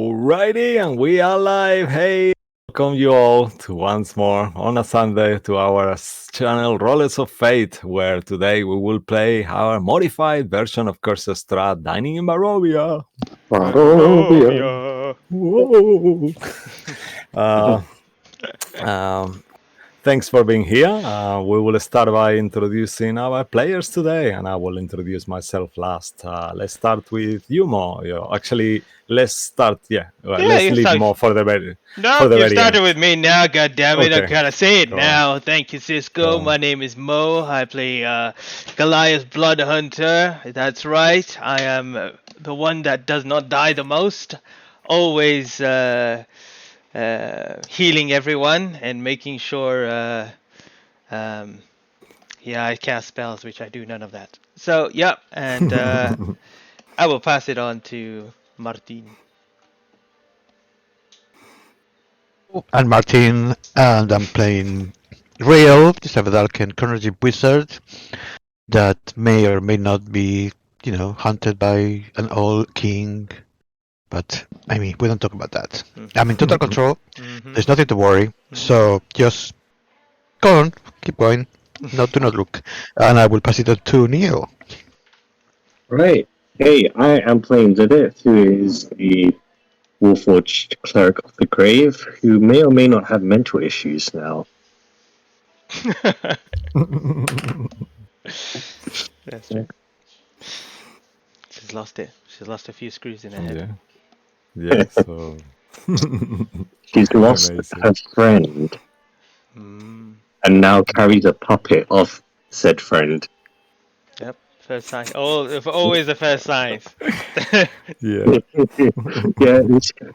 Alrighty, and we are live. Hey, welcome you all to once more on a Sunday to our channel Rollers of Fate, where today we will play our modified version of Cursed Strat Dining in Barovia. Barovia. Whoa! uh, um, Thanks for being here. We will start by introducing our players today, and I will introduce myself last. Let's start with you, Mo. Actually, let's start. Yeah, Let's you leave start. Mo for the very Nope, you started end. with me now. God damn it! I Okay, gotta say it go on. now. Thank you, Cisco. Go My name is Mo. I play Goliath Blood Hunter. That's right. I am the one that does not die the most. Always healing everyone and making sure. Um, yeah, I cast spells, which I do none of that. So, yeah, and on. I will pass it on to Martin. I'm Martin, and I'm playing Rael, just a Vedalken Chronology wizard that may or may not be, hunted by an old king. But, I mean, we don't talk about that. I'm in total control. There's nothing to worry. So just go on, keep going. No, do not look. And I will pass it on to Neil. Right. Hey, I am playing Zedith, who is the Warforged Cleric of the Grave, who may or may not have mental issues now. That's true. She's lost it. She's lost a few screws in her head. Yeah. So She's lost amazing. her friend and now carries a puppet of said friend. Yep. First sign. Always the first signs. Yeah. Yeah,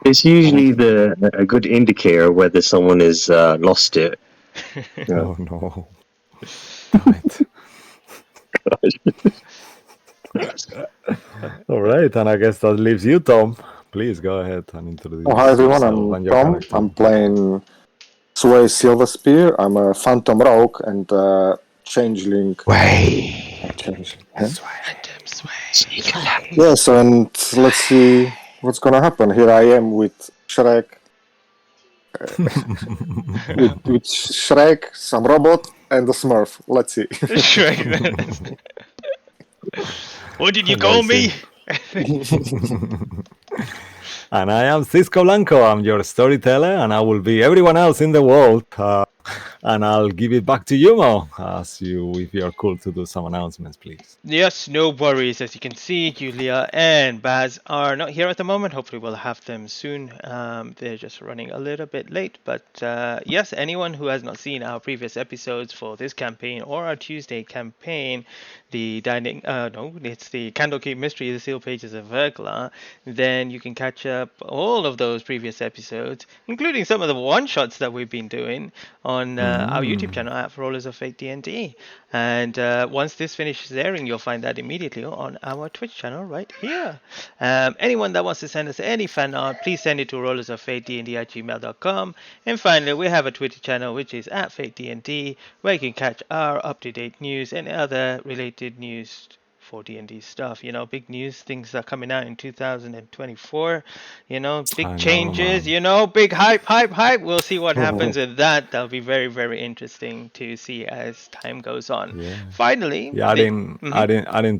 it's usually a good indicator whether someone has lost it. Yeah. Oh no. Damn it. All right, and I guess that leaves you, Tom. Please go ahead and introduce Hi everyone, yourself I'm and your Tom. character. I'm playing Sway Silverspear. I'm a Phantom Rogue and Changeling. Way. Changeling. Phantom sway. Yes, and let's see what's gonna happen. Here I am with Shrek. with Shrek, some robot, and a Smurf. Let's see. Shrek. What did you call me? And I am Cisco Blanco. I'm your storyteller, and I will be everyone else in the world. And I'll give it back to you, Mo, if you're cool to do some announcements, please. Yes, no worries. As you can see, Julia and Baz are not here at the moment. Hopefully, we'll have them soon. They're just running a little bit late. But yes, anyone who has not seen our previous episodes for this campaign or our Tuesday campaign, it's the Candlekeep Mystery, the Seal Pages of Vergla, then you can catch up all of those previous episodes, including some of the one-shots that we've been doing on our YouTube channel at Rollers of Fate D&D. And once this finishes airing, you'll find that immediately on our Twitch channel right here. Anyone that wants to send us any fan art, please send it to rollersoffatednd@gmail.com. And finally, we have a Twitter channel, which is at FateDND, where you can catch our up-to-date news and other related news for D&D stuff. Big news, things are coming out in 2024. Big changes, big hype. We'll see what happens with that. That'll be very, very interesting to see as time goes on. Yeah. Finally, adding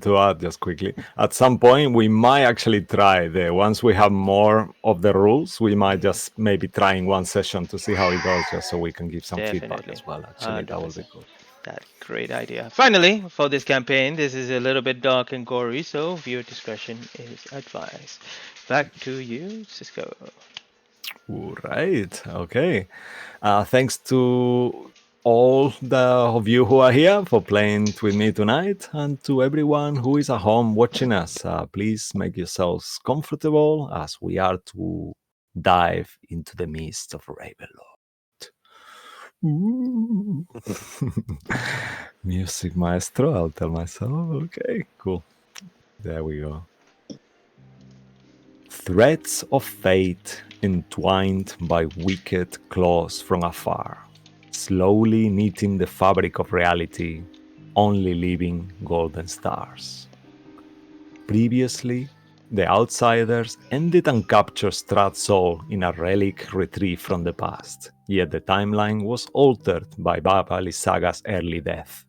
to add just quickly. At some point, we might actually try once we have more of the rules, we might just maybe try in one session to see how it goes, just so we can give some feedback as well. Actually, that would be cool. That's a great idea. Finally, for this campaign, this is a little bit dark and gory, so viewer discretion is advised. Back to you, Cisco. All right. Okay. Thanks to all of you who are here for playing with me tonight, and to everyone who is at home watching us. Please make yourselves comfortable as we are to dive into the mist of Ravenloft. Music maestro, I'll tell myself. Okay, cool. There we go. Threads of fate entwined by wicked claws from afar, slowly knitting the fabric of reality, only leaving golden stars. Previously The outsiders ended and captured Strahd's soul in a relic retrieved from the past, yet the timeline was altered by Baba Lysaga's early death.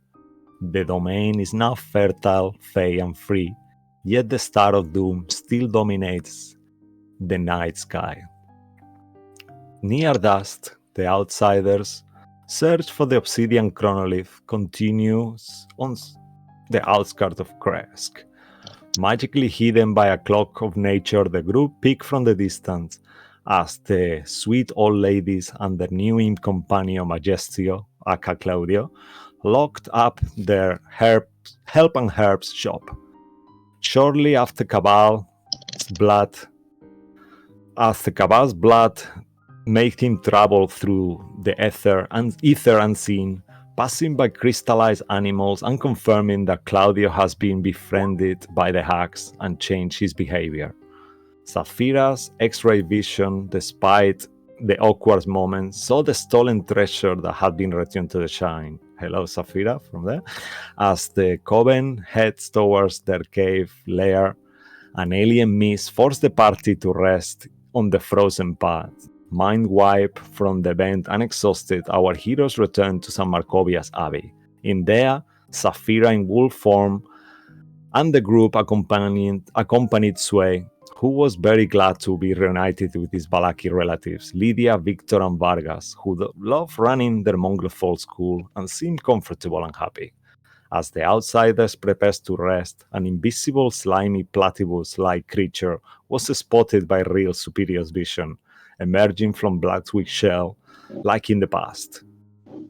The domain is now fertile, fey and free, yet the Star of Doom still dominates the night sky. Near dusk, the outsiders' search for the obsidian chronolith continues on the outskirts of Kresk. Magically hidden by a cloak of nature, the group peek from the distance as the sweet old ladies and their new imp companion Majestio, aka Claudio, locked up their help and herbs shop. Shortly after the Cabal's blood made him travel through the ether unseen, passing by crystallized animals and confirming that Claudio has been befriended by the hags and changed his behavior. Saphira's X-ray vision, despite the awkward moments, saw the stolen treasure that had been returned to the Shine. Hello, Saphira, from there. As the Coven heads towards their cave lair, an alien mist forced the party to rest on the frozen path. Mind wiped from the event and exhausted, our heroes returned to San Marcovia's Abbey. In there, Saphira in wolf form and the group accompanied Sway, who was very glad to be reunited with his Balaki relatives, Lydia, Victor, and Vargas, who loved running their Monglothal school and seemed comfortable and happy. As the outsiders prepared to rest, an invisible, slimy, platypus-like creature was spotted by Real Superior's vision, emerging from Blackwick's shell, like in the past.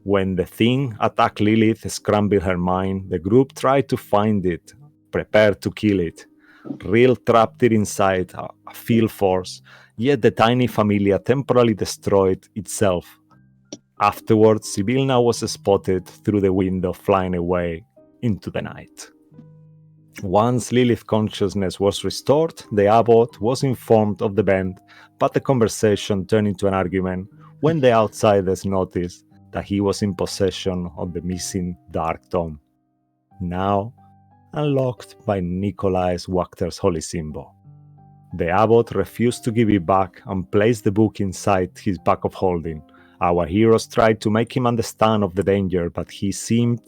When the thing attacked Lilith, scrambled her mind, the group tried to find it, prepared to kill it. Real trapped it inside a field force, yet the tiny familia temporarily destroyed itself. Afterwards, Sibilna was spotted through the window flying away into the night. Once Lilith's consciousness was restored, the abbot was informed of the event, but the conversation turned into an argument when the outsiders noticed that he was in possession of the missing Dark Tome, now unlocked by Nikolai's Wachter's holy symbol. The abbot refused to give it back and placed the book inside his bag of holding. Our heroes tried to make him understand of the danger, but he seemed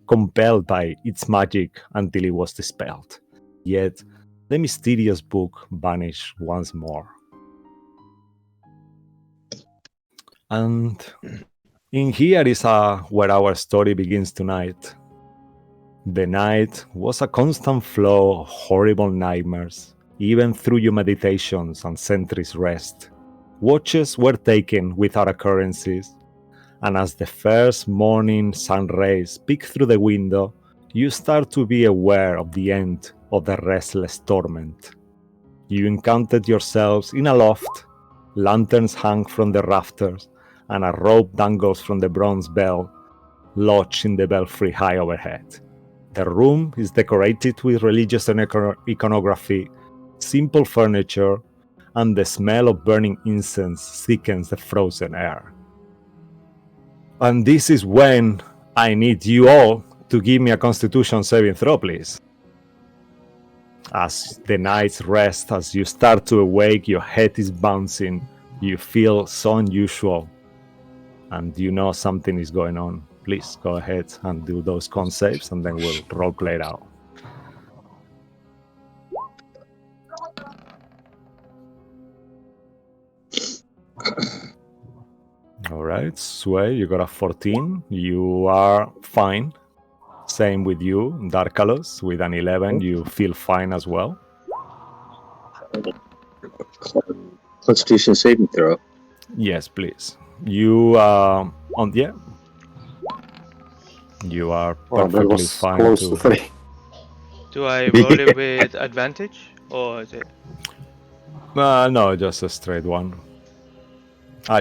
compelled by its magic until it was dispelled. Yet, the mysterious book vanished once more. And in here is where our story begins tonight. The night was a constant flow of horrible nightmares, even through your meditations and sentries' rest. Watches were taken without occurrences, and as the first morning sun rays peek through the window, you start to be aware of the end of the restless torment. You encountered yourselves in a loft, lanterns hang from the rafters, and a rope dangles from the bronze bell lodged in the belfry high overhead. The room is decorated with religious iconography, simple furniture, and the smell of burning incense thickens the frozen air. And this is when I need you all to give me a Constitution saving throw, please. As the nights rest, as you start to awake, your head is bouncing, you feel so unusual, and you know something is going on. Please go ahead and do those con saves, and then we'll roleplay it out. All right, Sway, you got a 14. You are fine. Same with you, Darkalos. With an 11, you feel fine as well. Constitution saving throw. Yes, please. You are You are Well, that perfectly was fine close to. to 3. Do I roll it with advantage, or is it? No, just a straight one.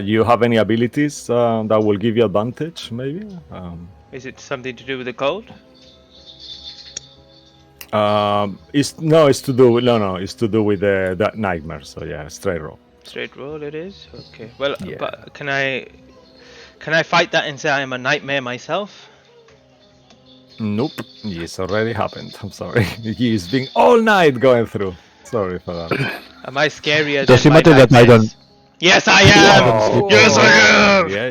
You have any abilities that will give you advantage, maybe? Is it something to do with the cold? It's to do with the nightmare. So yeah, straight roll. Straight roll it is. Okay. Well, Yeah. but can I fight that and say I'm a nightmare myself? Nope, it's already happened. I'm sorry. He's been all night going through. Sorry for that. Am I scarier Does than it my matter that I don't? nightmares? Yes, I I am. don't sleep. Yes, I am. Yeah,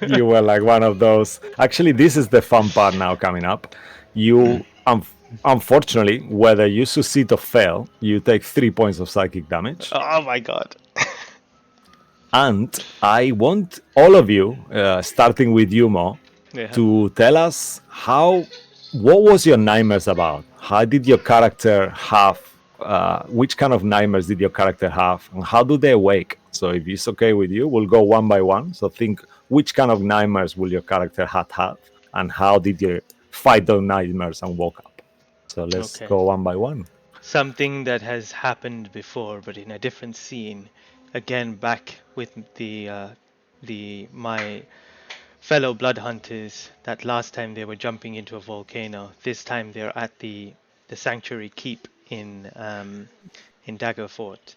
you were like one of those. Actually, this is the fun part now coming up. You unfortunately, whether you succeed or fail, you take 3 points of psychic damage. Oh my god. And I want all of you, starting with you, Mo, Yeah. to tell us what was your nightmares about? How did your character have? Which kind of nightmares did your character have, and how do they wake? So, if it's okay with you, we'll go one by one. So, think which kind of nightmares will your character have, and how did you fight those nightmares and woke up? So, let's Okay. go one by one. Something that has happened before, but in a different scene. Again, back with my fellow blood hunters. That last time they were jumping into a volcano. This time they're at the sanctuary keep in Daggerfort,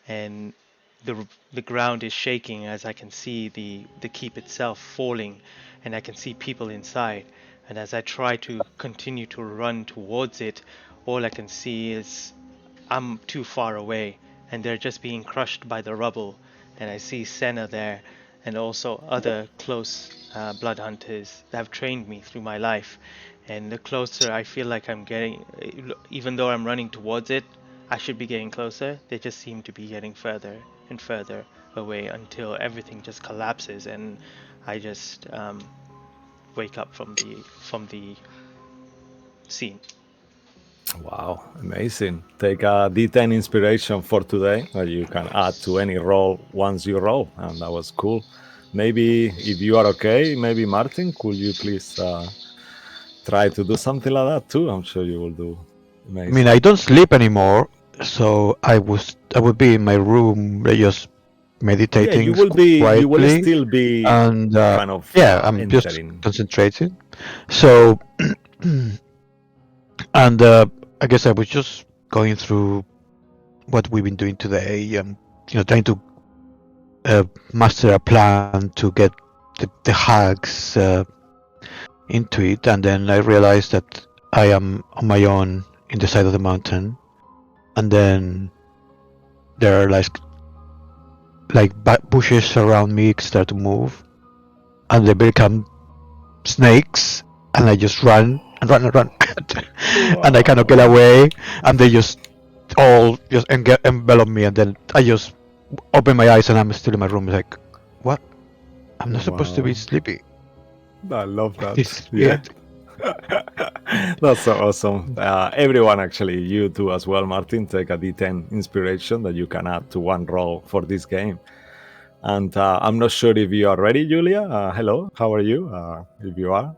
and the ground is shaking as I can see the keep itself falling, and I can see people inside. And as I try to continue to run towards it, all I can see is I'm too far away, and they're just being crushed by the rubble. And I see Senna there, and also other close blood hunters that have trained me through my life. And the closer I feel like I'm getting, even though I'm running towards it, I should be getting closer. They just seem to be getting further and further away until everything just collapses, and I just wake up from the scene. Wow, amazing. Take a D10 inspiration for today that you can add to any roll once you roll. And that was cool. Maybe if you are okay, maybe Martin, could you please try to do something like that too? I'm sure you will do I amazing. mean, I don't sleep anymore, so I would be in my room just meditating you will quietly, still be and kind of I'm just entering. concentrating. So, and I guess I was just going through what we've been doing today, and trying to master a plan to get the hags into it, and then I realized that I am on my own in the side of the mountain, and then there are bushes around me start to move, and they become snakes, and I just run and run and run, and I cannot get away, and they just all just envelop me, and then I just open my eyes and I'm still in my room. Like, what? I'm not supposed to be Wow. sleeping. I love that. It's Yeah. weird. That's so awesome. Everyone, actually, you too as well, Martin, take a D10 inspiration that you can add to one roll for this game. And I'm not sure if you are ready, Julia. Hello, how are you? If you are.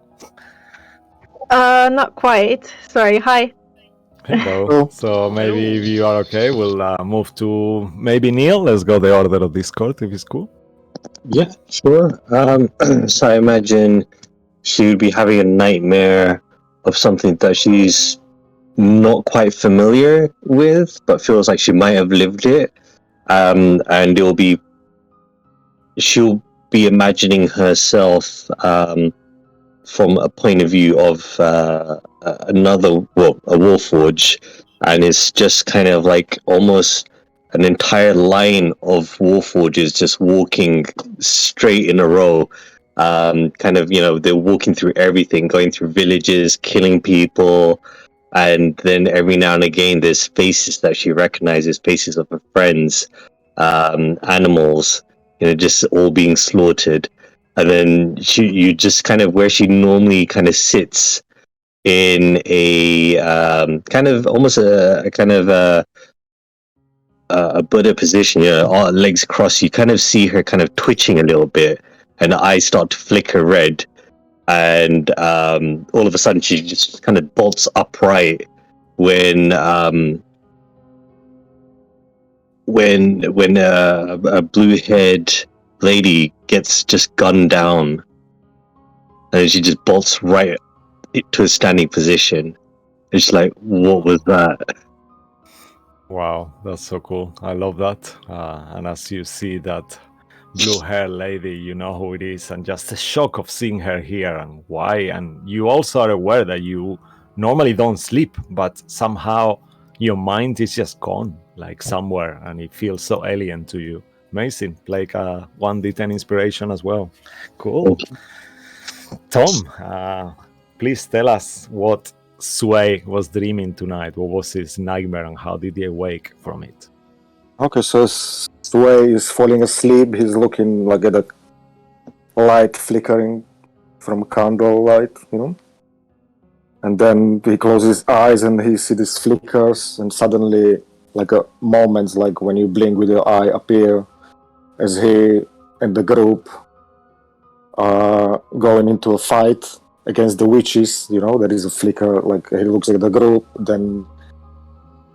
Not quite. Sorry. Hi. Hello. Hello. So maybe Hello. if you are okay, we'll move to maybe Neil. Let's go the order of Discord if it's cool. Yeah, sure. So I imagine she would be having a nightmare of something that she's not quite familiar with, but feels like she might have lived it. And she'll be imagining herself from a point of view of a Warforge, and it's just kind of like almost an entire line of Warforges just walking straight in a row. They're walking through everything, going through villages, killing people, and then every now and again there's faces that she recognizes, faces of her friends, animals, just all being slaughtered. And then you just kind of where she normally kind of sits in a kind of almost a kind of a Buddha position, all legs crossed. You kind of see her kind of twitching a little bit, and the eyes start to flicker red, and all of a sudden she just kind of bolts upright when a blue-haired lady gets just gunned down, and she just bolts right to a standing position. It's like, what was that? Wow, that's so cool. I love that. And as you see that blue hair lady, you know who it is, and just the shock of seeing her here and why. And you also are aware that you normally don't sleep, but somehow your mind is just gone, like somewhere, and it feels so alien to you. Amazing, like a 1d10 inspiration as well. Cool. Tom, please tell us what Sway was dreaming tonight. What was his nightmare, and how did he awake from it? Okay, so Sway is falling asleep. He's looking like at a light flickering from candle light, And then he closes his eyes and he sees these flickers, and suddenly, like a moments, like when you blink with your eye, appear as he and the group are going into a fight against the witches. There is a flicker, like he looks at the group, then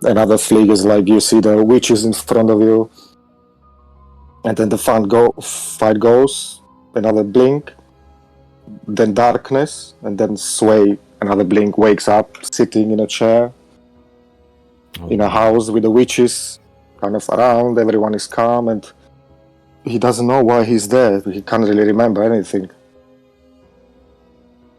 another flick is like you see the witches in front of you, and then the fight goes, another blink, then darkness, and then Sway, another blink, wakes up sitting in a chair in a house with the witches kind of around. Everyone is calm, and he doesn't know why he's there. He can't really remember anything.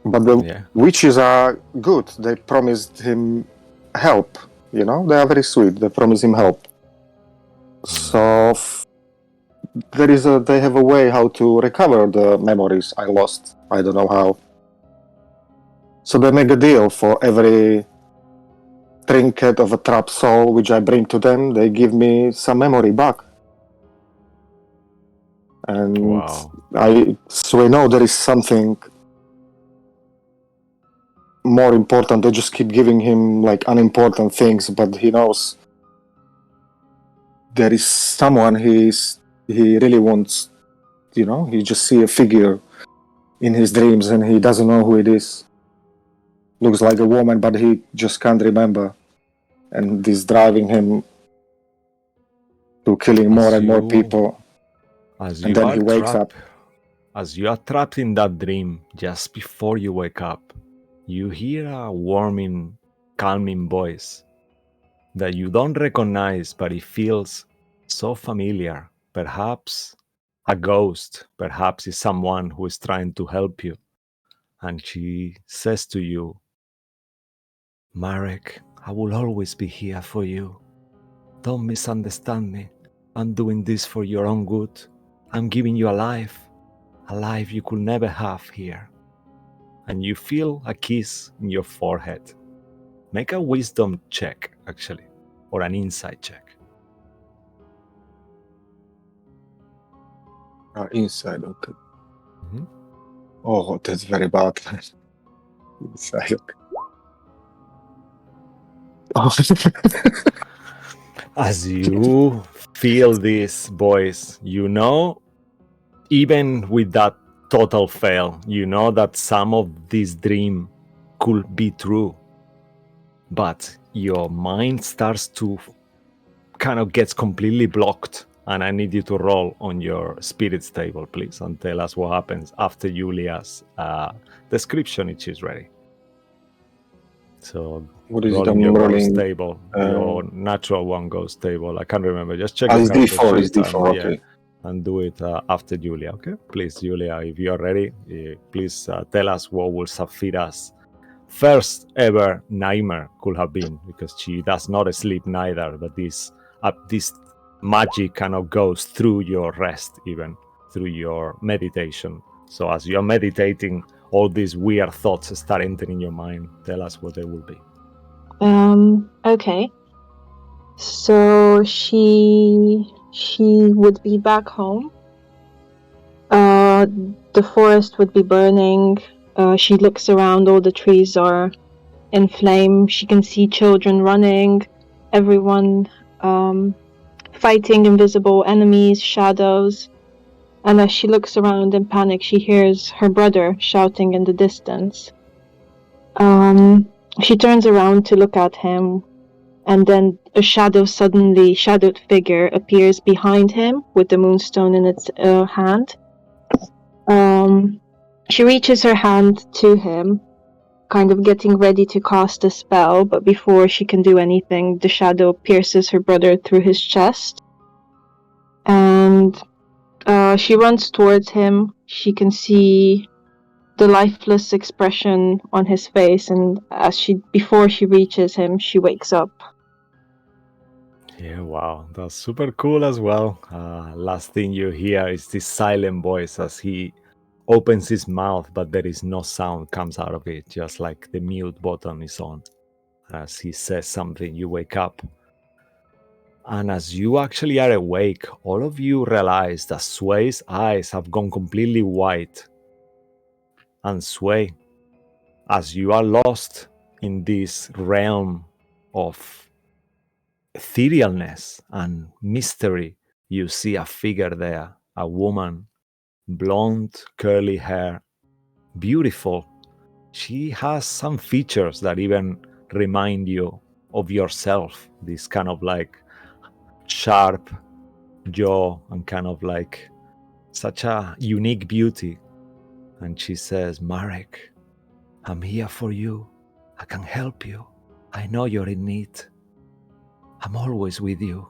But the witches are good. They promised him help. They are very sweet. They promise him help. So they have a way how to recover the memories I lost. I don't know how. So they make a deal for every trinket of a trapped soul which I bring to them. They give me some memory back. And so I know there is something more important. They just keep giving him like unimportant things, but he knows there is someone he really wants. He just see a figure in his dreams and he doesn't know who it is. Looks like a woman, but he just can't remember, and this driving him to killing more and more people. And then he wakes up. As you are trapped in that dream, just before you wake up, you hear a warming, calming voice that you don't recognize, but it feels so familiar. Perhaps a ghost, perhaps it's someone who is trying to help you. And she says to you, Marek, I will always be here for you. Don't misunderstand me. I'm doing this for your own good. I'm giving you a life you could never have here. And you feel a kiss in your forehead. Make a wisdom check, actually, or an insight check. Inside, okay. Mm-hmm. Oh, that's very bad. Inside, okay. As you feel this voice, even with that total fail, that some of this dream could be true. But your mind starts to kind of gets completely blocked. And I need you to roll on your spirits table, please, and tell us what happens after Julia's description, if she's ready. So what is rolling your ghost table, your natural one ghost table. I can't remember. Just check it. It's D4. It's D4. Okay. Yeah, and do it after Julia. Okay, please, Julia, if you are ready, please tell us what will Sapphira's first ever nightmare could have been, because she does not sleep neither. But this magic kind of goes through your rest, even through your meditation. So as you're meditating, all these weird thoughts start entering your mind. Tell us what they will be. Okay. So she would be back home. The forest would be burning. She looks around, all the trees are in flame. She can see children running, everyone fighting invisible enemies, shadows. And as she looks around in panic, she hears her brother shouting in the distance. She turns around to look at him, and then a shadowed figure appears behind him with the moonstone in its hand. She reaches her hand to him, kind of getting ready to cast a spell, but before she can do anything, the shadow pierces her brother through his chest. And she runs towards him. She can see the lifeless expression on his face, and before she reaches him, she wakes up Yeah, wow, that's super cool as well. Last thing you hear is this silent voice as he opens his mouth, but there is no sound comes out of it, just like the mute button is on. As he says something, you wake up. And as you actually are awake, all of you realize that Sway's eyes have gone completely white. And Sway, as you are lost in this realm of etherealness and mystery, you see a figure there, a woman, blonde, curly hair, beautiful. She has some features that even remind you of yourself, this kind of like sharp jaw and kind of like such a unique beauty. And she says, Marek, I'm here for you. I can help you. I know you're in need. I'm always with you.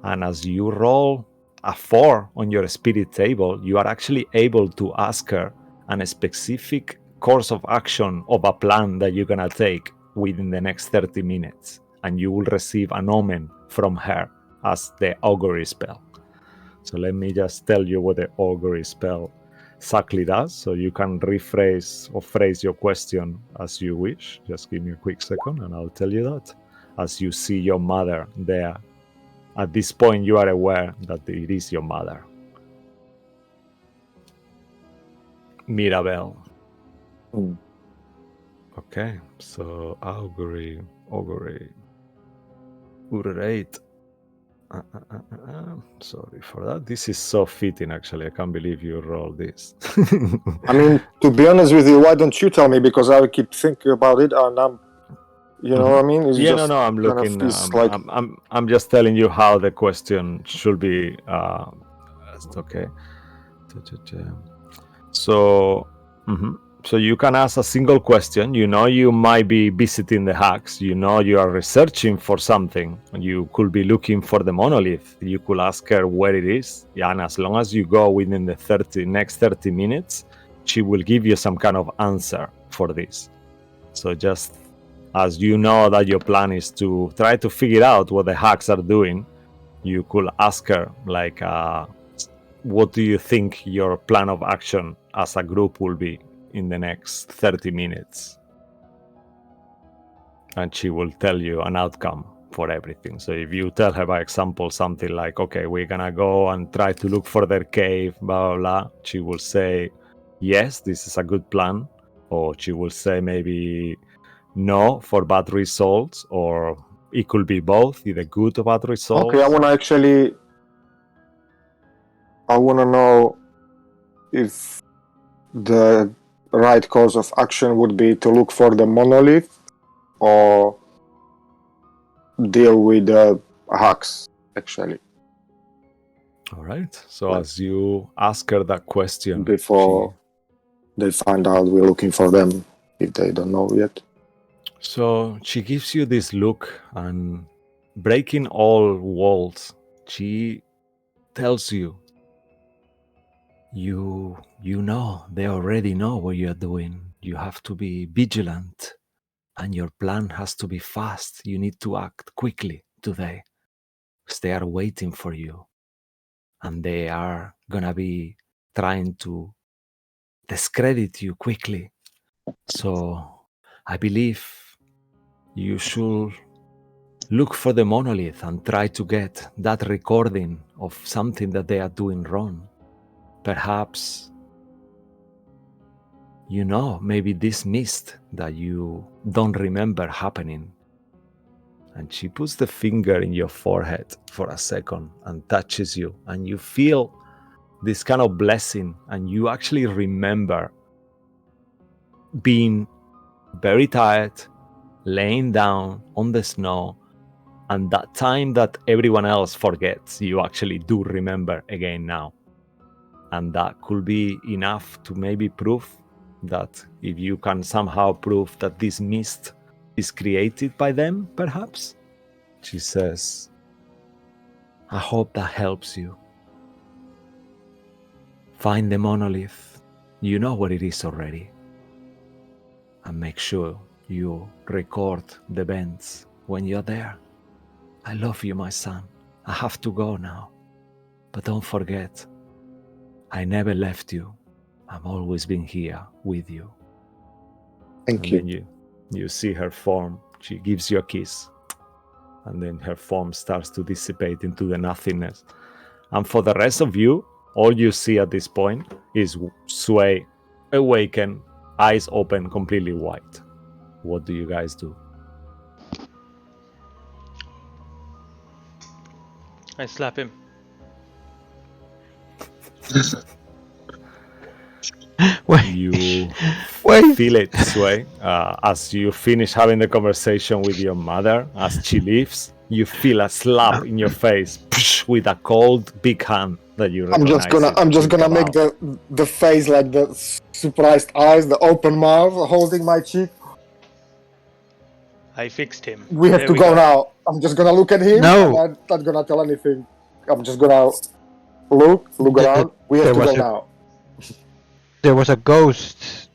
And as you roll a 4 on your spirit table, you are actually able to ask her a specific course of action of a plan that you're going to take within the next 30 minutes. And you will receive an omen from her as the augury spell. So let me just tell you what the augury spell exactly does, so you can rephrase or phrase your question as you wish. Just give me a quick second and I'll tell you that. As you see your mother there, at this point you are aware that it is your mother. Mirabelle. Mm. Okay, so augury. Urate. Sorry for that. This is so fitting, actually. I can't believe you rolled this. I mean, to be honest with you, why don't you tell me? Because I keep thinking about it, and I'm, you know what I mean? It's Yeah, just no. I'm kind of looking. is like I'm just telling you how the question should be. Okay. So, so you can ask a single question. You know, you might be visiting the hacks. You know, you are researching for something. You could be looking for the monolith. You could ask her where it is. Yeah, and as long as you go within the next 30 minutes, she will give you some kind of answer for this. So just as you know that your plan is to try to figure out what the hacks are doing, you could ask her like, what do you think your plan of action as a group will be in the next 30 minutes? And she will tell you an outcome for everything. So if you tell her, by example, something like, okay, we're gonna go and try to look for their cave, blah, blah, blah, she will say, yes, this is a good plan. Or she will say maybe no for bad results, or it could be both, either good or bad results. okay. I want to know if the right course of action would be to look for the monolith or deal with the hacks, actually, All right. So as you ask her that question, before they find out we're looking for them, if they don't know yet. So she gives you this look, and breaking all walls, she tells you, you know, they already know what you're doing. You have to be vigilant, and your plan has to be fast. You need to act quickly today, because they are waiting for you, and they are gonna be trying to discredit you quickly. So I believe you should look for the monolith and try to get that recording of something that they are doing wrong. Perhaps, you know, maybe this mist that you don't remember happening. And she puts the finger in your forehead for a second and touches you, and you feel this kind of blessing, and you actually remember being very tired, laying down on the snow, and that time that everyone else forgets, you actually do remember again now. And that could be enough to maybe prove that if you can somehow prove that this mist is created by them, perhaps. She says, I hope that helps you. Find the monolith. You know what it is already. And make sure you record the events when you're there. I love you, my son. I have to go now. But don't forget, I never left you. I've always been here with you. Thank And you. then you see her form. She gives you a kiss. And then her form starts to dissipate into the nothingness. And for the rest of you, all you see at this point is Sway awaken, eyes open, completely white. What do you guys do? I slap him. Wait, You wait. feel it, Sway, as you finish having the conversation with your mother. As she leaves, you feel a slap in your face with a cold, big hand that you I'm recognize. just gonna make the face like the surprised eyes, the open mouth, holding my cheek. I fixed him. We have There to we go now. I'm just gonna look at him. No. I'm not gonna tell anything. I'm just gonna look around. We have There to was go a- now. There was a ghost.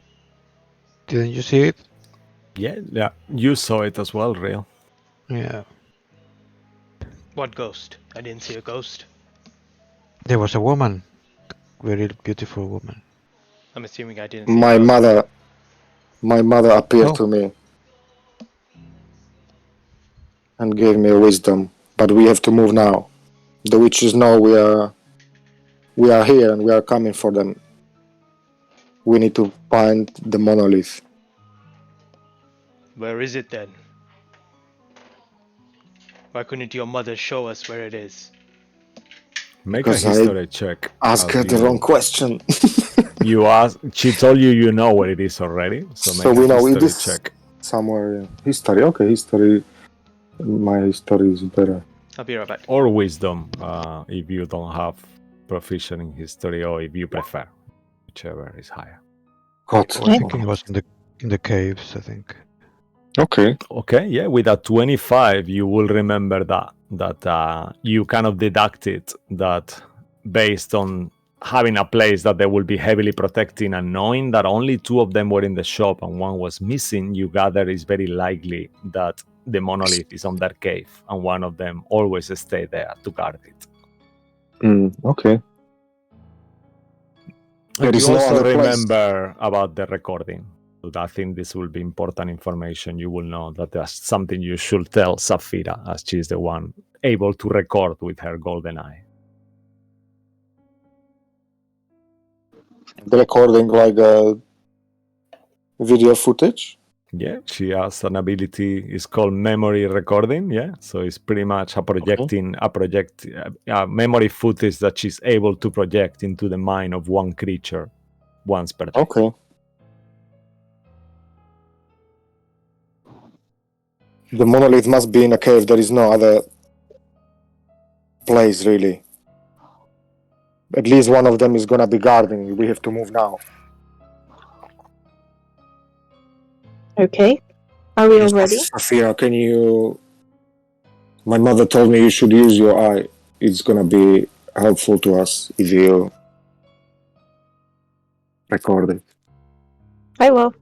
Didn't you see it? Yeah, you saw it as well, Real. Yeah. What ghost? I didn't see a ghost. There was a woman. Very beautiful woman. I'm assuming I didn't see My a ghost. mother appeared Oh. to me and gave me wisdom. But we have to move now. The witches know we are here and we are coming for them. We need to find the monolith. Where is it then? Why couldn't your mother show us where it is? Make Because a history check. Ask as her the you- wrong question. You ask. She told you know where it is already. So So make we a know it history is check. somewhere. Yeah. History. Okay, history. My history is better. I'll be right back. Or wisdom, if you don't have proficient in history, or if you prefer, whichever is higher. God. I think it was in the caves, I think. Okay. Okay, yeah, with a 25, you will remember that you kind of deducted that based on having a place that they will be heavily protecting and knowing that only 2 of them were in the shop and 1 was missing, you gather it's very likely that the monolith is on that cave and one of them always stay there to guard it. Okay. There And is you no also other place. remember about the recording. I think this will be important information. You will know that there's something you should tell Safira, as she's the one able to record with her golden eye. The recording like video footage. Yeah, she has an ability. It's called memory recording. Yeah, so it's pretty much a memory footage that she's able to project into the mind of one creature once per day. Okay. The monolith must be in a cave. There is no other place really. At least one of them is gonna be guarding. We have to move now. Okay. Are we all ready? Safira, can you? My mother told me you should use your eye. It's gonna be helpful to us if you record it. I will.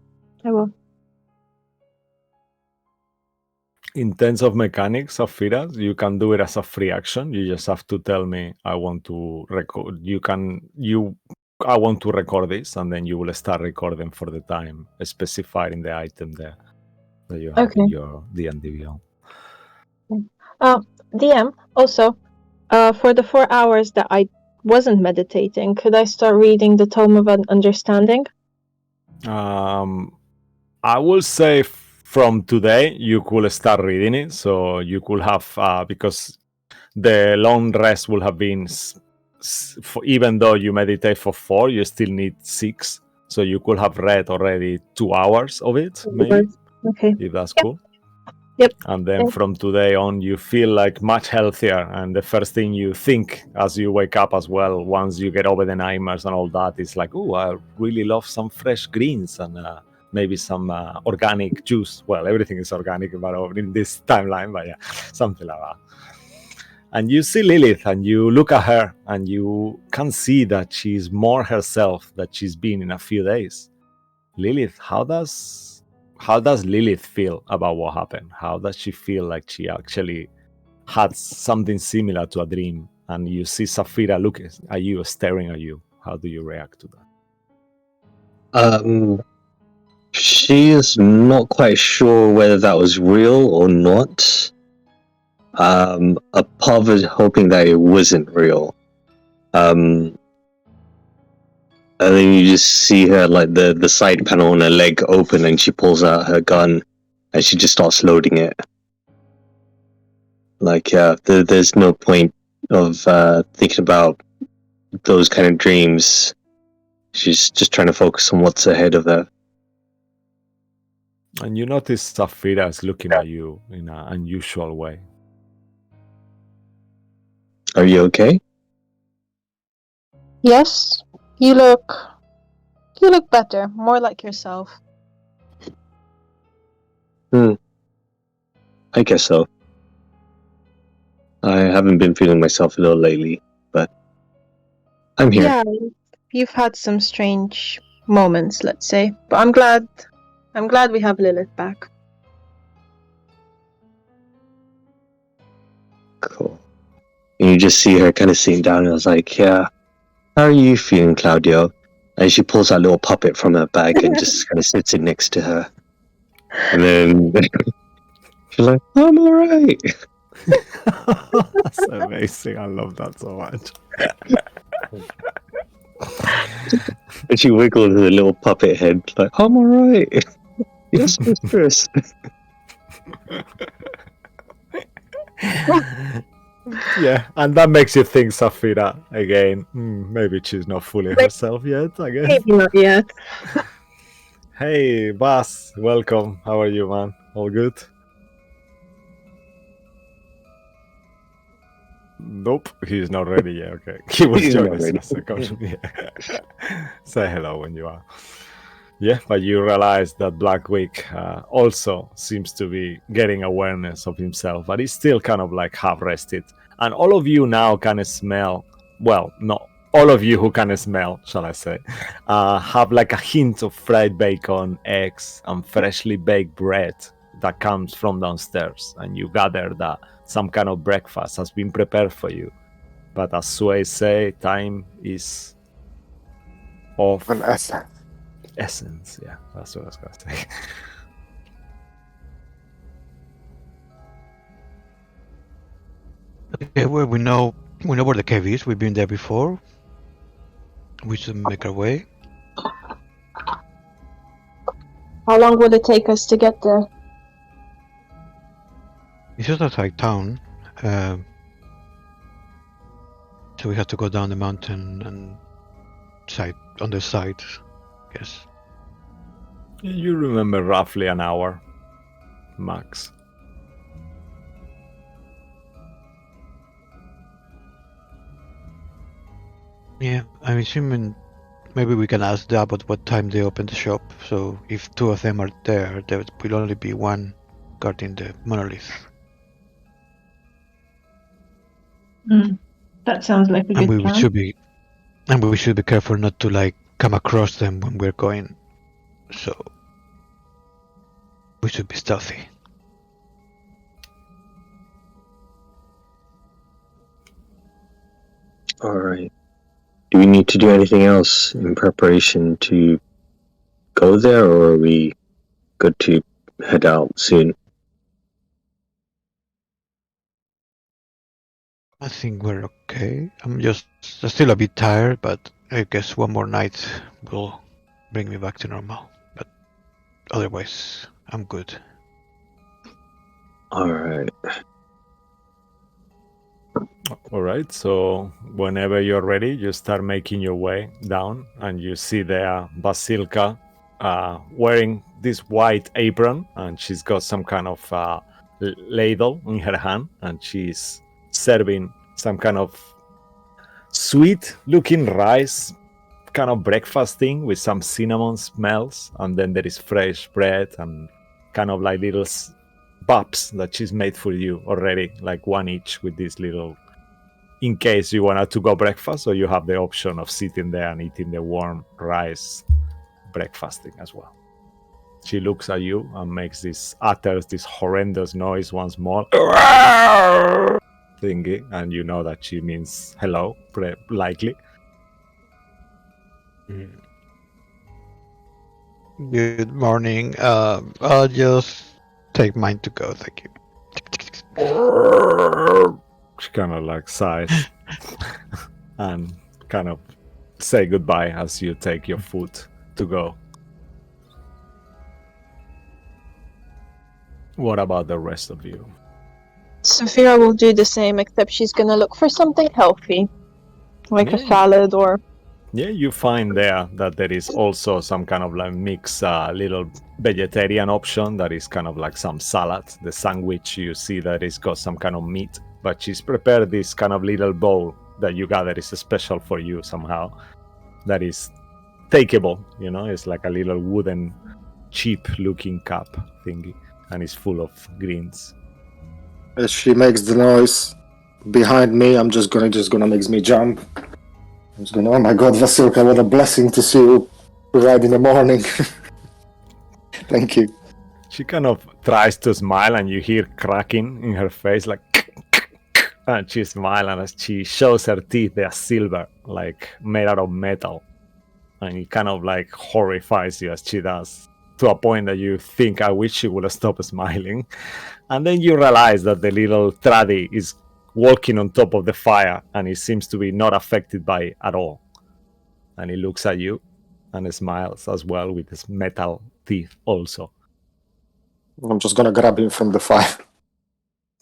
In terms of mechanics of Firas, you can do it as a free action. You just have to tell me, I want to record. I want to record this, and then you will start recording for the time specified in the item there that you have in your D&D Beyond. DM, also, for the 4 hours that I wasn't meditating, could I start reading the Tome of Understanding? I will say from today you could start reading it, so you could have because the long rest will have been even though you meditate for 4, you still need 6, so you could have read already 2 hours of it, maybe. Okay. If that's cool. Yep. And then from today on, you feel like much healthier. And the first thing you think as you wake up as well, once you get over the nightmares and all that, is like, oh, I really love some fresh greens and maybe some organic juice. Well, everything is organic in this timeline, but yeah, something like that. And you see Lilith and you look at her and you can see that she's more herself that she's been in a few days. Lilith, how does Lilith feel about what happened? How does she feel like she actually had something similar to a dream, and you see Saphira looking at you, staring at you. How do you react to that? She is not quite sure whether that was real or not. A part of it hoping that it wasn't real. And then you just see her, like, the side panel on her leg open, and she pulls out her gun, and she just starts loading it. Like, there's no point of thinking about those kind of dreams. She's just trying to focus on what's ahead of her. And you notice Saphira is looking at you in an unusual way. Are you okay? Yes, you look better, more like yourself. I guess so. I haven't been feeling myself a little lately, but I'm here. Yeah, you've had some strange moments, let's say, but I'm glad we have Lilith back. Cool. And you just see her kind of sitting down, and I was like, yeah, how are you feeling, Claudio? And she pulls that little puppet from her bag and just kind of sits it next to her. And then she's like, I'm alright. That's amazing. I love that so much. And she wiggles her little puppet head, like, I'm alright. Yes, mistress. Yeah, and that makes you think Saphira again. Maybe she's not fully herself yet, I guess. Maybe not yet. Hey, Bas, welcome. How are you, man? All good? Nope, he's not ready yet. Okay, he was He's joining not us ready. a second. Yeah. Say hello when you are. Yeah, but you realize that Black Wick also seems to be getting awareness of himself, but he's still kind of like half rested. And all of you now can smell, well, not all of you who can smell, shall I say, have like a hint of fried bacon, eggs, and freshly baked bread that comes from downstairs. And you gather that some kind of breakfast has been prepared for you. But as Sway say, time is of An essence. Yeah, that's what I was going to say. Okay, well, we know where the cave is. We've been there before. We should make our way. How long will it take us to get there? It's just outside town. So we have to go down the mountain and on the side, I guess. You remember roughly an hour, max. Yeah, I'm assuming maybe we can ask them about what time they open the shop. So if two of them are there will only be one guarding the monolith. That sounds like a And good we plan. should be careful not to like come across them when we're going. So we should be stealthy. Alright. Do we need to do anything else in preparation to go there, or are we good to head out soon? I think we're okay. I'm still a bit tired, but I guess one more night will bring me back to normal. But otherwise, I'm good. Alright. All right, so whenever you're ready, you start making your way down, and you see there Basilka wearing this white apron, and she's got some kind of ladle in her hand, and she's serving some kind of sweet-looking rice kind of breakfast thing with some cinnamon smells, and then there is fresh bread and kind of like little bops that she's made for you already, like one each with this little, in case you wanted to go breakfast, or you have the option of sitting there and eating the warm rice breakfasting as well. She looks at you and utters this horrendous noise once more. Thingy, and you know that she means hello, likely. Good morning. I'll just take mine to go. Thank you. She kind of like sighs and kind of say goodbye as you take your foot to go. What about the rest of you? Sophia will do the same, except she's gonna look for something healthy, like a Yeah. salad or. Yeah, you find there that there is also some kind of like mixed little vegetarian option that is kind of like some salad. The sandwich, you see that it's got some kind of meat, but she's prepared this kind of little bowl that you gather is special for you somehow. That is takeable, you know, it's like a little wooden, cheap looking cup thingy, and it's full of greens. As she makes the noise behind me, I'm just gonna makes me jump. I'm just gonna, oh my god, Vasilka, what a blessing to see you right in the morning. Thank you. She kind of tries to smile, and you hear cracking in her face, like, and she smiles, and as she shows her teeth, they are silver, like made out of metal, and it kind of like horrifies you as she does, to a point that you think, I wish she would have stopped smiling. And then you realize that the little Tradi is walking on top of the fire, and he seems to be not affected by it at all. And he looks at you and smiles as well with his metal teeth also. I'm just gonna grab him from the fire.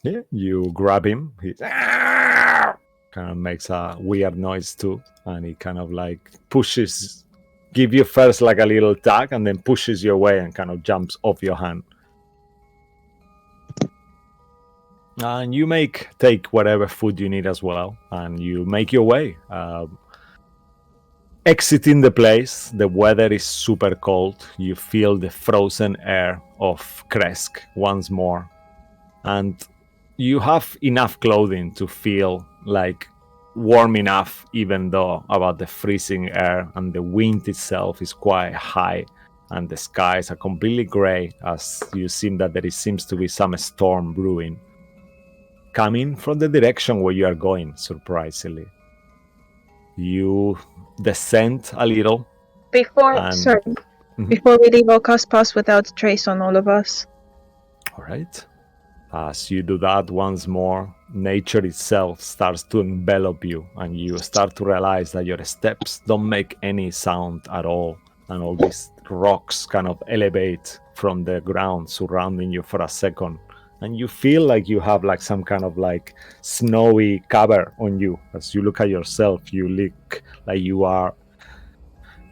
Yeah, you grab him. He kind of makes a weird noise too, and he kind of like pushes, give you first like a little tug, and then pushes you away and kind of jumps off your hand. And you take whatever food you need as well, and you make your way. Exiting the place, the weather is super cold. You feel the frozen air of Kresk once more, and you have enough clothing to feel like warm enough, even though about the freezing air, and the wind itself is quite high, and the skies are completely gray, as you seem that there seems to be some storm brewing coming from the direction where you are going. Surprisingly, you descend a little. Before we leave, I'll cast Pass Without Trace on all of us. All right. As you do that once more, nature itself starts to envelop you, and you start to realize that your steps don't make any sound at all, and all these rocks kind of elevate from the ground surrounding you for a second, and you feel like you have like some kind of like snowy cover on you. As you look at yourself, you look like you are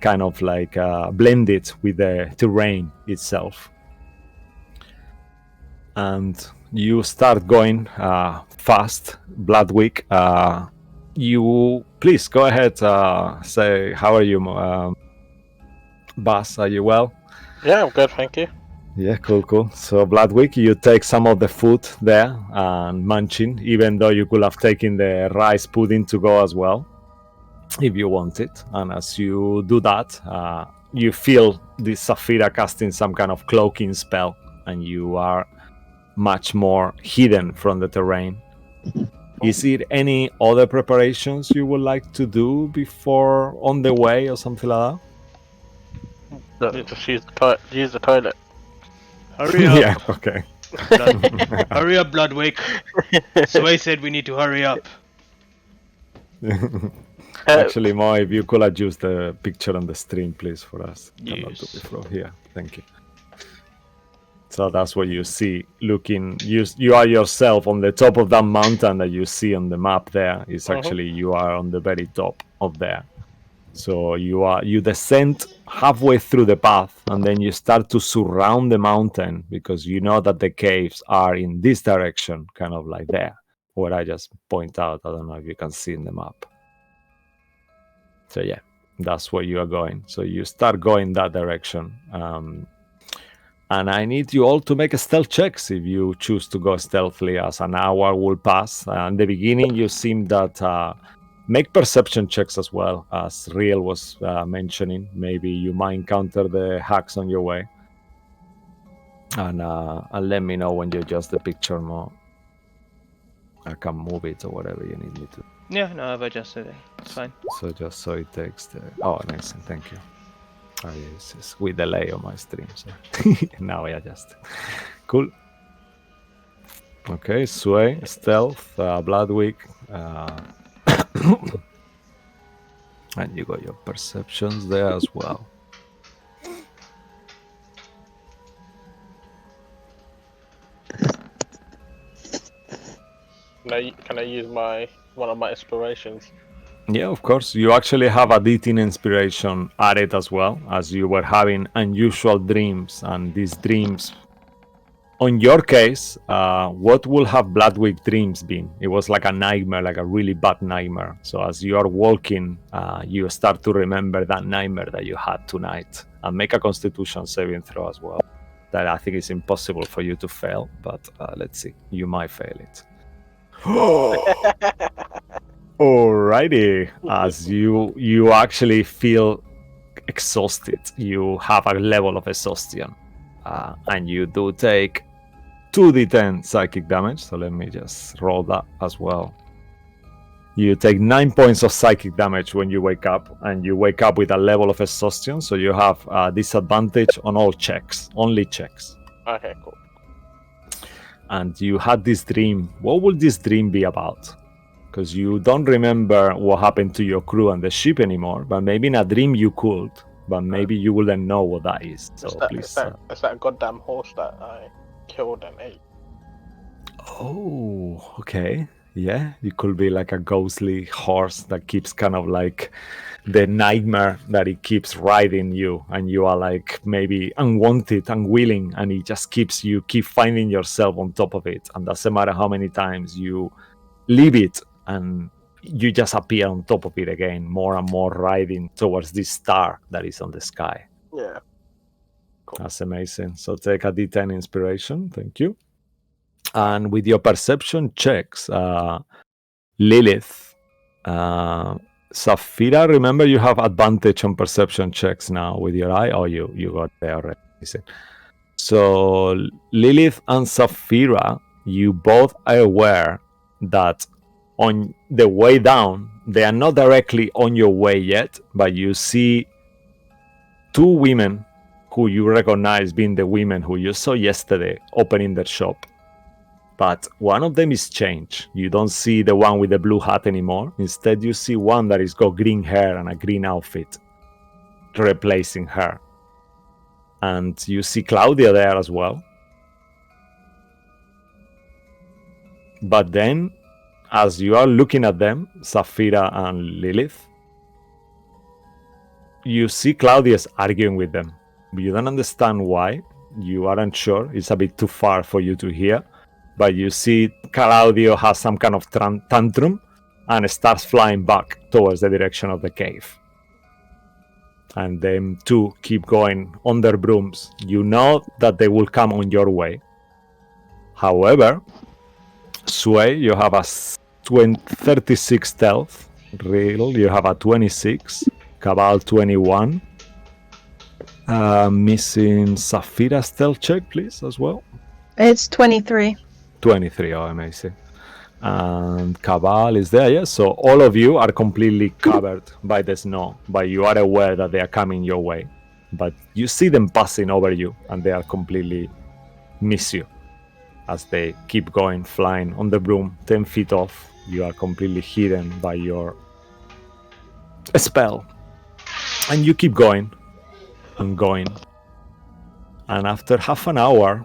kind of like blended with the terrain itself. And you start going fast. Bloodwick, you please go ahead, say, how are you, Bas? Are you well? Yeah, I'm good, thank you. Yeah, cool. So Bloodwick, you take some of the food there and munching, even though you could have taken the rice pudding to go as well, if you wanted. And as you do that, you feel this Saphira casting some kind of cloaking spell, and you are much more hidden from the terrain. Is it any other preparations you would like to do before on the way or something like No, you just use the toilet. Hurry up. Yeah, okay. Hurry up, Bloodwick. Sway said we need to hurry up. Actually, Mo, if you could adjust the picture on the stream, please, for us. Yes. Cannot do it from here. Thank you. So that's what you see. Looking, you are yourself on the top of that mountain that you see on the map. There is actually you are on the very top of there. So you descend halfway through the path, and then you start to surround the mountain, because you know that the caves are in this direction, kind of like there, where I just point out. I don't know if you can see in the map. So yeah, that's where you are going. So you start going that direction. And I need you all to make a stealth checks if you choose to go stealthily, as an hour will pass. In the beginning, you seem that make perception checks as well, as Riel was mentioning. Maybe you might encounter the hacks on your way. And let me know when you adjust the picture more. I can move it or whatever you need me to. Yeah, no, I've adjusted it. It's fine. So just so it takes the. Oh, nice. Thank you. Oh, yes, it's with delay on my stream. So now I adjust. Cool. Okay, Sway, Stealth, Bloodwick. And you got your perceptions there as well. Can I use one of my inspirations? Yeah, of course. You actually have a D10 inspiration added as well, as you were having unusual dreams. And these dreams, on your case, what would have Bloodwick dreams been? It was like a nightmare, like a really bad nightmare. So as you are walking, you start to remember that nightmare that you had tonight. And make a Constitution saving throw as well. That I think is impossible for you to fail, but let's see. You might fail it. Alrighty, as you actually feel exhausted, you have a level of exhaustion, and you do take 2d10 psychic damage. So let me just roll that as well. You take 9 points of psychic damage when you wake up, and you wake up with a level of exhaustion, so you have a disadvantage on all checks, only checks. Okay, cool. And you had this dream. What would this dream be about? Because you don't remember what happened to your crew and the ship anymore, but maybe in a dream you could, but maybe you wouldn't know what that is. So please. It's that goddamn horse that I killed and ate. Oh, okay. Yeah, it could be like a ghostly horse that keeps kind of like the nightmare that it keeps riding you, and you are like maybe unwanted, unwilling, and it just keep finding yourself on top of it. And doesn't matter how many times you leave it, and you just appear on top of it again, more and more riding towards this star that is on the sky. Yeah. Cool. That's amazing. So take a D10 inspiration. Thank you. And with your perception checks, Lilith, Saphira, remember you have advantage on perception checks now with your eye. Oh, you got there already. So Lilith and Saphira, you both are aware that on the way down, they are not directly on your way yet, but you see two women who you recognize being the women who you saw yesterday opening their shop. But one of them is changed. You don't see the one with the blue hat anymore. Instead, you see one that is got green hair and a green outfit, replacing her. And you see Claudia there as well. But then, as you are looking at them, Saphira and Lilith, you see Claudia's arguing with them. You don't understand why. You aren't sure. It's a bit too far for you to hear. But you see Claudio has some kind of tantrum and starts flying back towards the direction of the cave. And them two keep going on their brooms. You know that they will come on your way. However, Sway, you have a 36 stealth. Real, you have a 26. Cabal, 21. Missing Saphira stealth check, please, as well. It's 23. 23, oh, amazing. And Cabal is there, yes. So all of you are completely covered by the snow, but you are aware that they are coming your way. But you see them passing over you, and they are completely miss you as they keep going, flying on the broom, 10 feet off. You are completely hidden by your spell. And you keep going and going. And after half an hour,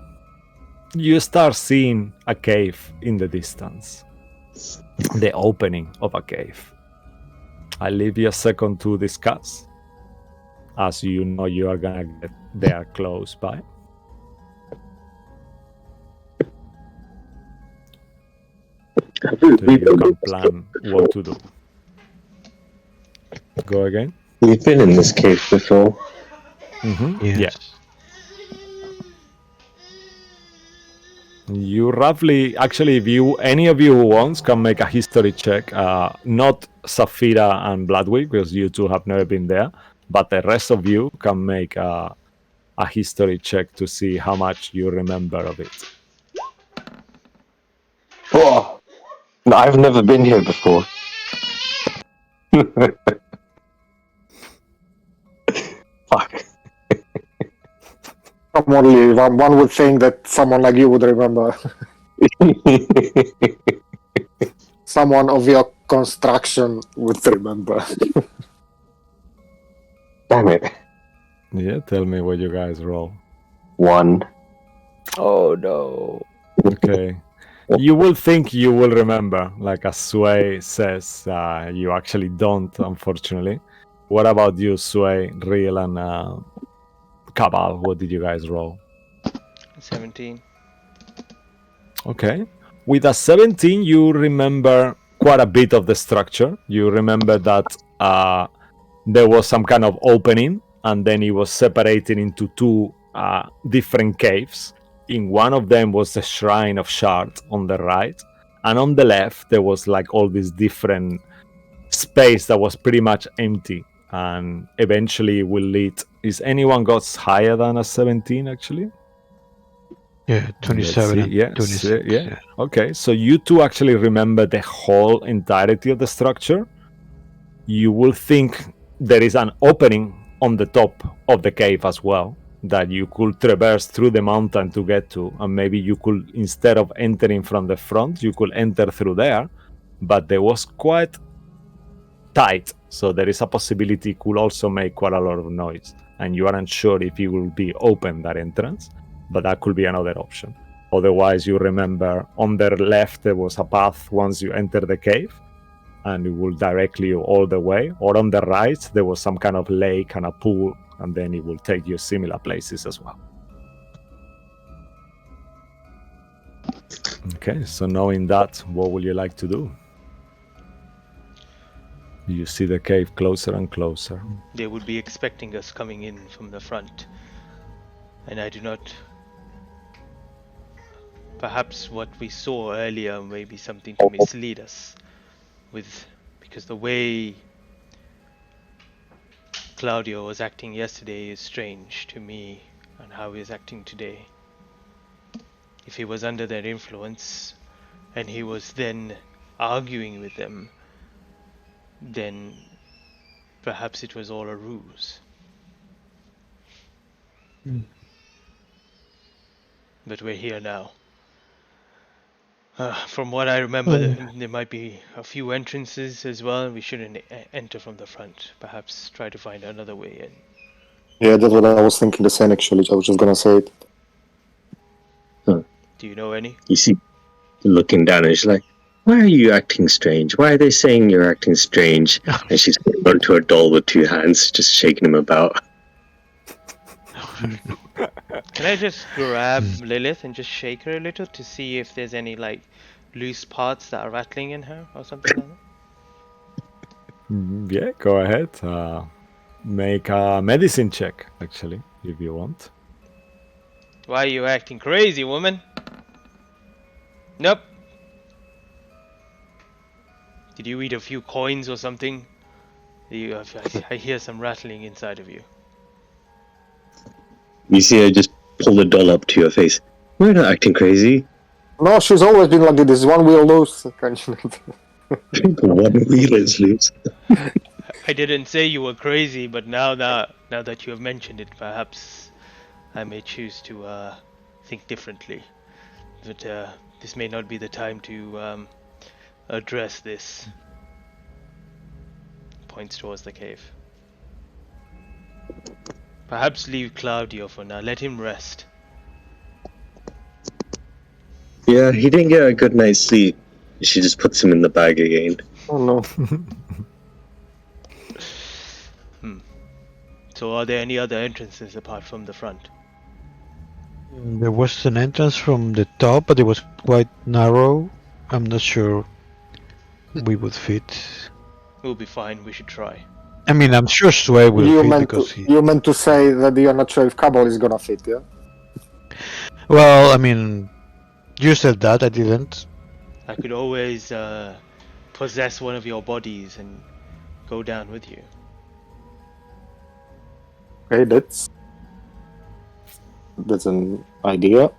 you start seeing a cave in the distance. The opening of a cave. I'll leave you a second to discuss, as you know you are gonna get there close by. So you can plan what to do. Go again? We've been in this cave before. Mm-hmm. Yes. Yeah. You roughly, actually, if any of you who wants can make a history check. Not Saphira and Bloodwick, because you two have never been there, but the rest of you can make a a history check to see how much you remember of it. Oh, no, I've never been here before. Fuck. Come on, Lee. One would think that someone like you would remember. Someone of your construction would remember. Damn it. Yeah, tell me what you guys roll. 1. Oh no. Okay. You will think you will remember, like as Sway says. You actually don't, unfortunately. What about you, Sway, Real, and Cabal? What did you guys roll? 17. Okay. With a 17, you remember quite a bit of the structure. You remember that there was some kind of opening, and then it was separated into two different caves. In one of them was the Shrine of Shard on the right, and on the left there was like all this different space that was pretty much empty, and eventually will lead. Is anyone got higher than a 17 actually? Yeah, 27 and Yes, 26. yeah. Okay, so you two actually remember the whole entirety of the structure. You will think there is an opening on the top of the cave as well that you could traverse through the mountain to get to, and maybe you could, instead of entering from the front, you could enter through there, but there was quite tight, so there is a possibility it could also make quite a lot of noise, and you aren't sure if it will be open, that entrance, but that could be another option. Otherwise, you remember on the left there was a path once you enter the cave, and it will directly you all the way, or on the right there was some kind of lake and a pool, and then it will take you similar places as well. Okay, so knowing that, what would you like to do? You see the cave closer and closer. They would be expecting us coming in from the front. And I do not... Perhaps what we saw earlier may be something to mislead us with... Because the way Claudio was acting yesterday is strange to me, and how he is acting today. If he was under their influence, and he was then arguing with them, then perhaps it was all a ruse. But we're here now. From what I remember, there might be a few entrances as well. We shouldn't enter from the front. Perhaps try to find another way in. Yeah, that's what I was thinking the same actually. I was just gonna say it. Do you know any? You see, looking down, and she's like, "Why are you acting strange? Why are they saying you're acting strange?" And she's holding onto a doll with 2 hands, just shaking him about. Can I just grab Lilith and just shake her a little to see if there's any like loose parts that are rattling in her or something like that? Yeah, go ahead. Make a medicine check, actually, if you want. Why are you acting crazy, woman? Nope. Did you eat a few coins or something? I hear some rattling inside of you. You see her just pull the doll up to your face. We're not acting crazy. No, she's always been like this. One wheel loose. One wheel is loose. I didn't say you were crazy, but now that you have mentioned it, perhaps I may choose to think differently. But this may not be the time to address this. Points towards the cave. Perhaps leave Claudio for now. Let him rest. Yeah, he didn't get a good night's sleep. She just puts him in the bag again. Oh no. So are there any other entrances apart from the front? There was an entrance from the top, but it was quite narrow. I'm not sure we would fit. We'll be fine. We should try. I mean, I'm sure Sway will fit because he... You meant to say that you're not sure if Cabal is gonna fit, yeah? Well, I mean, you said that, I didn't. I could always possess one of your bodies and go down with you. Okay, that's... That's an idea.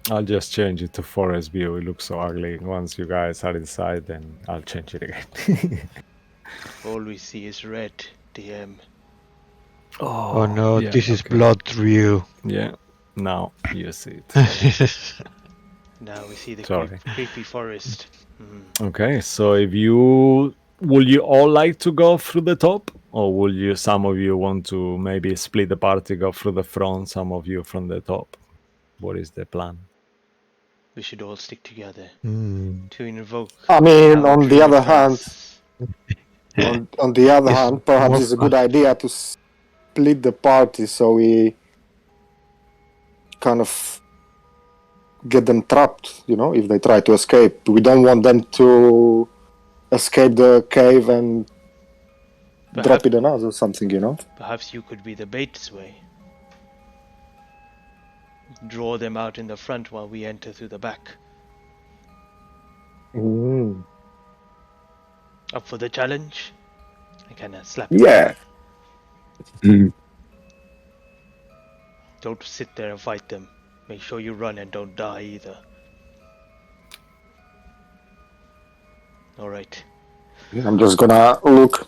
I'll just change it to forest view. It looks so ugly. Once you guys are inside, then I'll change it again. All we see is red, DM. Oh no, yeah, this is okay. blood view. Yeah, now you see it. Now we see the Sorry. creepy forest. Okay, so if you will you all like to go through the top, or will you? Some of you want to maybe split the party, go through the front. Some of you from the top. What is the plan? We should all stick together Hmm. to invoke. I mean, our on the true other hand, friends. on the other It's hand, perhaps more it's a good idea to split the party so we kind of get them trapped, if they try to escape. We don't want them to escape the cave and drop it on us or something, Perhaps you could be the bait sway. Draw them out in the front while we enter through the back. Up for the challenge? I kinda slap you. Yeah. Don't sit there and fight them. Make sure you run and don't die either. Alright. I'm just gonna look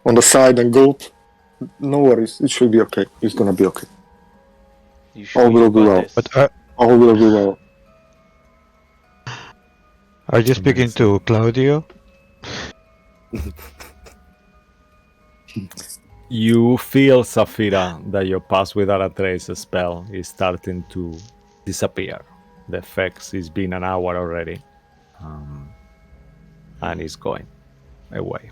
on the side and gulp. No worries, it should be okay. It's gonna be okay. You sure All will you be got well. this? But All will be well. are you speaking to Claudio? You feel, Saphira, that your pass without a trace spell is starting to disappear. The effects is been an hour already, and it's going away.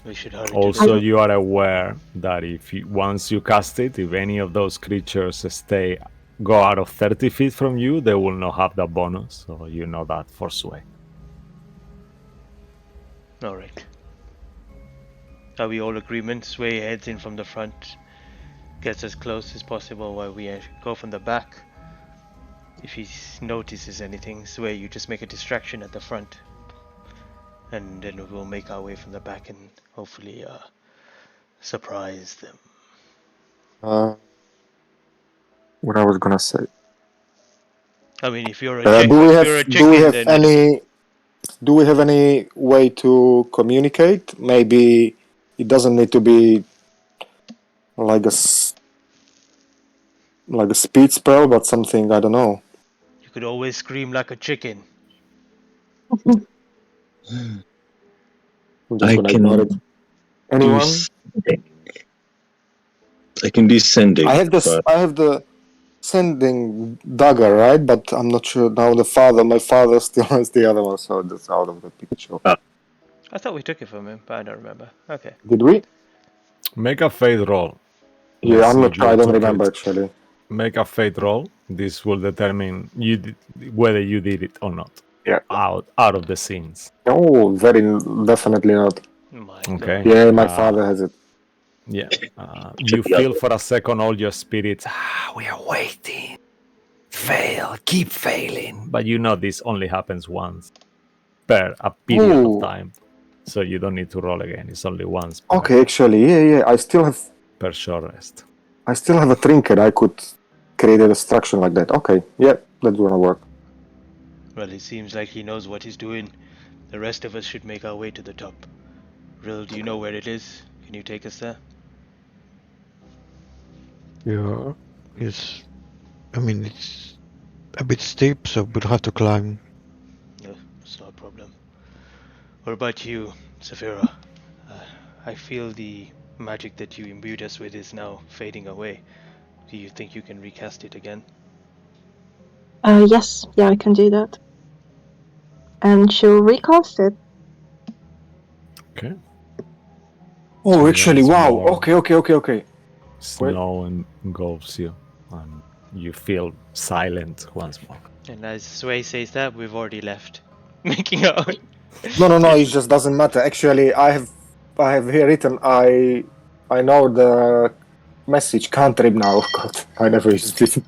We should hurry. Also, you are aware that if once you cast it, if any of those creatures go out of 30 feet from you, they will not have that bonus. So you know that for sway. Alright. Are we all agreement? Sway heads in from the front, gets as close as possible while we go from the back. If he notices anything, Sway, you just make a distraction at the front. And then we'll make our way from the back and hopefully surprise them. What I was gonna say. I mean, if you're a do we have any way to communicate? Maybe it doesn't need to be like a speed spell, but something, I don't know. You could always scream like a chicken. I can Anyone? I can do sending. I have the sending dagger, right? But I'm not sure now. My father still has the other one, so that's out of the picture. I thought we took it from him, but I don't remember. Okay. Did we? Make a fate roll. Yeah, I'm not sure. I don't remember actually. Make a fate roll. This will determine whether you did it or not. Yeah. Out of the scenes. Oh, definitely not. Okay. Yeah, my father has it. Yeah. You feel for a second all your spirits. We are waiting. Fail. Keep failing. But you know this only happens once per a period of time. So you don't need to roll again. It's only once. Okay, actually, yeah. I still have per short rest. I still have a trinket. I could create a distraction like that. Okay, yeah, that's gonna work. Well, it seems like he knows what he's doing. The rest of us should make our way to the top. Rill, do you know where it is? Can you take us there? Yeah, it's a bit steep, so we'll have to climb. No, it's not a problem. What about you, Saphira? I feel the magic that you imbued us with is now fading away. Do you think you can recast it again? Yes, I can do that. And she'll recast it. Okay. Oh, actually, wow. Okay. Snow engulfs you, and you feel silent once more. And as Sway says that, we've already left. Making out. No, it just doesn't matter. Actually, I have here written, I know the message cantrip now. God, I never used it.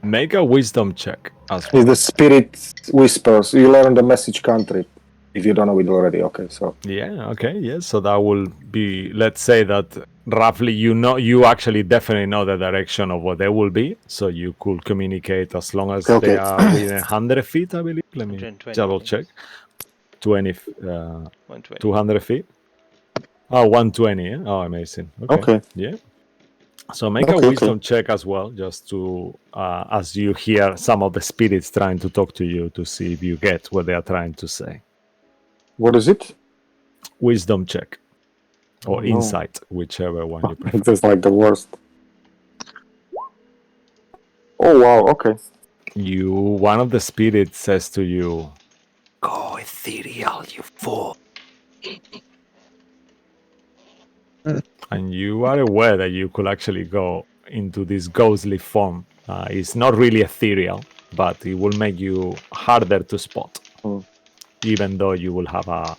Make a wisdom check as well. It's the spirit whispers. You learn the message cantrip. If you don't know it already, okay. So Yeah, okay, yes. So that will be, let's say that roughly you actually definitely know the direction of what they will be. So you could communicate as long as they okay. are within 100 feet, I believe. Let me 120, double please. check. 20, 120. 200 feet. Oh, 120. Yeah? Oh, amazing. Okay. Okay. Yeah. So make a Okay, wisdom check as well, just to, as you hear some of the spirits trying to talk to you to see if you get what they are trying to say. What is it? Wisdom check. Or Oh, no. insight, whichever one you prefer. It's just like the worst. Oh wow, okay. One of the spirits says to you, "Go ethereal, you fool." And you are aware that you could actually go into this ghostly form. It's not really ethereal, but it will make you harder to spot, even though you will have a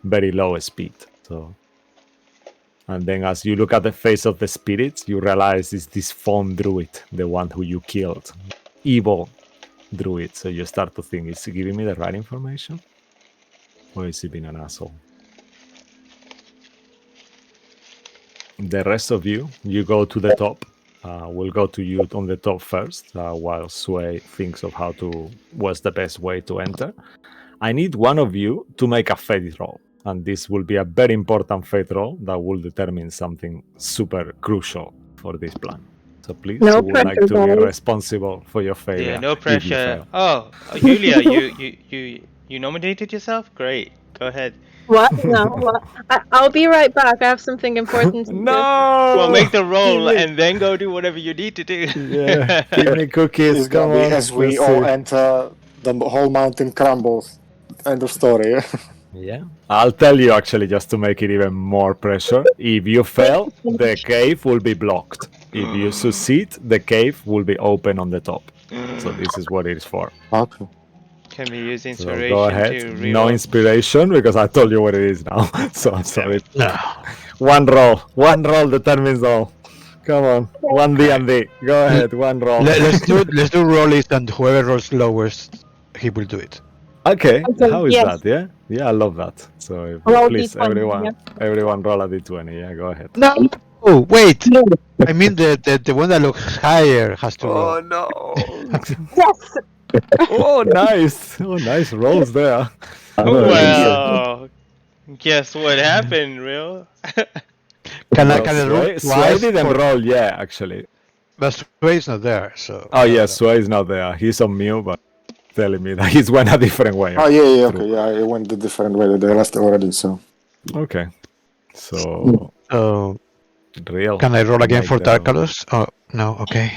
very low speed. So, and then as you look at the face of the spirits, you realize it's this foam druid, the one who you killed, evil druid. So you start to think, is he giving me the right information, or is he being an asshole? The rest of you go to the top. We'll go to you on the top first, while Sway thinks of what's the best way to enter. I need one of you to make a fate roll, and this will be a very important fate roll that will determine something super crucial for this plan. So please, No who would like pressure, to be guys. responsible for your failure Yeah, no if you pressure. fail? Oh, Julia, you nominated yourself? Great. Go ahead. What? No, what? I'll be right back. I have something important to do. Well, No! make the roll Give me- and then go do whatever you need to do. Yeah, give me cookies. It's Come gonna be on. as we Let's all see. enter, the whole mountain crumbles. End of story. Yeah, I'll tell you actually, just to make it even more pressure. If you fail, the cave will be blocked. If you succeed, the cave will be open on the top. So this is what it is for. Okay. Can we use So inspiration go ahead. to No reroll? inspiration because I told you what it is now. So I'm sorry. No. One roll determines all. Come on, one D and D. Go ahead, one roll. Let's do rollies, and whoever rolls lowest, he will do it. Okay, Okay, how is yes. that? Yeah, yeah, I love that. So Roll please, D20, everyone, roll a D20. Yeah, go ahead. No. Oh wait. yeah. I mean the one that looks higher has to roll. Oh no! Yes! Oh, nice! Oh, nice rolls there. Well, guess what happened, real? Can Well, I roll Sway twice? didn't roll yet, actually. But Sway's not there, so. Oh, yeah, Sway is not there. He's on mute, but telling me that he's went a different way. Oh yeah, okay, yeah. I went the different way with the rest already. So Okay. So, Oh, real. can I roll again Make for the roll. Tarkalus? Oh no. Okay.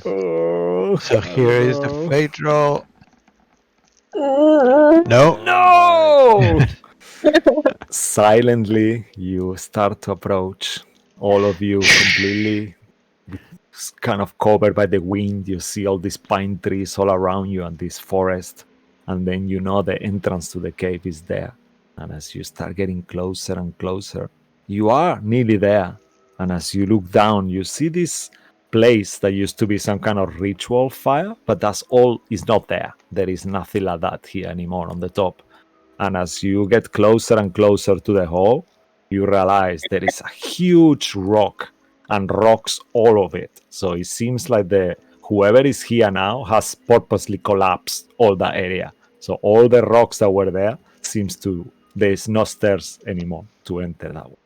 Oh, So here is the no. fate roll. No. No! Silently, you start to approach. All of you completely kind of covered by the wind. You see all these pine trees all around you and this forest. And then you know the entrance to the cave is there. And as you start getting closer and closer, you are nearly there. And as you look down, you see this place that used to be some kind of ritual fire, but that's all is not there. There is nothing like that here anymore on the top. And as you get closer and closer to the hole, you realize there is a huge rock and rocks all of it. So it seems like whoever is here now has purposely collapsed all that area. So all the rocks that were there there's no stairs anymore to enter that way.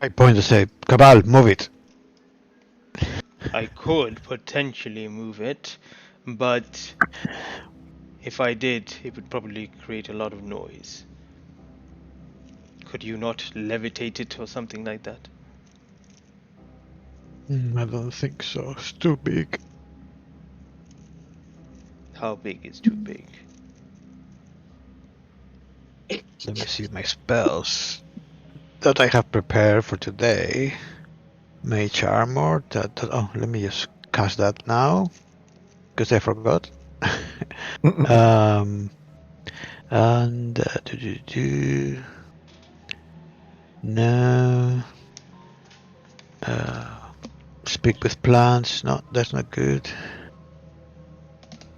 I point to say, Cabal, move it. I could potentially move it, but if I did, it would probably create a lot of noise. Could you not levitate it or something like that? I don't think so. It's too big. How big is too big? Let me see my spells that I have prepared for today. Mage armor. Oh, let me just cast that now because I forgot. And no. Speak with plants. No, that's not good.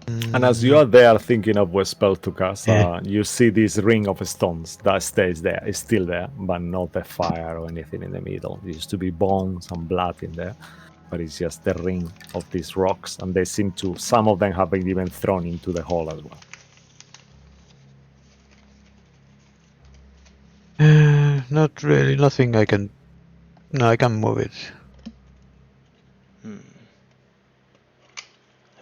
And as you are there thinking of what spell to cast, you see this ring of stones that stays there. It's still there, but not a fire or anything in the middle. There used to be bones and blood in there, but it's just the ring of these rocks, and they seem to, some of them have been even thrown into the hole as well. Not really. Nothing I can. No, I can move it. I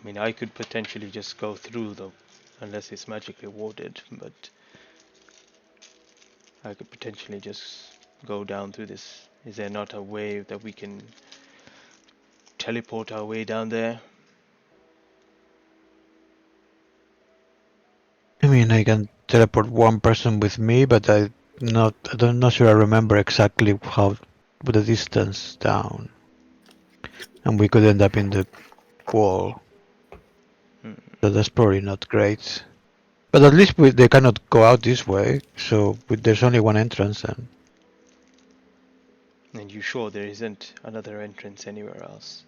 mean, I could potentially just go through though, unless it's magically warded, but I could potentially just go down through this. Is there not a way that we can teleport our way down there? I mean, I can teleport one person with me, but I'm not sure I remember exactly how the distance down, and we could end up in the wall. So that's probably not great. But at least they cannot go out this way, so there's only one entrance then. And you sure there isn't another entrance anywhere else?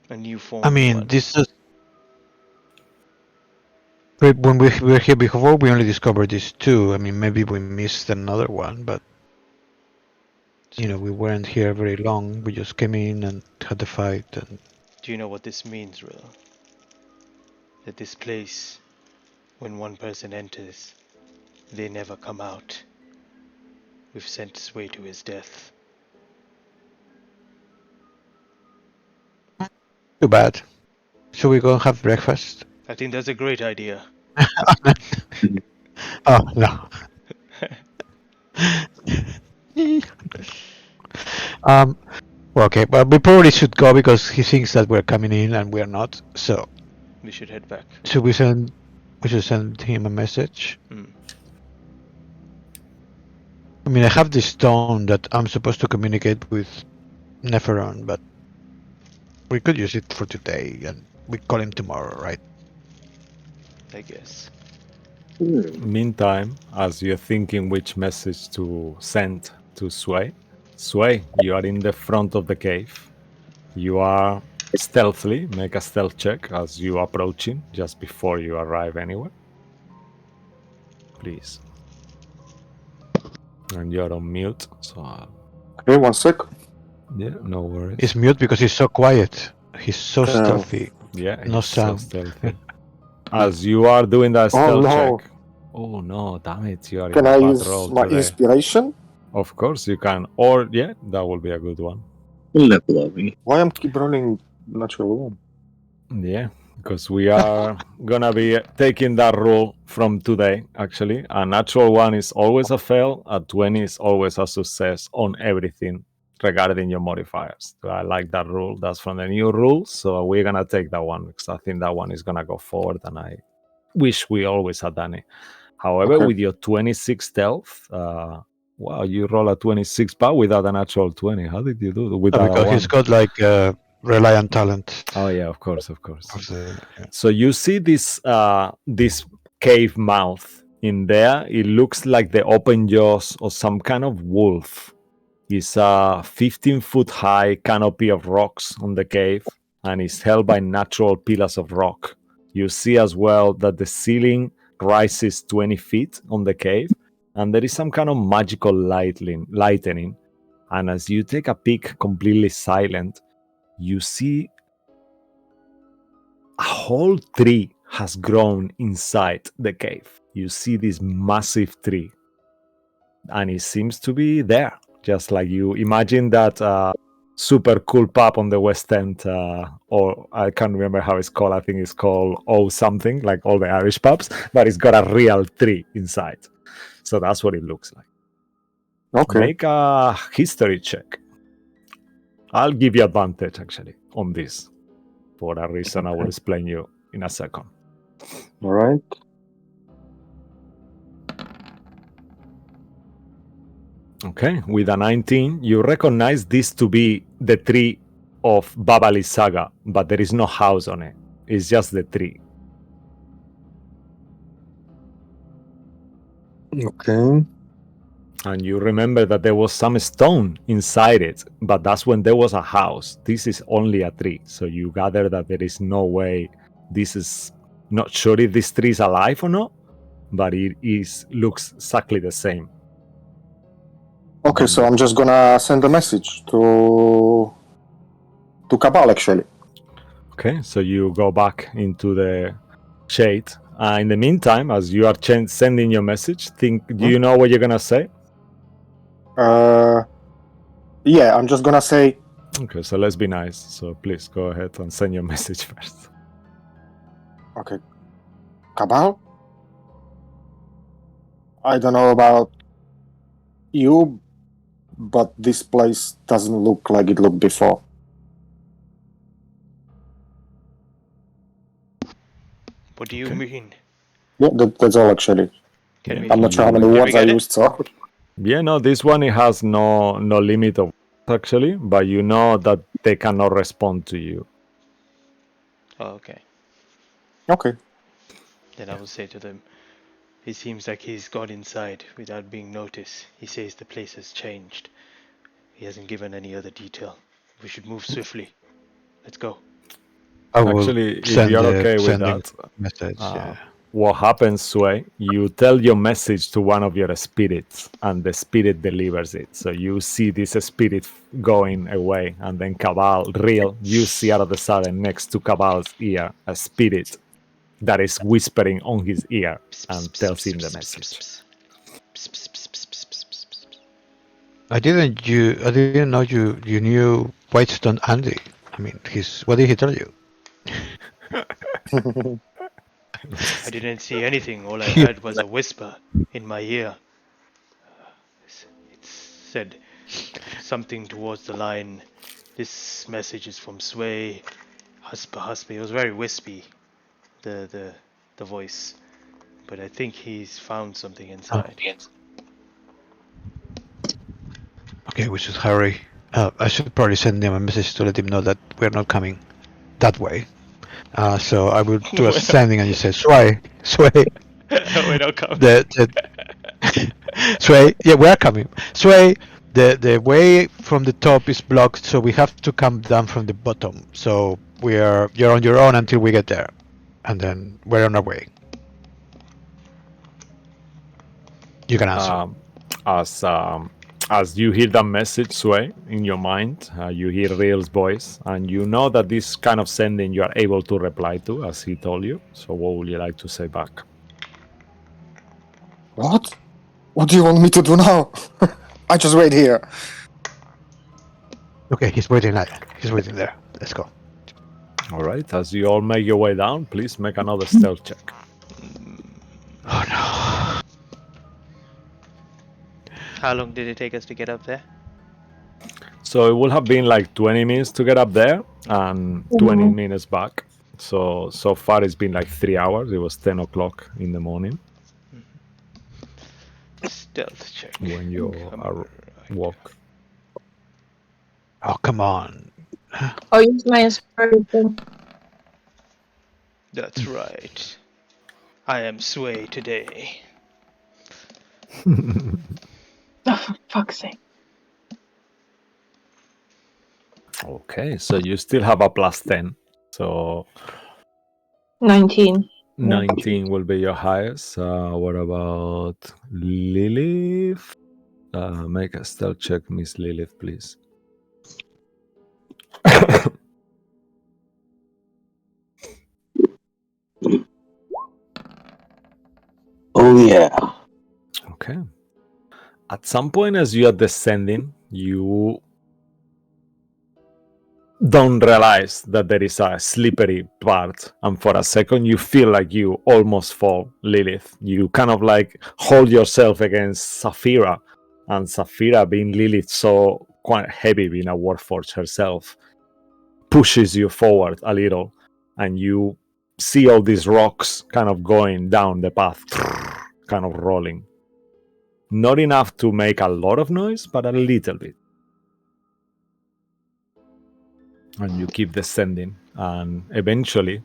A new form. I mean, this is. When we were here before, we only discovered these two. I mean, maybe we missed another one, but we weren't here very long. We just came in and had the fight. And do you know what this means, Rill? That this place, when one person enters, they never come out. We've sent Sway to his death. Too bad. Should we go and have breakfast? I think that's a great idea. Oh, no. Well, okay, but we probably should go because he thinks that we're coming in and we're not. So we should head back. Should we send? We should send him a message. I mean, I have this stone that I'm supposed to communicate with Neferon, but we could use it for today, and we call him tomorrow, right? I guess. Meantime, as you're thinking which message to send to Sway, you are in the front of the cave. You are stealthily, make a stealth check as you approaching, just before you arrive anywhere. Please. And you're on mute, so... Okay, 1 sec. Yeah, no worries. He's mute because he's so quiet. He's so stealthy. Yeah, no sound. So stealthy. As you are doing that stealth check... Oh no, damn it, you are Can in a I bad use roll my today. inspiration? Of course you can. Or, yeah, that will be a good one. Why I'm keep rolling natural one? Yeah, because we are gonna be taking that rule from today, actually. A natural one is always a fail, a 20 is always a success on everything regarding your modifiers. So I like that rule. That's from the new rules, so we're gonna take that one because I think that one is gonna go forward, and I wish we always had done it. However, with your 26 stealth, wow, you roll a 26 but without a natural 20. How did you do it? Because he's got like reliant talent. Oh yeah, of course. So you see this this cave mouth in there. It looks like the open jaws of some kind of wolf. It's a 15-foot high canopy of rocks on the cave, and it's held by natural pillars of rock. You see as well that the ceiling rises 20 feet on the cave, and there is some kind of magical lightning. And as you take a peek, completely silent, you see a whole tree has grown inside the cave. You see this massive tree, and it seems to be there, just like you imagine that super cool pub on the West End, or I can't remember how it's called. I think it's called something, like all the Irish pubs, but it's got a real tree inside. So that's what it looks like. Okay. Make a history check. I'll give you advantage, actually, on this. For a reason I will explain you in a second. All right. Okay, with a 19, you recognize this to be the tree of Babali Saga, but there is no house on it. It's just the tree. Okay. And you remember that there was some stone inside it, but that's when there was a house. This is only a tree, so you gather that there is no way this is Not sure if this tree is alive or not, but it looks exactly the same. Okay, so I'm just gonna send a message to Cabal, actually. Okay, so you go back into the shade. In the meantime, as you are sending your message, do you know what you're gonna say? Yeah, I'm just gonna say. Okay, so let's be nice. So please go ahead and send your message first. Okay, Cabal. I don't know about you, but this place doesn't look like it looked before. What do you mean? Yeah, that's all actually. Can we? I'm not sure how many Can we words I get it? used, so. Yeah, no, this one it has no limit of actually, but you know that they cannot respond to you. Oh, okay. Okay. Then I will say to them, it seems like he's gone inside without being noticed. He says the place has changed. He hasn't given any other detail. We should move swiftly. Let's go. I will Actually, if send you're the okay with sending that, message. Yeah. what happens, Sway, you tell your message to one of your spirits, and the spirit delivers it. So you see this spirit going away, and then Cabal, real, you see out of the sudden next to Cabal's ear a spirit that is whispering on his ear and tells him the message. I didn't know you knew Whitestone Andy. I mean, what did he tell you? I didn't see anything. All I heard was a whisper in my ear. It said something towards the line, "This message is from Sway. Huspa." It was very wispy, the voice. But I think he's found something inside. Okay, we should hurry. I should probably send him a message to let him know that we're not coming that way. So I will do a sending and you say, Sway. We're not coming. Sway, yeah, we are coming. Sway, the way from the top is blocked, so we have to come down from the bottom. So you're on your own until we get there, and then we're on our way. You can answer. As you hear that message, Sway, in your mind, you hear Real's voice, and you know that this kind of sending you are able to reply to, as he told you. So what would you like to say back? What? What do you want me to do now? I just wait here. Okay, he's waiting there. He's waiting there. Let's go. All right, as you all make your way down, please make another stealth check. Oh no. How long did it take us to get up there? So it will have been like 20 minutes to get up there and 20 minutes back. So far it's been like 3 hours. It was 10 o'clock in the morning. Stealth check. When you walk. Oh, come on. Oh, use my inspiration. That's right. I am Sway today. Oh, for fuck's sake. Okay, so you still have a plus 10. So 19. 19 will be your highest. What about Lilith? Make a stealth check, Miss Lilith, please. Oh yeah. Okay. At some point as you are descending, you don't realize that there is a slippery part, and for a second you feel like you almost fall, Lilith. You kind of like hold yourself against Saphira, and Saphira, being Lilith so quite heavy, being a warforged herself, pushes you forward a little, and you see all these rocks kind of going down the path, kind of rolling. Not enough to make a lot of noise, but a little bit. And you keep descending, and eventually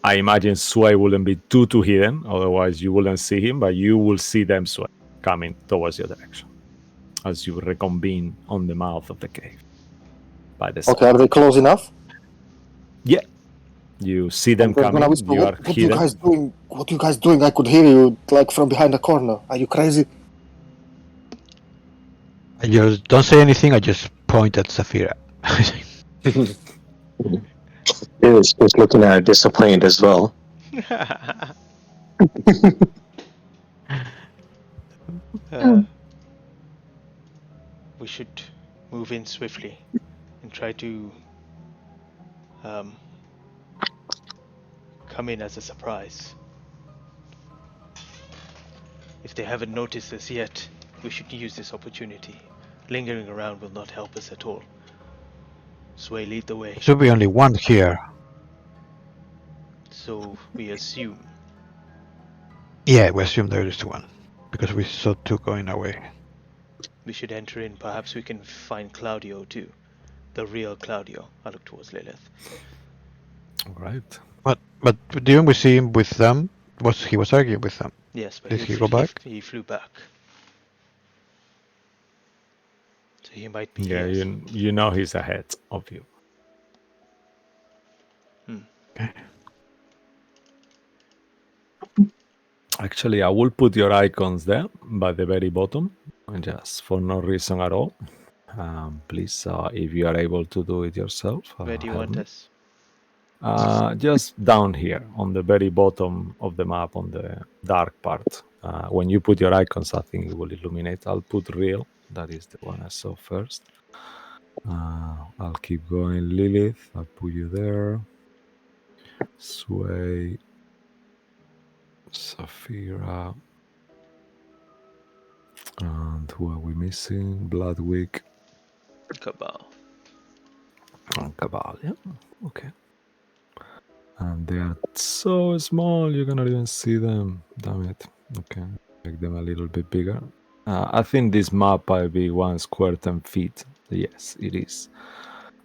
I imagine Sway wouldn't be too hidden, otherwise you wouldn't see him, but you will see them, Sway, coming towards your direction as you reconvene on the mouth of the cave by the side. Okay, are they close enough? Yeah, You see them I'm gonna coming. whisper, You are what you hidden. guys doing? What you guys doing? I could hear you like from behind the corner. Are you crazy? I just don't say anything. I just point at Safira. She's looking at her disappointed as well. We should move in swiftly and try to come in as a surprise. If they haven't noticed us yet, we should use this opportunity. Lingering around will not help us at all. Sway, lead the way. Should be only one here. So we assume. Yeah, we assume there is one because we saw two going away. We should enter in. Perhaps we can find Claudio too. The real Claudio. I look towards Lilith. All right. But didn't we see him with them? He was arguing with them? Yes, but Did he go back? He flew back. So he might be Yeah, here. you know he's ahead of you. Okay. Actually, I will put your icons there by the very bottom, just for no reason at all. Please, if you are able to do it yourself. Where do you help want me. us? Just down here on the very bottom of the map, on the dark part. When you put your icons, I think it will illuminate. I'll put real. That is the one I saw first. I'll keep going. Lilith, I'll put you there. Sway. Safira. And who are we missing? Bloodwick. Cabal. And Cabal, yeah. Okay. And they are so small, you cannot even see them. Damn it. Okay. Make them a little bit bigger. I think this map might be 1 square 10 feet. Yes, it is.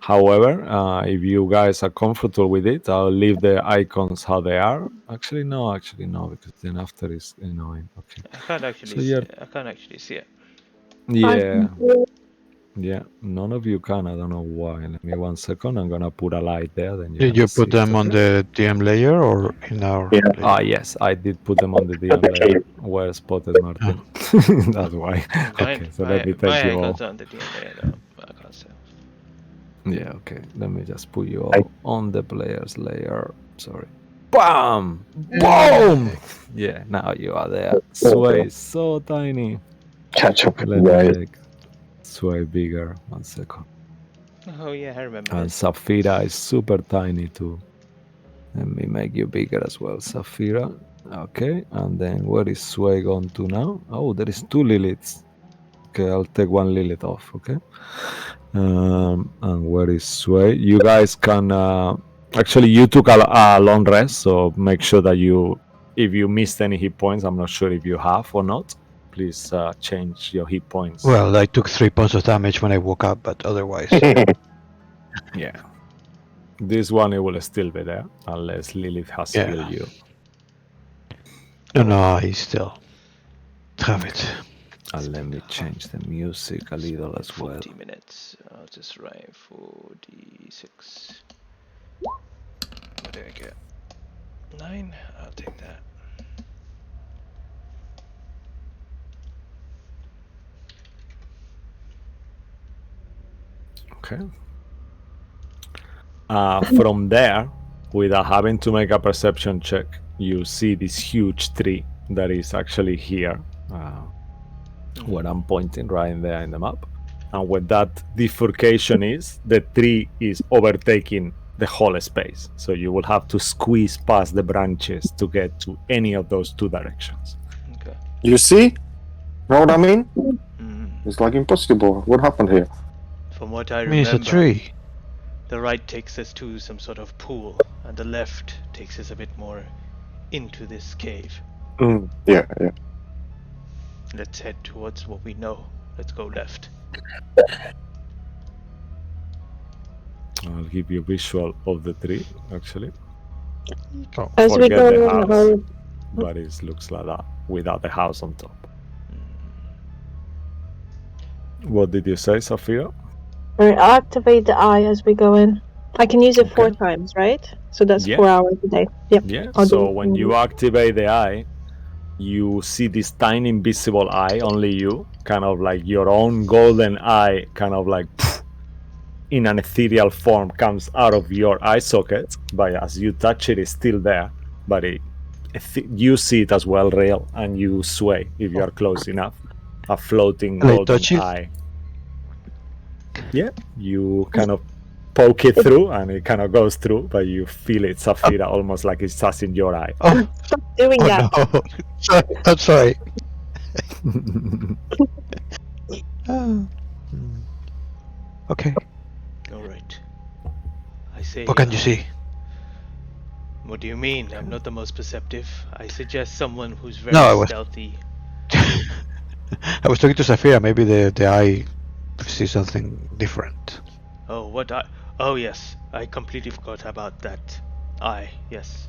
However, if you guys are comfortable with it, I'll leave the icons how they are. Actually, no, because then after it's annoying. Okay. I can't actually. So you're- I can't actually see it. Yeah. Yeah, none of you can. I don't know why. Let me 1 second. I'm gonna put a light there. Then Did you put them on the DM layer or in our? Yeah. layer? Yes, I did put them on the DM layer. Where spotted Martin. That's why. Okay, so let me my take you all. icons on the DNA though. I can't say. Yeah, okay. Let me just put you all on the players layer. Sorry. Bam! Boom! Yeah, now you are there. Sway is so tiny. Catch up with Let you me guys. make Sway bigger. 1 second. Oh yeah, I remember. And This. Safira is super tiny too. Let me make you bigger as well, Safira. Okay, and then where is Sway gone to now? Oh, there is 2 Liliths. Okay, I'll take 1 Lilith off, okay? And where is Sway? You guys can... actually, you took a long rest, so make sure that you... If you missed any hit points, I'm not sure if you have or not. Please change your hit points. Well, I took 3 points of damage when I woke up, but otherwise, Yeah. This one, it will still be there, unless Lilith has Yeah. healed you. no, I still have it. And let me change the music a little as well. 40 minutes. I'll just write 46. What did I get? 9? I'll take that. Okay. From there, without having to make a perception check, you see this huge tree that is actually here, where I'm pointing right in there in the map. And where that bifurcation is, the tree is overtaking the whole space. So you will have to squeeze past the branches to get to any of those 2 directions. Okay. You see? Know what I mean? Mm. It's like impossible. What happened here? From what I I mean, it's remember, a tree. the right takes us to some sort of pool, and the left takes us a bit more into this cave. Yeah. Let's head towards what we know. Let's go left. I'll give you a visual of the tree, actually. As we Forget go the in, house, but it looks like that without the house on top. What did you say, Safira? I'll activate the eye as we go in. I can use it 4 Okay. times, right? So that's Yeah. 4 hours a day. Yep. Yeah. I'll do So it. when you activate the eye, you see this tiny invisible eye, only you, kind of like your own golden eye, kind of like in an ethereal form comes out of your eye socket. But as you touch it, it's still there. But you see it as well, real, and you sway if you are close enough. A floating Can I golden touch it? eye. Yeah, you kind of poke it through, and it kind of goes through, but you feel it, Saphira, almost like it's touching your eye. Oh, Stop doing that. no. Sorry, I'm sorry. Okay. All right. I say. What can you see? What do you mean? I'm not the most perceptive. I suggest someone who's very No, I was- stealthy. I was talking to Safira. Maybe the eye sees something different. Oh, what eye? Oh, yes. I completely forgot about that eye. Yes.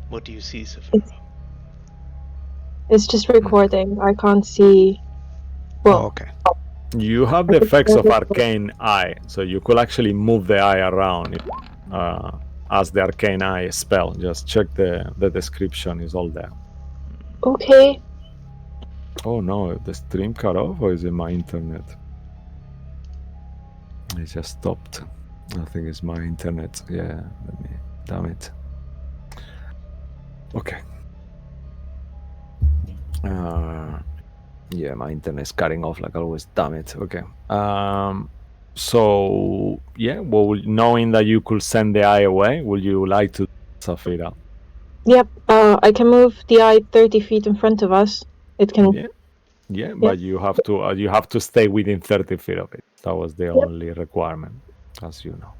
What do you see, Saphira? It's just recording. I can't see. Well, Oh, okay. You have the effects of arcane eye, so you could actually move the eye around as the arcane eye spell. Just check the description is all there. okay. Oh no, the stream cut off, or is it my internet? It just stopped. I think it's my internet. Yeah, damn it. Okay. Yeah, my internet is cutting off like always. Damn it. Okay. So yeah, well, knowing that you could send the eye away, would you like to, Saphira? Yep. I can move the eye 30 feet in front of us. It can. Yeah, but you have to stay within 30 feet of it. That was the only requirement, as you know.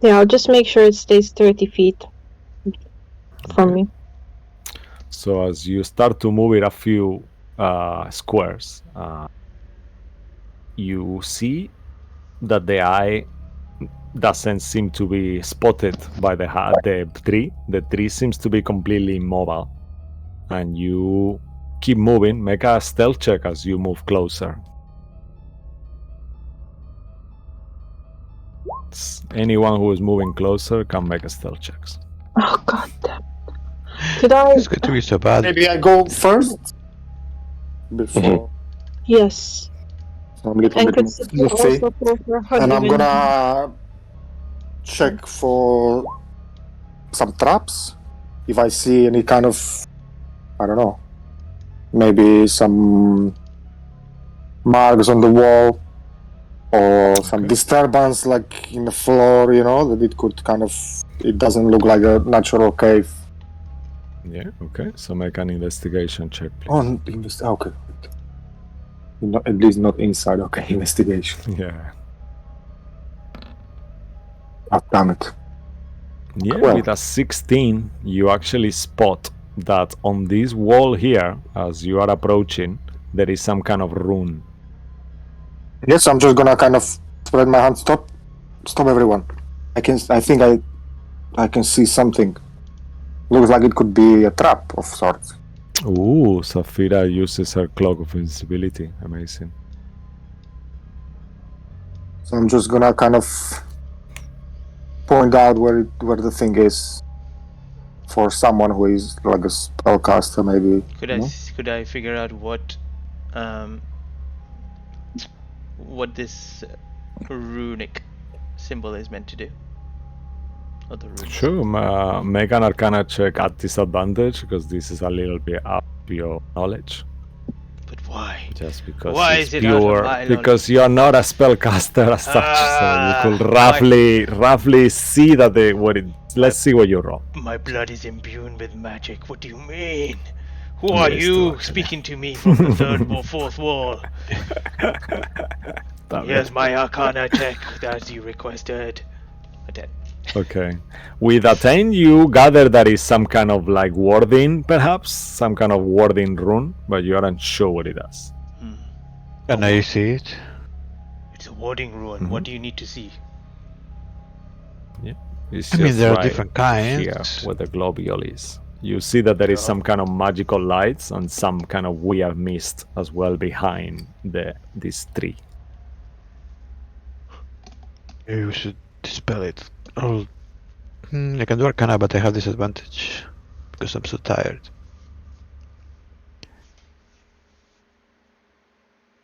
Yeah, I'll just make sure it stays 30 feet from me. So as you start to move it a few squares, you see that the eye doesn't seem to be spotted by the tree. The tree seems to be completely immobile, and you keep moving. Make a stealth check as you move closer. Anyone who is moving closer can make a stealth check. Oh god. Could I? It's going to be so bad. Maybe I go first before. Yes. So I'm a little And bit could more also free. go for And I'm 100 gonna check for some traps. If I see any kind of, I don't know, maybe some marks on the wall or some disturbance like in the floor, that it could it doesn't look like a natural cave. Yeah, okay. So make an investigation check, please. Okay. At least not inside. Okay, investigation. Yeah. Oh, damn it. Yeah, Well. with a 16, you actually spot that on this wall here, as you are approaching, there is some kind of rune. Yes, I'm just gonna kind of spread my hands. Stop everyone. I think I can see something. Looks like it could be a trap of sorts. Ooh, Saphira uses her cloak of invisibility. Amazing. So I'm just gonna kind of point out where the thing is for someone who is like a spellcaster, maybe. Could I figure out what this runic symbol is meant to do? Or the runic Sure, make an arcana check at disadvantage, because this is a little bit out of your knowledge. But why? Just because Why it's is it out of pure, my because you are not a spellcaster as such, so you could roughly see that let's see what you roll. My blood is imbued with magic. What do you mean? Who Yeah, are it's you true, speaking to me from the third or fourth wall? Here's my arcana check that you requested. A 10. Okay. With a 10, you gather that is some kind of like warding, perhaps? Some kind of warding rune, but you aren't sure what it does. Can I see it? It's a warding rune. What do you need to see? It's I mean, just there are right different kinds. here where the globule is. You see that there is some kind of magical lights and some kind of weird mist as well behind this tree. Maybe we should dispel it. I can do Arcana, but I have disadvantage because I'm so tired.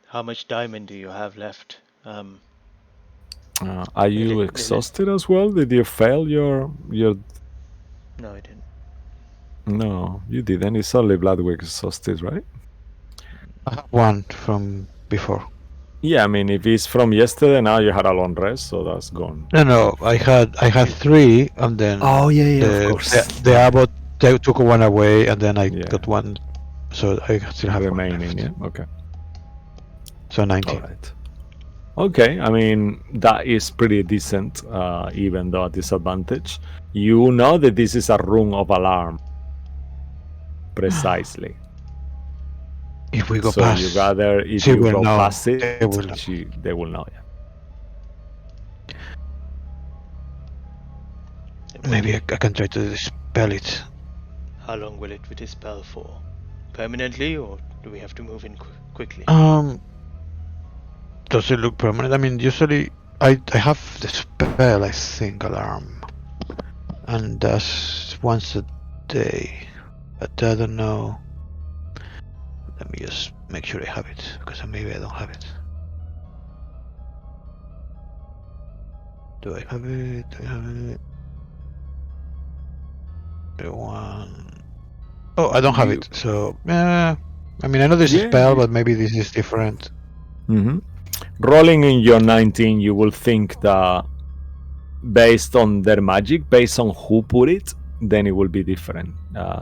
How much diamond do you have left? Are you exhausted as well? Did you fail your? No, I didn't. No, you didn't. It's only Bloodwick exhausted, right? I have one from before. Yeah, I mean, if it's from yesterday, now you had a long rest, so that's gone. No, I had 3, and then Oh yeah, of course. the abbot they took one away, and then I Yeah. got one, so I still have remaining. one left. Yeah, okay. So 19. All right. Okay, I mean that is pretty decent, even though a disadvantage. You know that this is a room of alarm. Precisely. If we go so past, you gather if she you will go know. past it, They will know. they will know. Yeah. Maybe I can try to dispel it. How long will it dispel for? Permanently, or do we have to move in quickly? Does it look permanent? I mean, usually I have the spell, I think, alarm, and that's once a day, but I don't know. Let me just make sure I have it, because maybe I don't have it. Do I have it? Do I have it? The one... Oh, I don't have it, so... I mean, I know this is spell, but maybe this is different. Mm-hmm. Rolling in your 19, you will think that based on their magic, based on who put it, then it will be different.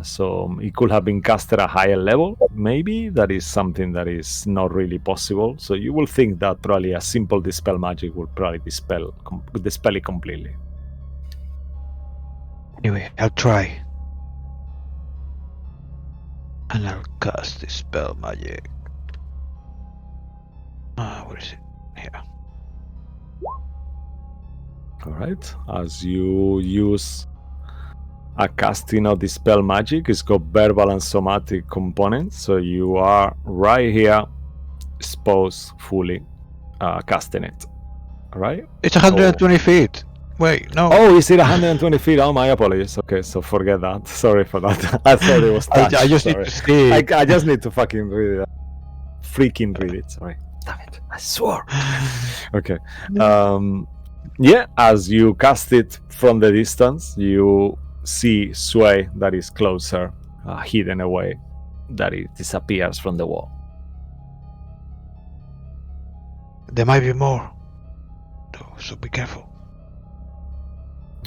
So it could have been cast at a higher level. Maybe that is something that is not really possible. So you will think that probably a simple dispel magic will probably dispel it completely. Anyway, I'll try. And I'll cast dispel magic. Where is it? Here. Alright, as you use a casting of dispel magic, it's got verbal and somatic components, so you are right here exposed fully casting it. Alright? It's 120 feet. Wait, no. Oh, is it 120 feet? Oh, my apologies. Okay, so forget that. Sorry for that. I thought it was touch. I just need to see. I just need to fucking read it. Freaking read it. Sorry. Damn it. I swore. Okay. Yeah, as you cast it from the distance, you see Sway that is closer, hidden away, that it disappears from the wall. There might be more. So be careful.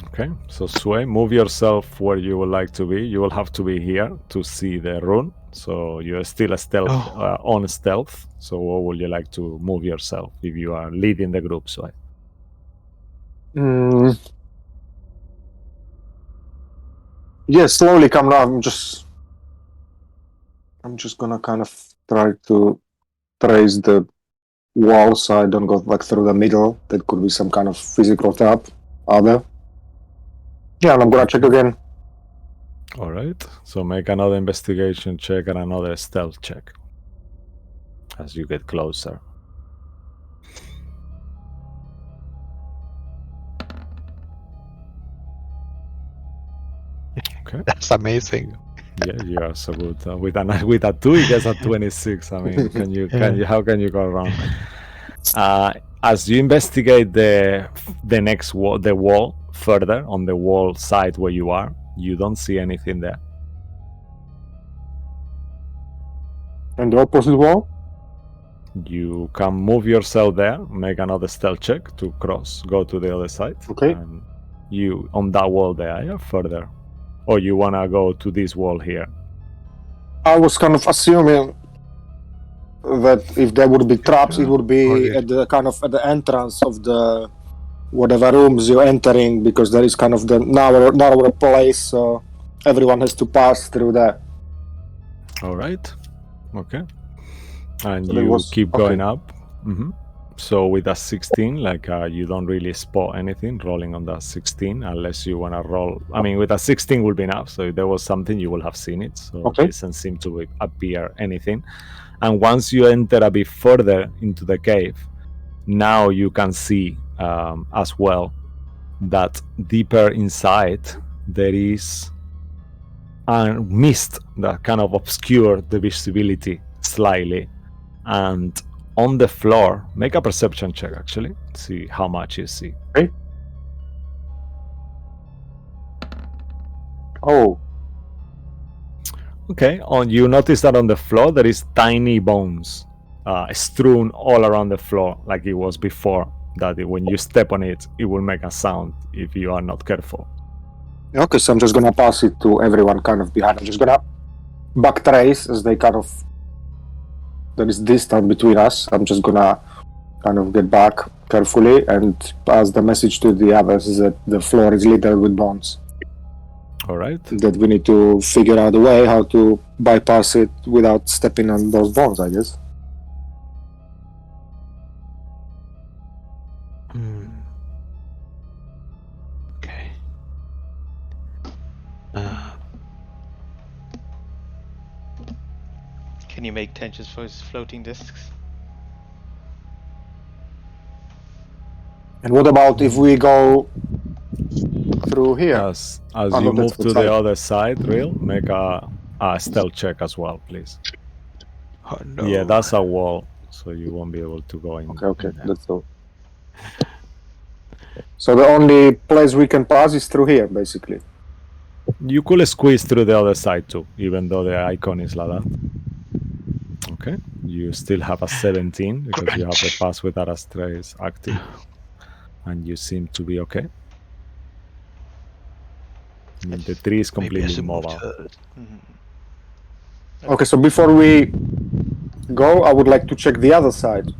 Okay, so Sway, move yourself where you would like to be. You will have to be here to see the rune. So you're still a stealth on stealth. So where would you like to move yourself if you are leading the group, Sway? Yeah, slowly come down. I'm just gonna kind of try to trace the wall so I don't go like through the middle. That could be some kind of physical trap. Other. Yeah, and I'm gonna check again. Alright, so make another investigation check and another stealth check as you get closer. Okay. That's amazing. Yeah, you are so good. With a 2, you get a 26. I mean, how can you go wrong? As you investigate the next wall, the wall further on the wall side where you are, you don't see anything there. And the opposite wall? You can move yourself there, make another stealth check to go to the other side. Okay. And you on that wall there, yeah, further. Or you wanna go to this wall here? I was kind of assuming that if there would be traps, it would be at the entrance of the whatever rooms you're entering, because there is kind of the narrower place, so everyone has to pass through there. All right. Okay. And So you keep going up. Mm-hmm. So with a 16, like you don't really spot anything rolling on that 16 unless you want to roll. I mean, with a 16 would be enough. So if there was something, you will have seen it. So it doesn't seem to appear anything. And once you enter a bit further into the cave, now you can see as well that deeper inside there is a mist that kind of obscured the visibility slightly, and on the floor, make a perception check actually, see how much you see. Oh, Okay, you notice that on the floor there is tiny bones strewn all around the floor, like it was before. That when you step on it, it will make a sound if you are not careful. okay, so I'm just gonna pass it to everyone kind of behind. I'm just gonna backtrace as they kind of... There is distance between us. I'm just gonna kind of get back carefully and pass the message to the others that the floor is littered with bones. All right. That we need to figure out a way how to bypass it without stepping on those bones, I guess. Okay. Can you make tensions for his floating discs? And what about if we go through here? As Oh, you no, move that's to outside. the other side, Real, make a stealth check as well, please. Oh, no. Yeah, that's a wall, so you won't be able to go in. Okay, in there. let's go. So the only place we can pass is through here, basically. You could squeeze through the other side too, even though the icon is like that. Okay, you still have a 17 because you have the pass without a trace active, and you seem to be okay. I mean, the tree is Maybe I completely should move mobile. first. Okay, so before we go, I would like to check the other side.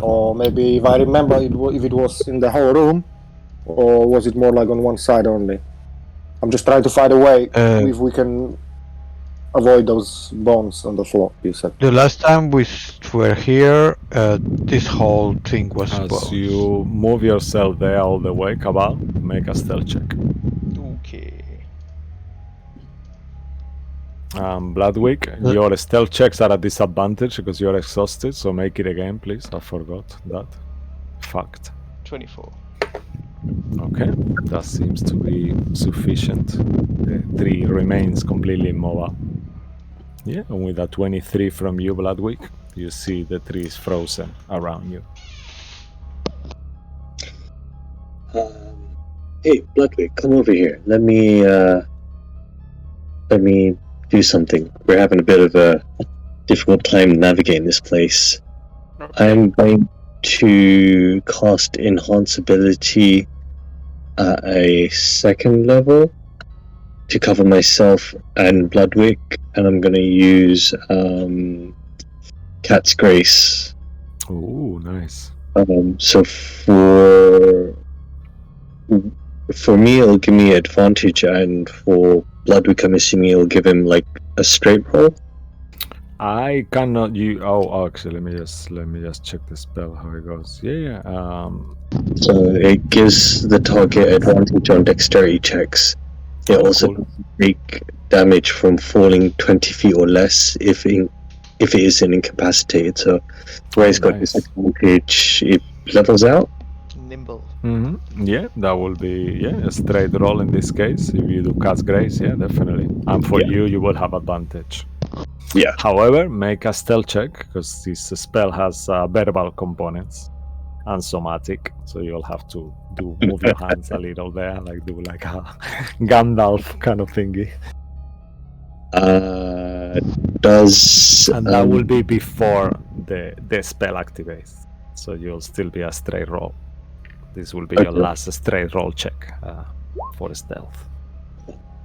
Or maybe if I remember, if it was in the whole room, or was it more like on one side only? I'm just trying to find a way if we can avoid those bones on the floor, you said. The last time we were here, this whole thing was As bones. you move yourself there all the way, Cabal, make a stealth check. Okay. Bloodwick, your stealth checks are at disadvantage because you're exhausted, so make it again, please. I forgot that fact. 24. Okay, that seems to be sufficient. The tree remains completely immobile. Yeah, and with a 23 from you, Bloodwick, you see the tree is frozen around you. Hey, Bloodwick, come over here. Let me do something. We're having a bit of a difficult time navigating this place. Okay. I'm going to cast Enhance Ability at a 2nd level to cover myself and Bloodwick, and I'm going to use Cat's Grace. Ooh, nice. So for me, it'll give me advantage, and for Bloodwick, I'm assuming it'll give him like a straight roll. I cannot use. Oh, actually, let me just check the spell how it goes. Yeah. So it gives the target advantage on dexterity checks. It also cool. take damage from falling 20 feet or less if it isn't incapacitated. So where it's got nice. disadvantage, it levels out. Nimble. Yeah, that will be a straight roll in this case. If you do Cat's Grace, yeah, definitely. And for you will have advantage. Yeah. However, make a stealth check because this spell has verbal components and somatic, so you'll have to move your hands a little there, like do like a Gandalf kind of thingy. And that will be before the spell activates, so you'll still be a straight roll. This will be your last straight roll check for stealth.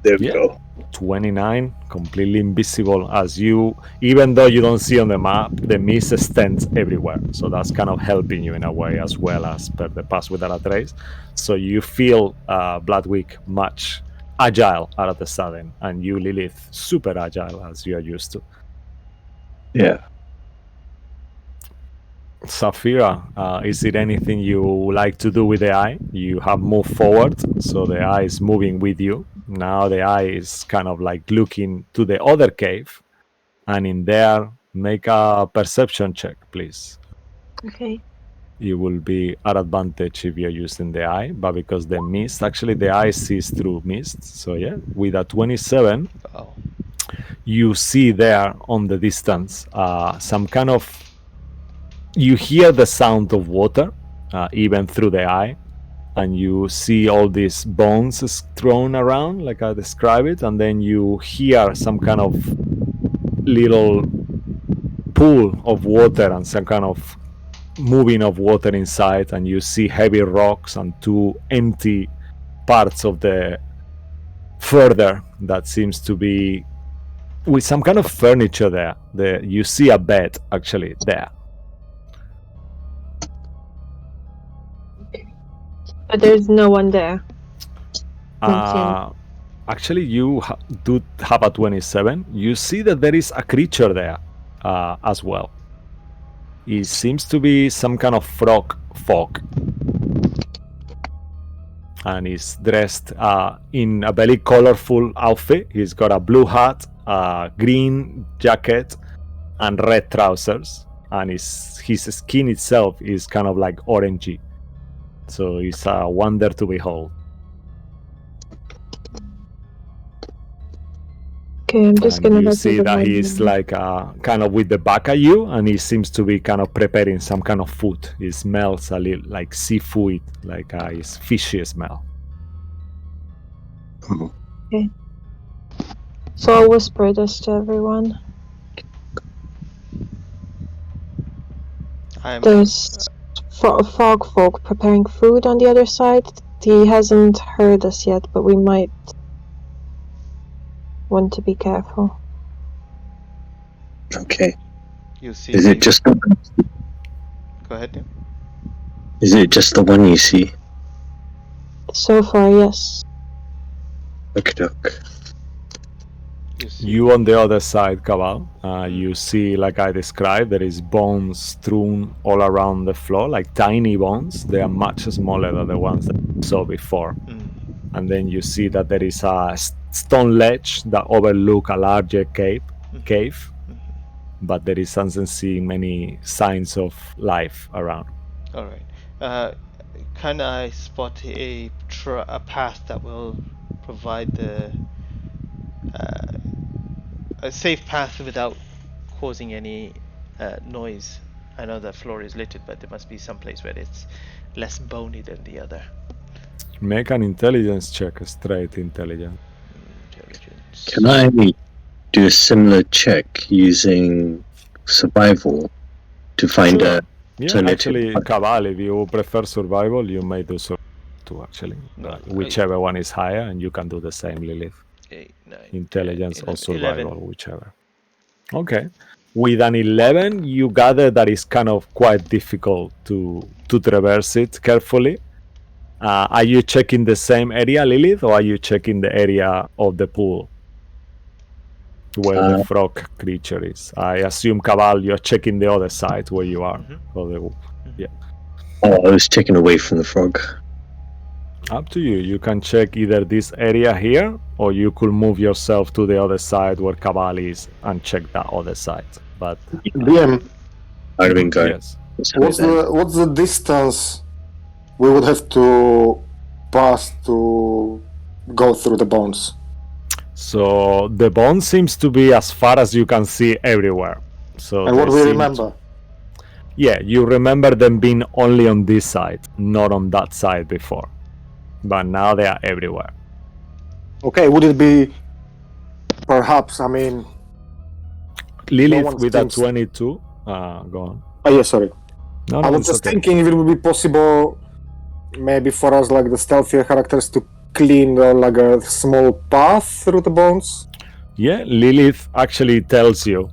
There we go. 29, completely invisible as you, even though you don't see on the map, the mist extends everywhere. So that's kind of helping you in a way as well as per the pass without a trace. So you feel Bloodwick much agile out of the sudden, and you, Lilith, super agile as you are used to. Yeah. Saphira, is it anything you like to do with the eye? You have moved forward, so the eye is moving with you. Now the eye is kind of like looking to the other cave, and in there, make a perception check, please. Okay. it will be at advantage if you're using the eye, but because the mist, actually the eye sees through mist. So yeah, with a 27, Oh. you see there on the distance some kind of, you hear the sound of water even through the eye, and you see all these bones thrown around like I describe it, and then you hear some kind of little pool of water and some kind of moving of water inside, and you see heavy rocks and two empty parts of the further that seems to be with some kind of furniture there. You see a bed actually there. But there's no one there. Actually, you do have a 27. You see that there is a creature there as well. It seems to be some kind of frog folk, and he's dressed in a very colorful outfit. He's got a blue hat, a green jacket, and red trousers, and his skin itself is kind of like orangey. So it's a wonder to behold. Okay, I'm just gonna. You see that he's like kind of with the back at you, and he seems to be kind of preparing some kind of food. It smells a little like seafood, like it's fishy smell. Okay. So I'll whisper this to everyone. There's fog folk preparing food on the other side. He hasn't heard us yet, but we might want to be careful. Okay. You see. Is it just? Go ahead. Tim. Is it just the one you see? So far, yes. Okay. You on the other side, Cabal, you see, like I described, there is bones strewn all around the floor, like tiny bones. They are much smaller than the ones that you saw before. And then you see that there is a stone ledge that overlook a larger cave, but there is doesn't see many signs of life around. All right. Can I spot a path that will provide a safe path without causing any noise? I know the floor is littered, but there must be some place where it's less bony than the other. Make an intelligence check, a straight intelligence. Can I do a similar check using survival to find a Yeah, actually, Cabal, if you prefer survival, you may do so too, actually. Whichever one is higher, and you can do the same, Lilith. 8, 9, Intelligence 10, 11, or survival, 11. whichever. Okay. With an 11, you gather that it's kind of quite difficult to traverse it carefully. Are you checking the same area, Lilith, or are you checking the area of the pool where the frog creature is? I assume, Cabal, you're checking the other side where you are. Yeah. Oh, I was checking away from the frog. Up to you. You can check either this area here, or you could move yourself to the other side where Cabal is and check that other side. But DM, I've been going. yes. what's the distance we would have to pass to go through the bones? So the bone seems to be as far as you can see everywhere. So And what we remember? Yeah, you remember them being only on this side, not on that side before. But now they are everywhere. Okay, would it be perhaps, I mean... Lilith with a 22. Go on. Oh, yeah, sorry. No, I was just thinking if it would be possible, maybe for us, like the stealthier characters, to clean like a small path through the bones. Yeah, Lilith actually tells you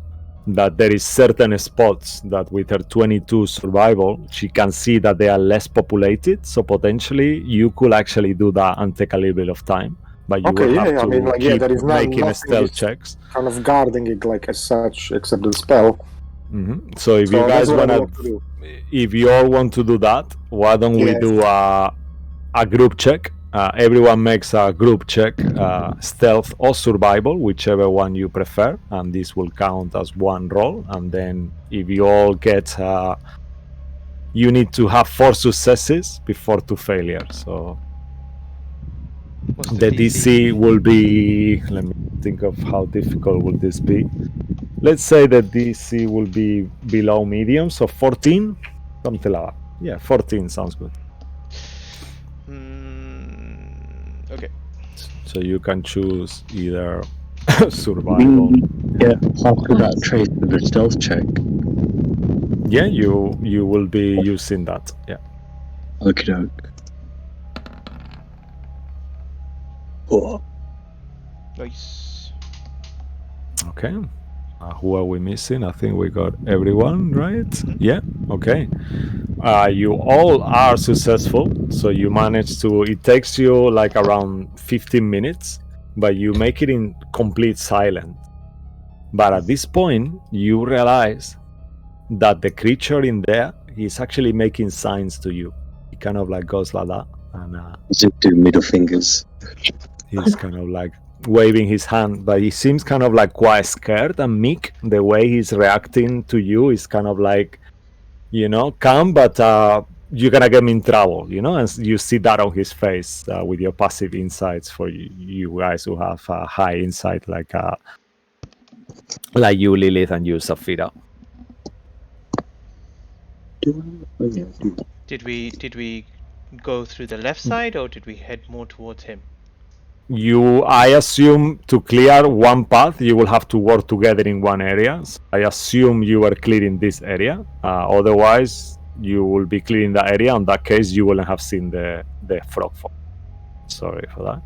that there is certain spots that with her 22 survival, she can see that they are less populated. So potentially you could actually do that and take a little bit of time. But you will have to keep there is making stealth checks. Kind of guarding it like as such, except the spell. So if you guys if you all want to do that, why don't we do a group check? Everyone makes a group check, stealth or survival, whichever one you prefer, and this will count as one roll. And then if you all get you need to have 4 successes before 2 failures. So What's the DC will be, let me think of how difficult will this be. Let's say that DC will be below medium, so 14, something like that. Yeah, 14 sounds good. Okay. So you can choose either survival. Yeah, half of that trace with a stealth check. Yeah, you will be using that. Yeah. Okie doke. Oh. Nice. Okay. Who are we missing? I think we got everyone, right? Yeah. Okay. You all are successful. So you manage to. It takes you like around 15 minutes, but you make it in complete silence. But at this point, you realize that the creature in there is actually making signs to you. He kind of like goes like that, and Just do middle fingers. he's kind of like waving his hand, but he seems kind of like quite scared and meek. The way he's reacting to you is kind of like, calm, but you're gonna get him in trouble, and you see that on his face with your passive insights for you guys who have high insight, like you, Lilith, and you, Saphira. Did we go through the left side or did we head more towards him? I assume to clear one path, you will have to work together in one area. So I assume you are clearing this area. Otherwise, you will be clearing the area. In that case, you wouldn't have seen the frog fall. Sorry for that.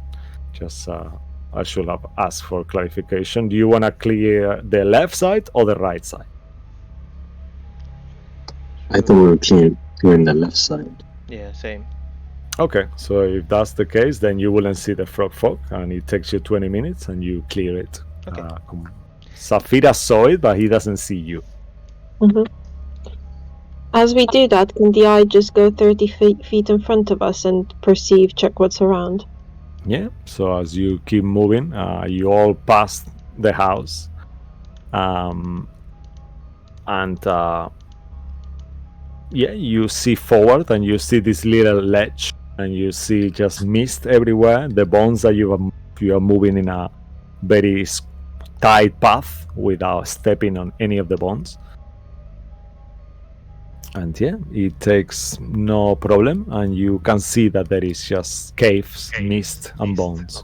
Just I should have asked for clarification. Do you want to clear the left side or the right side? I thought we were clearing the left side. Yeah, same. Okay, so if that's the case, then you wouldn't see the frog fog, and it takes you 20 minutes, and you clear it. Okay. Saphira saw it, but he doesn't see you. Mm-hmm. As we do that, can the eye just go 30 feet in front of us and perceive, check what's around? Yeah, so as you keep moving, you all pass the house. You see forward, and you see this little ledge, and you see just mist everywhere. The bones that you are moving in a very tight path without stepping on any of the bones. And yeah, it takes no problem, and you can see that there is just caves, mist, and bones.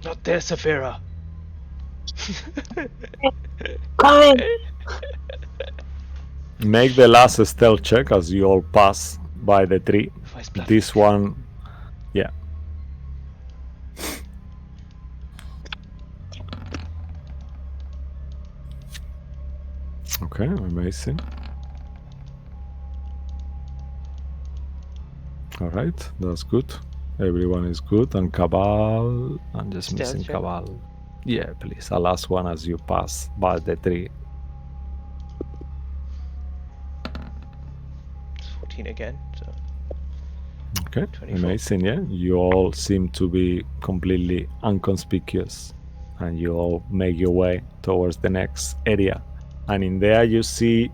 Not there, Saphira. Coming! Make the last stealth check as you all pass by the tree. This one, yeah. Okay, amazing. All right, that's good. Everyone is good. And Cabal, I'm just missing Cabal. Yeah, please, a last one as you pass by the tree. 14 again. So. Okay, 24. amazing. Yeah, you all seem to be completely inconspicuous, and you all make your way towards the next area. And in there, you see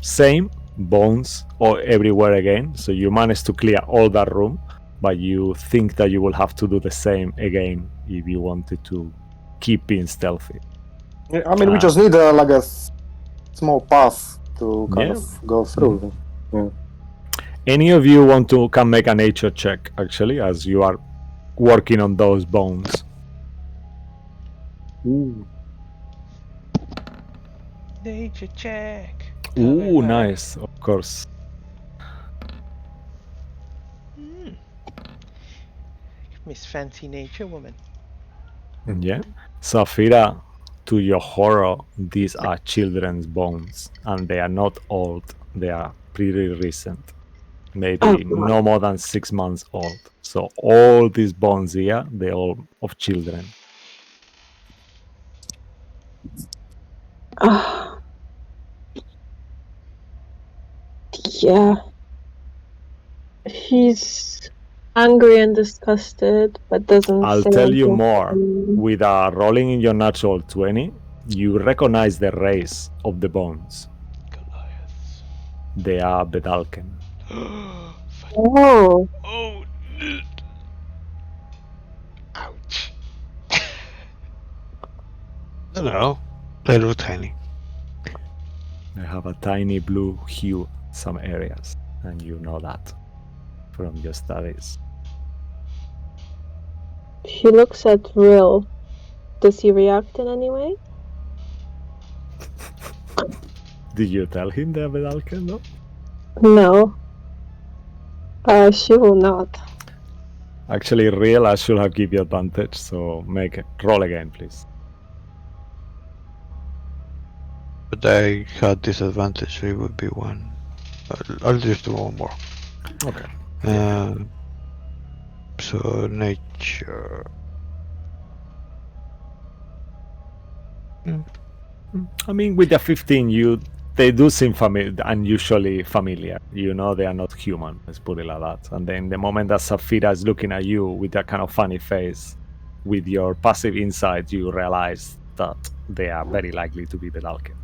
same bones or everywhere again. So you managed to clear all that room, but you think that you will have to do the same again if you wanted to keep being stealthy. Yeah, I mean, we just need a small path to kind of go through. Yeah. Any of you can make a nature check, actually, as you are working on those bones? Ooh. Nature check. Ooh, nice, of course. Miss Fancy Nature Woman. Yeah. Saphira, to your horror, these are children's bones, and they are not old. They are pretty recent. Maybe no more than 6 months old. So all these bones here, they're all of children. Yeah. He's angry and disgusted, but doesn't I'll say tell you anything. more. With rolling in your natural 20, you recognize the race of the bones. They are Bedalken. Oh, Oh, ouch. I don't know. They look tiny. They have a tiny blue hue in some areas, and you know that from your studies. she looks at Rill. Does he react in any way? Did you tell him they're Bedalken, though? No. She will not. Actually, real, I should have give you advantage, so roll again, please. But I had disadvantage, so it would be 1. I'll just do 1 more. Okay. So nature. I mean, with the 15, they do seem unusually familiar. You know they are not human, let's put it like that. And then the moment that Saphira is looking at you with that kind of funny face, with your passive insight, you realize that they are very likely to be Bedalken.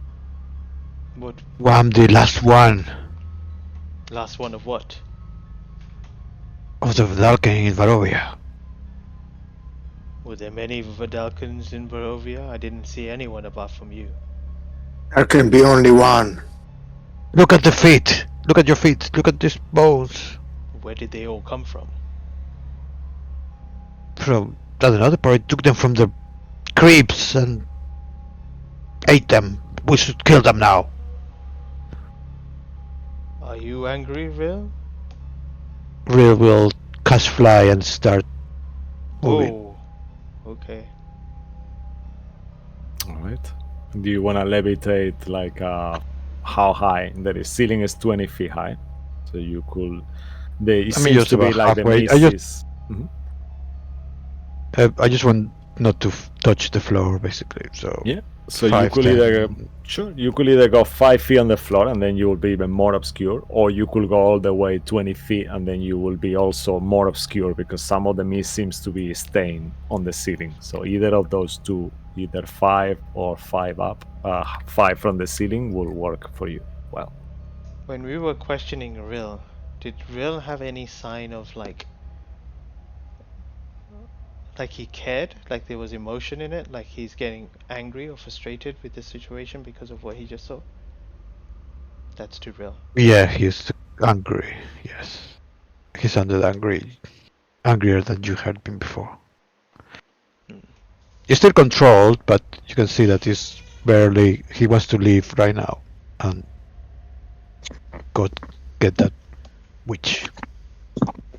What? Well, I'm the last one Last one of what? of the Dalken in Barovia. Were there many Vidalkans in Barovia? I didn't see anyone apart from you. There can be only one. Look at the feet. Look at your feet. Look at these bones. Where did they all come from? From, I don't know, they probably took them from the creeps and ate them. We should kill them now. Are you angry, Vil? Real will cast fly and start moving. Oh, okay. All right. Do you want to levitate like how high? The ceiling is 20 feet high, so you could. It seems just to be about like the halfway. mist is. I just want not to touch the floor, basically. So Yeah. So you 5, could 10. either go 5 feet on the floor and then you will be even more obscure, or you could go all the way 20 feet and then you will be also more obscure because some of the mist seems to be staying on the ceiling. So either of those two, either 5 or 5 up, 5 from the ceiling will work for you. Well, When we were questioning Ril, did Ril have any sign of like he cared, like there was emotion in it, like he's getting angry or frustrated with the situation because of what he just saw? That's too real. Yeah, he's angry. Yes, he sounded angry, angrier than you had been before. He's still controlled, but you can see that he's barely. He wants to leave right now and go get that witch.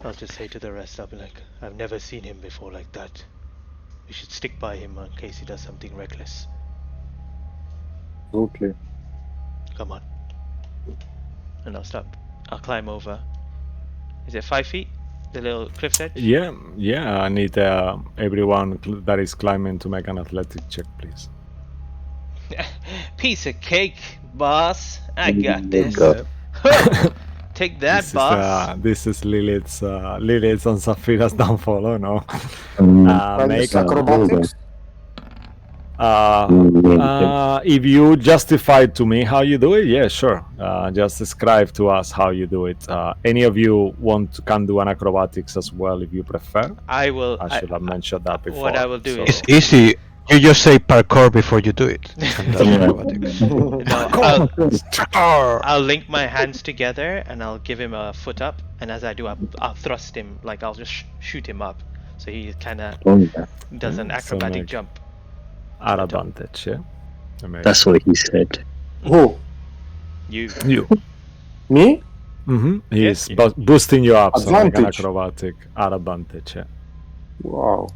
I'll just say to the rest, I'll be like, I've never seen him before like that. We should stick by him in case he does something reckless. Absolutely. Come on. And I'll climb over. Is it 5 feet? The little cliff's edge? yeah. I need everyone that is climbing to make an athletic check, please. Piece of cake, boss. I got this. God. Take that, boss. This is Lilith's and Saphira's downfall, oh no. Make acrobatics. if you justify to me how you do it, yeah, sure. Just describe to us how you do it. Any of you can do an acrobatics as well if you prefer. I will. I should have mentioned that before. What I will do It's easy. You just say parkour before you do it. And that's Yeah. acrobatics. I'll link my hands together and I'll give him a foot up. And as I do, I'll thrust him, like I'll just shoot him up. So he kind of does an acrobatic like- jump. At advantage, yeah. Amazing. That's what he said. Who? You. Me? He's boosting you up, so like an Advantage. acrobatic at advantage, yeah. Wow.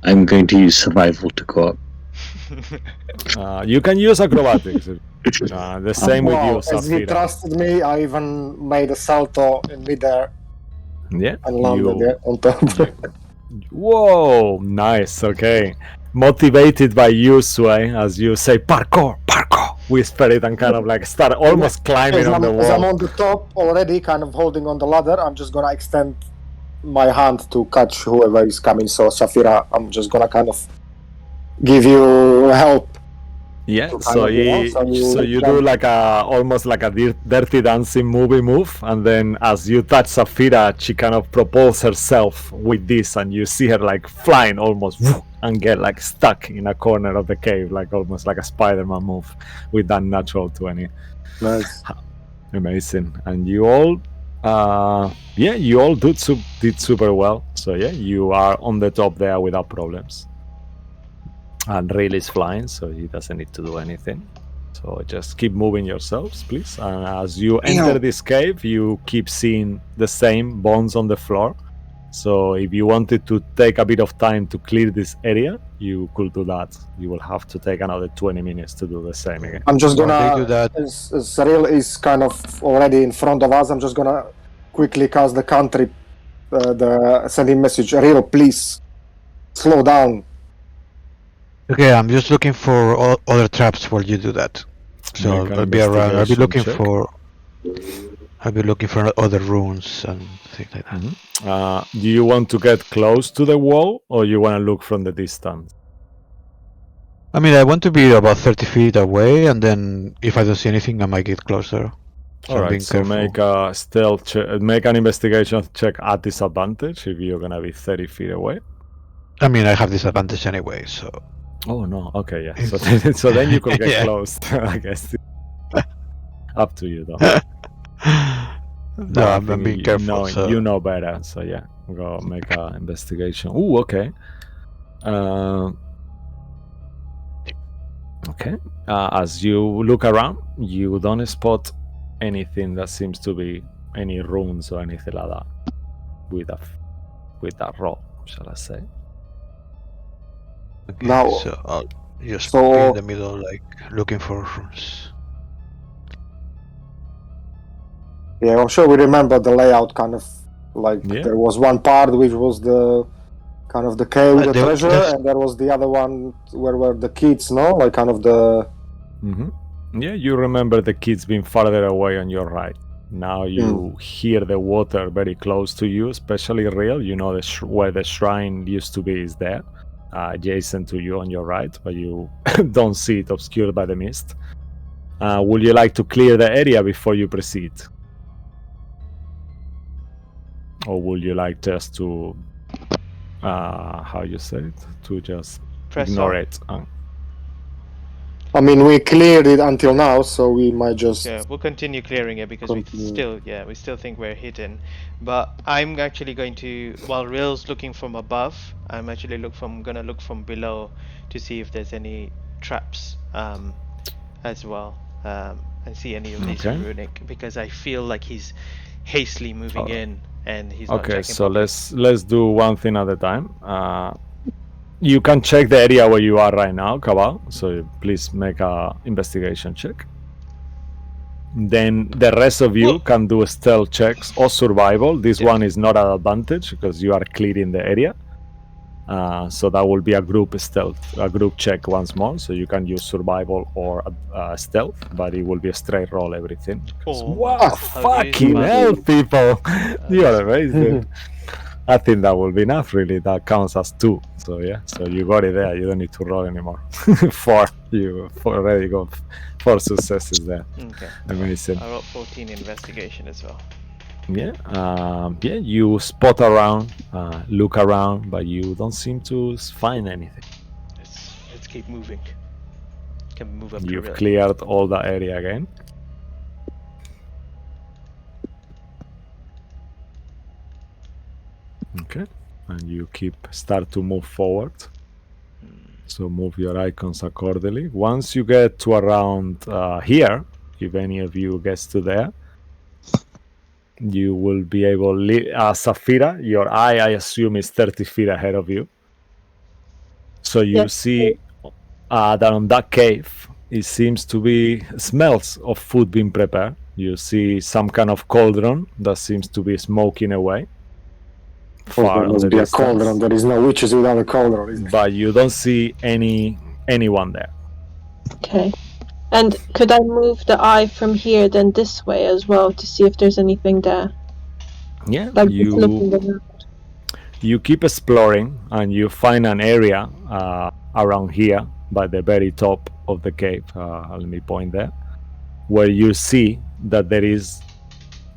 I'm going to use survival to go up. You can use acrobatics. The same with you, Wow, as he Saphira. trusted me, I even made a salto in midair Yeah. and landed there on top. Whoa, nice. Okay, motivated by you, Sway, as you say parkour, whisper it and kind of like start almost climbing As on the I'm wall. on the top already, kind of holding on the ladder, I'm just gonna extend my hand to catch whoever is coming. So Saphira, I'm just gonna kind of give you help. Yeah, to kind so of, so you do like a almost like a dirty dancing movie move, and then as you touch Safira, she kind of propels herself with this, and you see her like flying almost and get like stuck in a corner of the cave, like almost like a Spider-Man move with that natural 20. Nice. Amazing. And you all you all did super well. So yeah, you are on the top there without problems. And Rail is flying, so he doesn't need to do anything. So just keep moving yourselves, please. And as you enter this cave, you keep seeing the same bones on the floor. So if you wanted to take a bit of time to clear this area, you could do that. You will have to take another 20 minutes to do the same again. I'm just While they gonna, do that, as Real is kind of already in front of us, I'm just gonna quickly cast the cantrip, send him message. Real, please slow down. okay, I'm just looking for other traps while you do that. So Make an I'll be around. I'll be investigation looking check. I'll be looking for other runes and things like that. Do you want to get close to the wall, or you want to look from the distance? I mean, I want to be about 30 feet away, and then if I don't see anything, I might get closer. So All I'm right, being so careful. make a stealth check, make an investigation check at disadvantage if you're gonna be 30 feet away. I mean, I have disadvantage anyway, so. Oh no, okay, yeah. So then you could get Yeah. close, I guess. Up to you though. No, I'm being careful. No, So. you know better. So yeah, go make an investigation. Ooh, okay. Okay. As you look around, you don't spot anything that seems to be any runes or anything like that with that roll, shall I say? Okay, Now- so I'll just so- be in the middle, like looking for runes. Yeah, I'm sure we remember the layout kind of like Yeah. there was one part which was the kind of the cave with the There- treasure, there's- and there was the other one where were the kids, no? Like kind of the Yeah, you remember the kids being farther away on your right. Now you hear the water very close to you, especially Real. You know where the shrine used to be is there, adjacent to you on your right, but you don't see it, obscured by the mist. Would you like to clear the area before you proceed? Or would you like just to, how you say it, to just Press ignore on. it? I mean, we cleared it until now, so we might just Yeah, we'll continue clearing it because Continue. we still think we're hidden. But I'm actually going to, while Real's looking from above, I'm actually gonna look from below to see if there's any traps as well, and see any of these Okay. runic, because I feel like he's hastily moving in and he's not Okay, checking so properly. let's do one thing at a time. You can check the area where you are right now, Cabal. So please make a investigation check. Then the rest of you can do stealth checks or survival. This Yeah. one is not an advantage because you are clearing the area. So that will be a group check once more. So you can use survival or stealth, but it will be a straight roll everything. Almost. Wow, How do you fucking survive? hell, people! You are amazing. I think that will be enough, really. That counts as 2. So yeah, so you got it there. You don't need to roll anymore. 4. You already got 4 successes there. Okay. Amazing. I rolled 14 investigation as well. Yeah, you spot around, look around, but you don't seem to find anything. Let's keep moving. Can move up to You've Real. cleared all the area again. Okay, and you start to move forward. So move your icons accordingly. Once you get to around here, if any of you gets to there, you will be able. Safira, your eye, I assume, is 30 feet ahead of you. So you Yes. see that on that cave, it seems to be smells of food being prepared. You see some kind of cauldron that seems to be smoking away. there Far on must the be a distance. cauldron. There is no witches without a cauldron, is there? But you don't see anyone there. Okay. And could I move the eye from here then this way as well to see if there's anything there? Yeah, Like just looking around. you keep exploring and you find an area around here by the very top of the cave. Let me point there, where you see that there is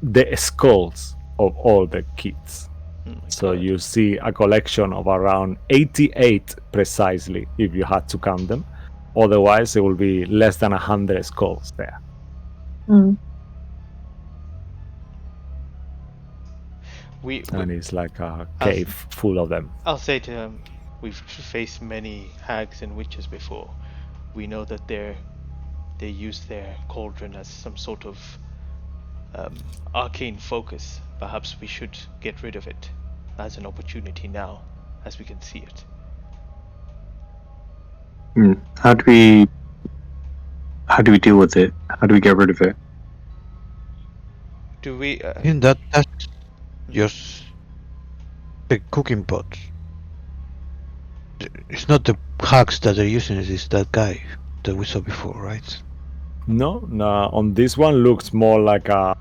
the skulls of all the kids. Oh my So God. you see a collection of around 88 precisely, if you had to count them. Otherwise, it will be less than 100 skulls there. Mm. And it's like a I'll- cave full of them. I'll say to him, we've faced many hags and witches before. We know that they use their cauldron as some sort of arcane focus. Perhaps we should get rid of it as an opportunity now, as we can see it. How do we deal with it? How do we get rid of it? Do we? In that's just the cooking pot. It's not the hacks that they're using, it's that guy that we saw before, right? No, on this one looks more like a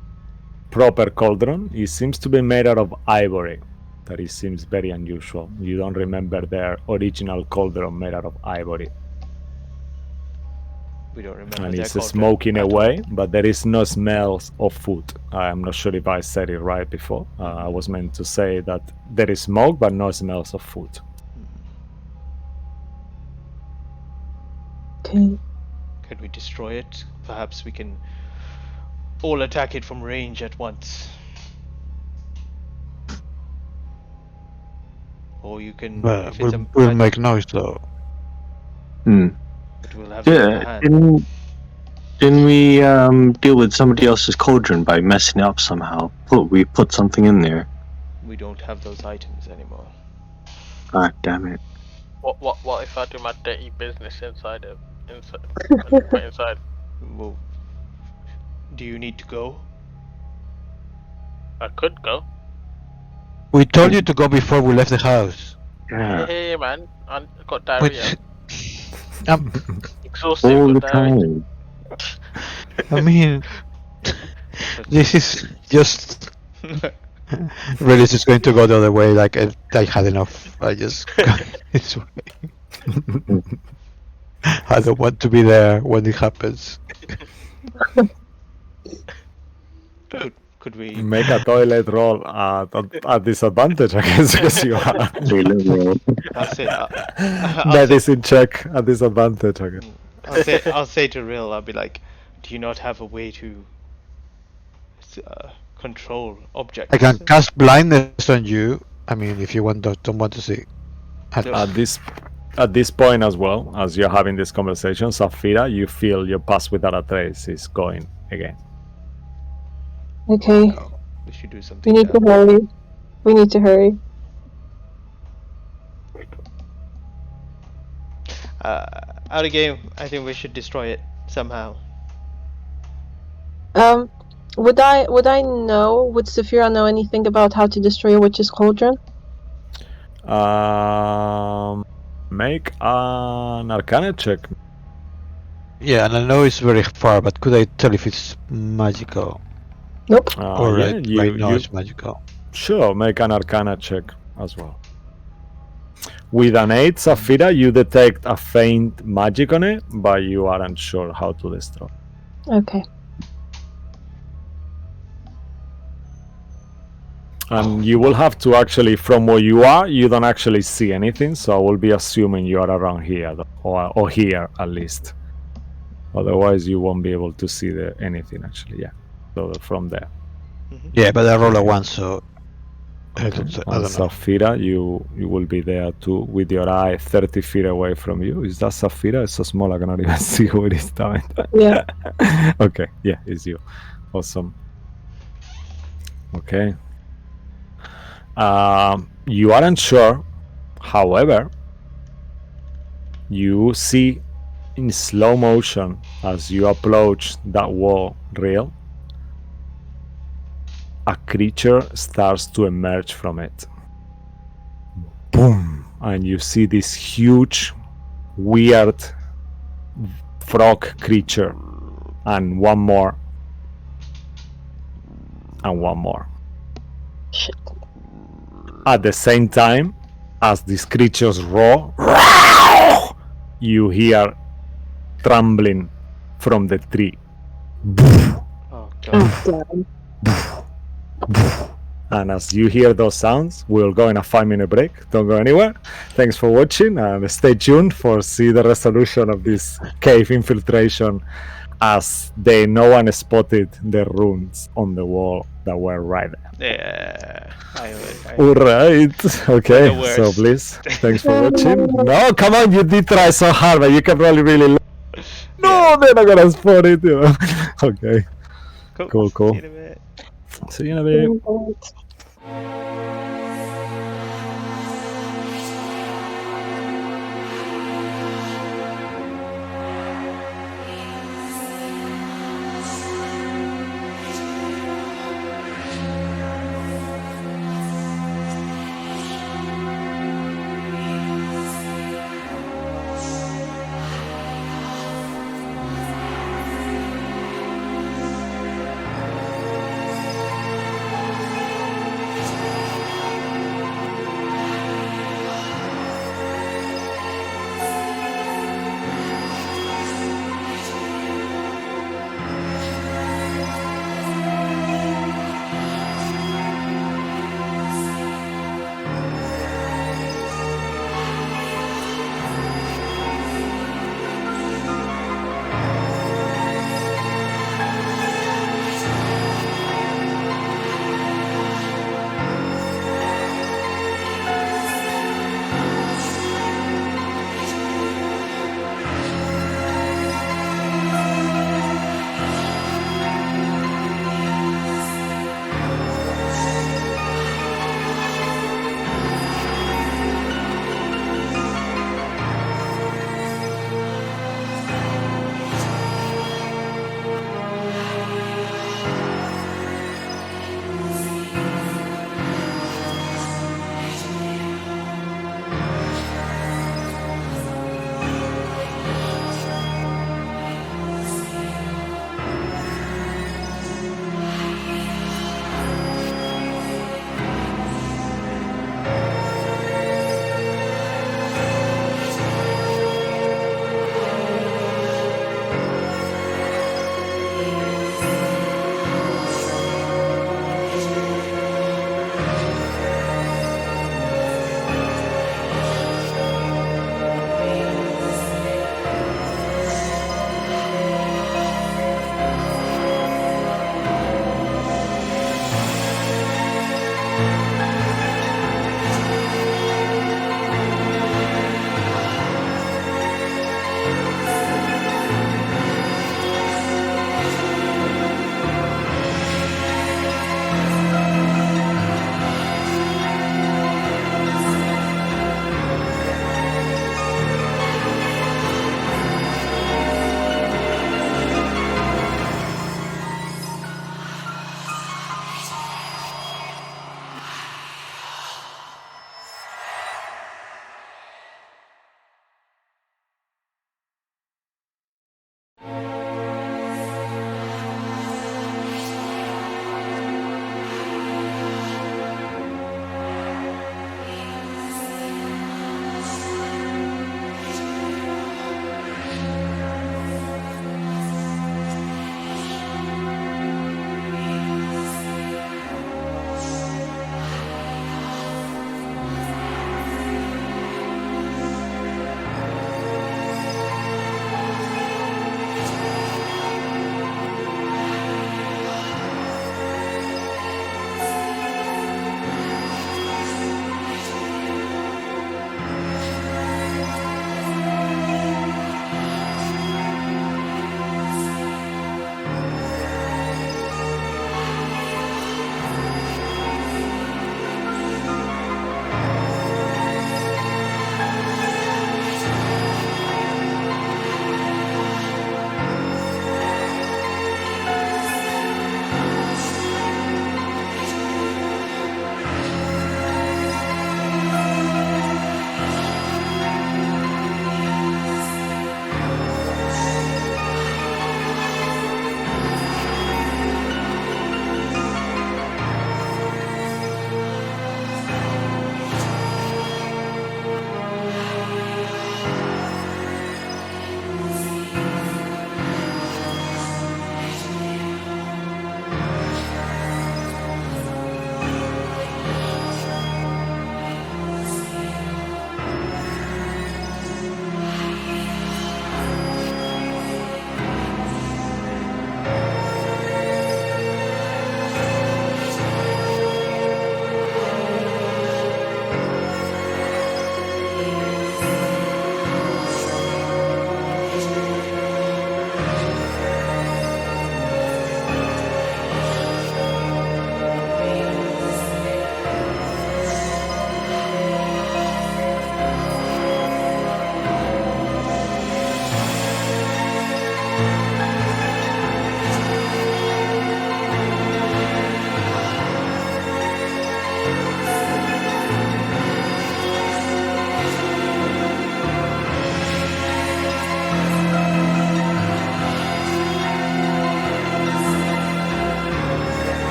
proper cauldron. It seems to be made out of ivory. That it seems very unusual. You don't remember their original cauldron made out of ivory. We don't remember. And their it's cauldron smoking at all. away, but there is no smells of food. I'm not sure if I said it right before. I was meant to say that there is smoke, but no smells of food. Okay. Could we destroy it? Perhaps we can all attack it from range at once. Or you can. Well, if it's we'll make noise though. But we'll have it in our Yeah, hand. didn't we deal with somebody else's cauldron by messing it up somehow? We put something in there. We don't have those items anymore. God damn it! What if I do my dirty business inside? Inside. Well, do you need to go? I could go. We told you to go before we left the house. Yeah, Hey man, I got Which, diarrhea. Exhausted. all the got diarrhea. time. I mean, this is just really just going to go the other way. Like I had enough. I just got this way. I don't want to be there when it happens. Could we? Make a toilet roll at disadvantage, I guess, because you are. I'll say. Medicine check at disadvantage, I guess. I'll say to Rill. I'll be like, do you not have a way to control objects? I can cast blindness on you. I mean, if you don't want to see. At this point as well, as you're having this conversation, Safira, you feel your pass without a trace is going again. Okay. We should do We something. need to hurry. We need to hurry. Out of game. I think we should destroy it somehow. Would I know? Would Saphira know anything about how to destroy a witch's cauldron? Make an Arcana check. Yeah, and I know it's very far, but could I tell if it's magical? Nope. Or Yeah, right now it's magical. Sure, make an Arcana check as well. With an 8, Safira, you detect a faint magic on it, but you aren't sure how to destroy. Okay. And you will have to actually, from where you are, you don't actually see anything, so I will be assuming you are around here, or here at least. Otherwise, you won't be able to see anything actually, yeah. So from there. Yeah, but I roll a 1, so I don't know. Safira, you will be there too, with your eye 30 feet away from you. Is that Safira? It's so small I cannot even see who it is. Damn it. Yeah. Okay, yeah, it's you. Awesome. Okay. You aren't sure, however, you see in slow motion as you approach that wall rail, a creature starts to emerge from it. Boom! And you see this huge, weird frog creature, and one more, and one more. Shit. At the same time, as these creatures roar, you hear trembling from the tree. Oh god. Oh, damn. And as you hear those sounds, we'll go in a 5-minute break. Don't go anywhere. Thanks for watching, and stay tuned for see the resolution of this cave infiltration, as no one spotted the runes on the wall that were right there. Yeah. All right. Okay. The So worst. please, thanks for watching. No, come on, you did try so hard, but you can really. No, they're not gonna spot it. You know? Okay. Cool. See you in a bit. See you in a bit.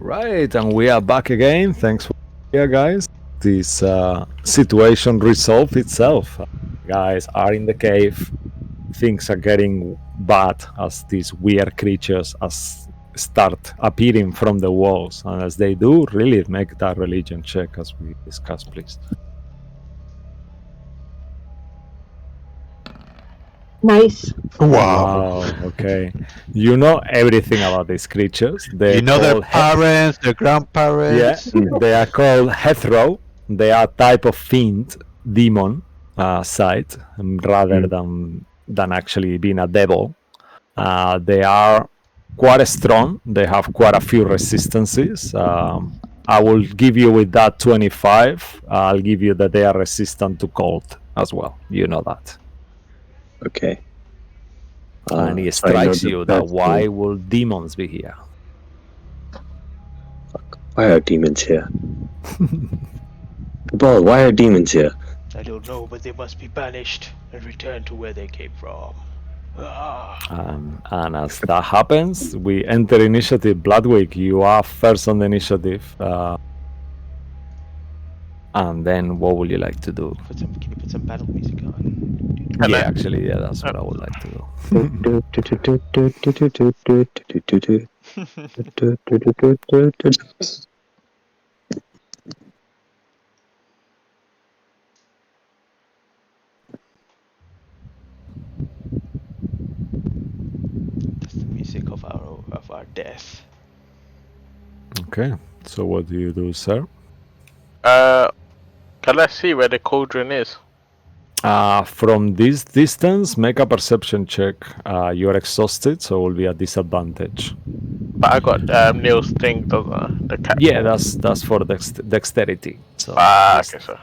Right, and we are back again. Thanks for being here, guys. This situation resolved itself. Guys are in the cave. Things are getting bad as these weird creatures start appearing from the walls, and as they do, really make that religion check as we discussed, please. Nice. Wow. Okay. You know everything about these creatures. You know their parents, their grandparents. Yeah, they are called Hethro. They are a type of fiend, demon side, rather than actually being a devil. They are quite strong. They have quite a few resistances. I will give you with that 25. I'll give you that they are resistant to cold as well. You know that. Okay. And it so I know strikes the you that first why one. will demons be here? Why are demons here? Ball, why are demons here? I don't know, but they must be banished and returned to where they came from. And as that happens, we enter initiative. Bloodwick, you are first on the initiative. And then what would you like to do? Can you put some battle music on? Yeah, actually, yeah, that's what I would like to do. That's the music of our death. Okay, so what do you do, sir? Can I see where the cauldron is? From this distance, make a perception check. You're exhausted, so it will be a disadvantage. But I got Neil's thing, doesn't the cat? Yeah, that's for dexterity. So Okay, so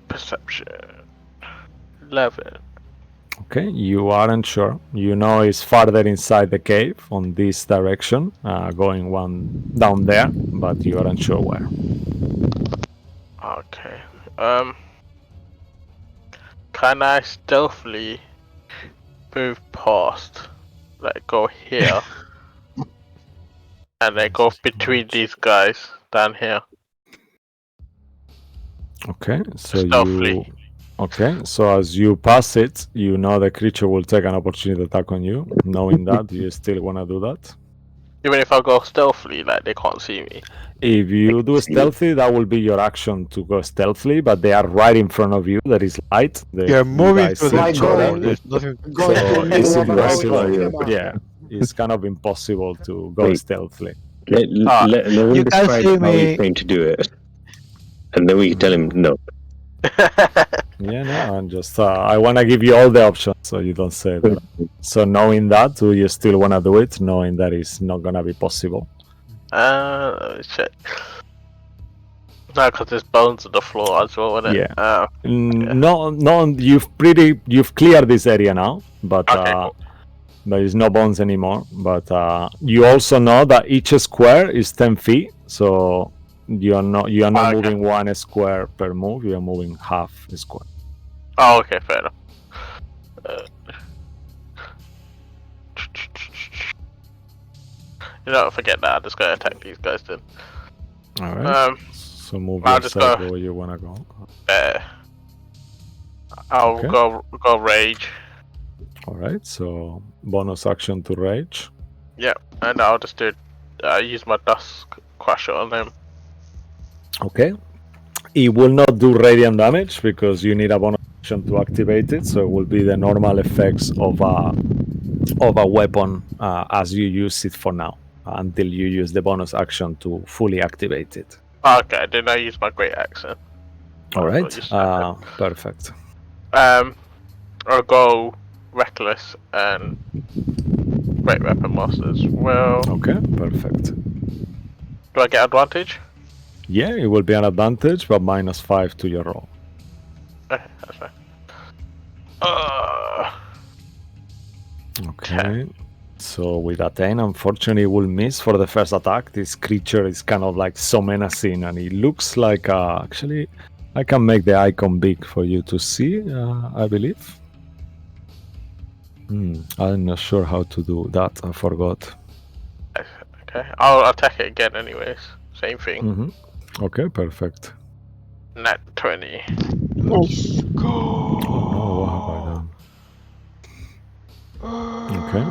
perception 11. Okay, you aren't sure. You know it's farther inside the cave on this direction, going one down there, but you aren't sure where. Okay. Can I stealthily move past, like go here, and then go between these guys down here? Okay, so Stealthily. Okay, so as you pass it, you know the creature will take an opportunity attack on you. Knowing that, do you still want to do that? Even if I go stealthily, like they can't see me. If you do stealthy, that will be your action to go stealthily, but they are right in front of you. There is light. You're moving guys through see the each door. other. There's nothing. Go So into it's the impossible. Yeah, it's kind of impossible to go Wait. stealthily. Let him You guys describe see how he's me. going to do it. And then we can tell him no. Yeah, no, I'm just I want to give you all the options, so you don't say that. So knowing that, do you still want to do it, knowing that it's not gonna be possible? Let me check. No, because there's bones on the floor as well, isn't it? Yeah. No, you've cleared this area now, but Okay, cool. there is no bones anymore. But you also know that each square is 10 feet, so you are not Okay. moving 1 square per move. You are moving half a square. Oh, okay, fair enough. You know, forget that. I'm just gonna attack these guys then. All right. So move I'll just yourself go- where you wanna go. I'll Okay. go rage. All right. So bonus action to rage. Yeah, and I'll just do use my dust crusher on them. Okay. It will not do radiant damage because you need a bonus action to activate it. So it will be the normal effects of a weapon as you use it for now, until you use the bonus action to fully activate it. Okay, then I use my great axe then. All right. Use that Perfect. then. I'll go reckless and great weapon master as well. Okay. Perfect. Do I get advantage? Yeah, it will be an advantage, but -5 to your roll. Okay, that's fine. Okay. So with a 10, unfortunately, it will miss for the first attack. This creature is kind of like so menacing, and it looks like actually, I can make the icon big for you to see. I believe. I'm not sure how to do that. I forgot. Okay. Okay, I'll attack it again anyways. Same thing. Mm-hmm. Okay, perfect. Nat 20. Nice. Oh no, what have I done? Okay.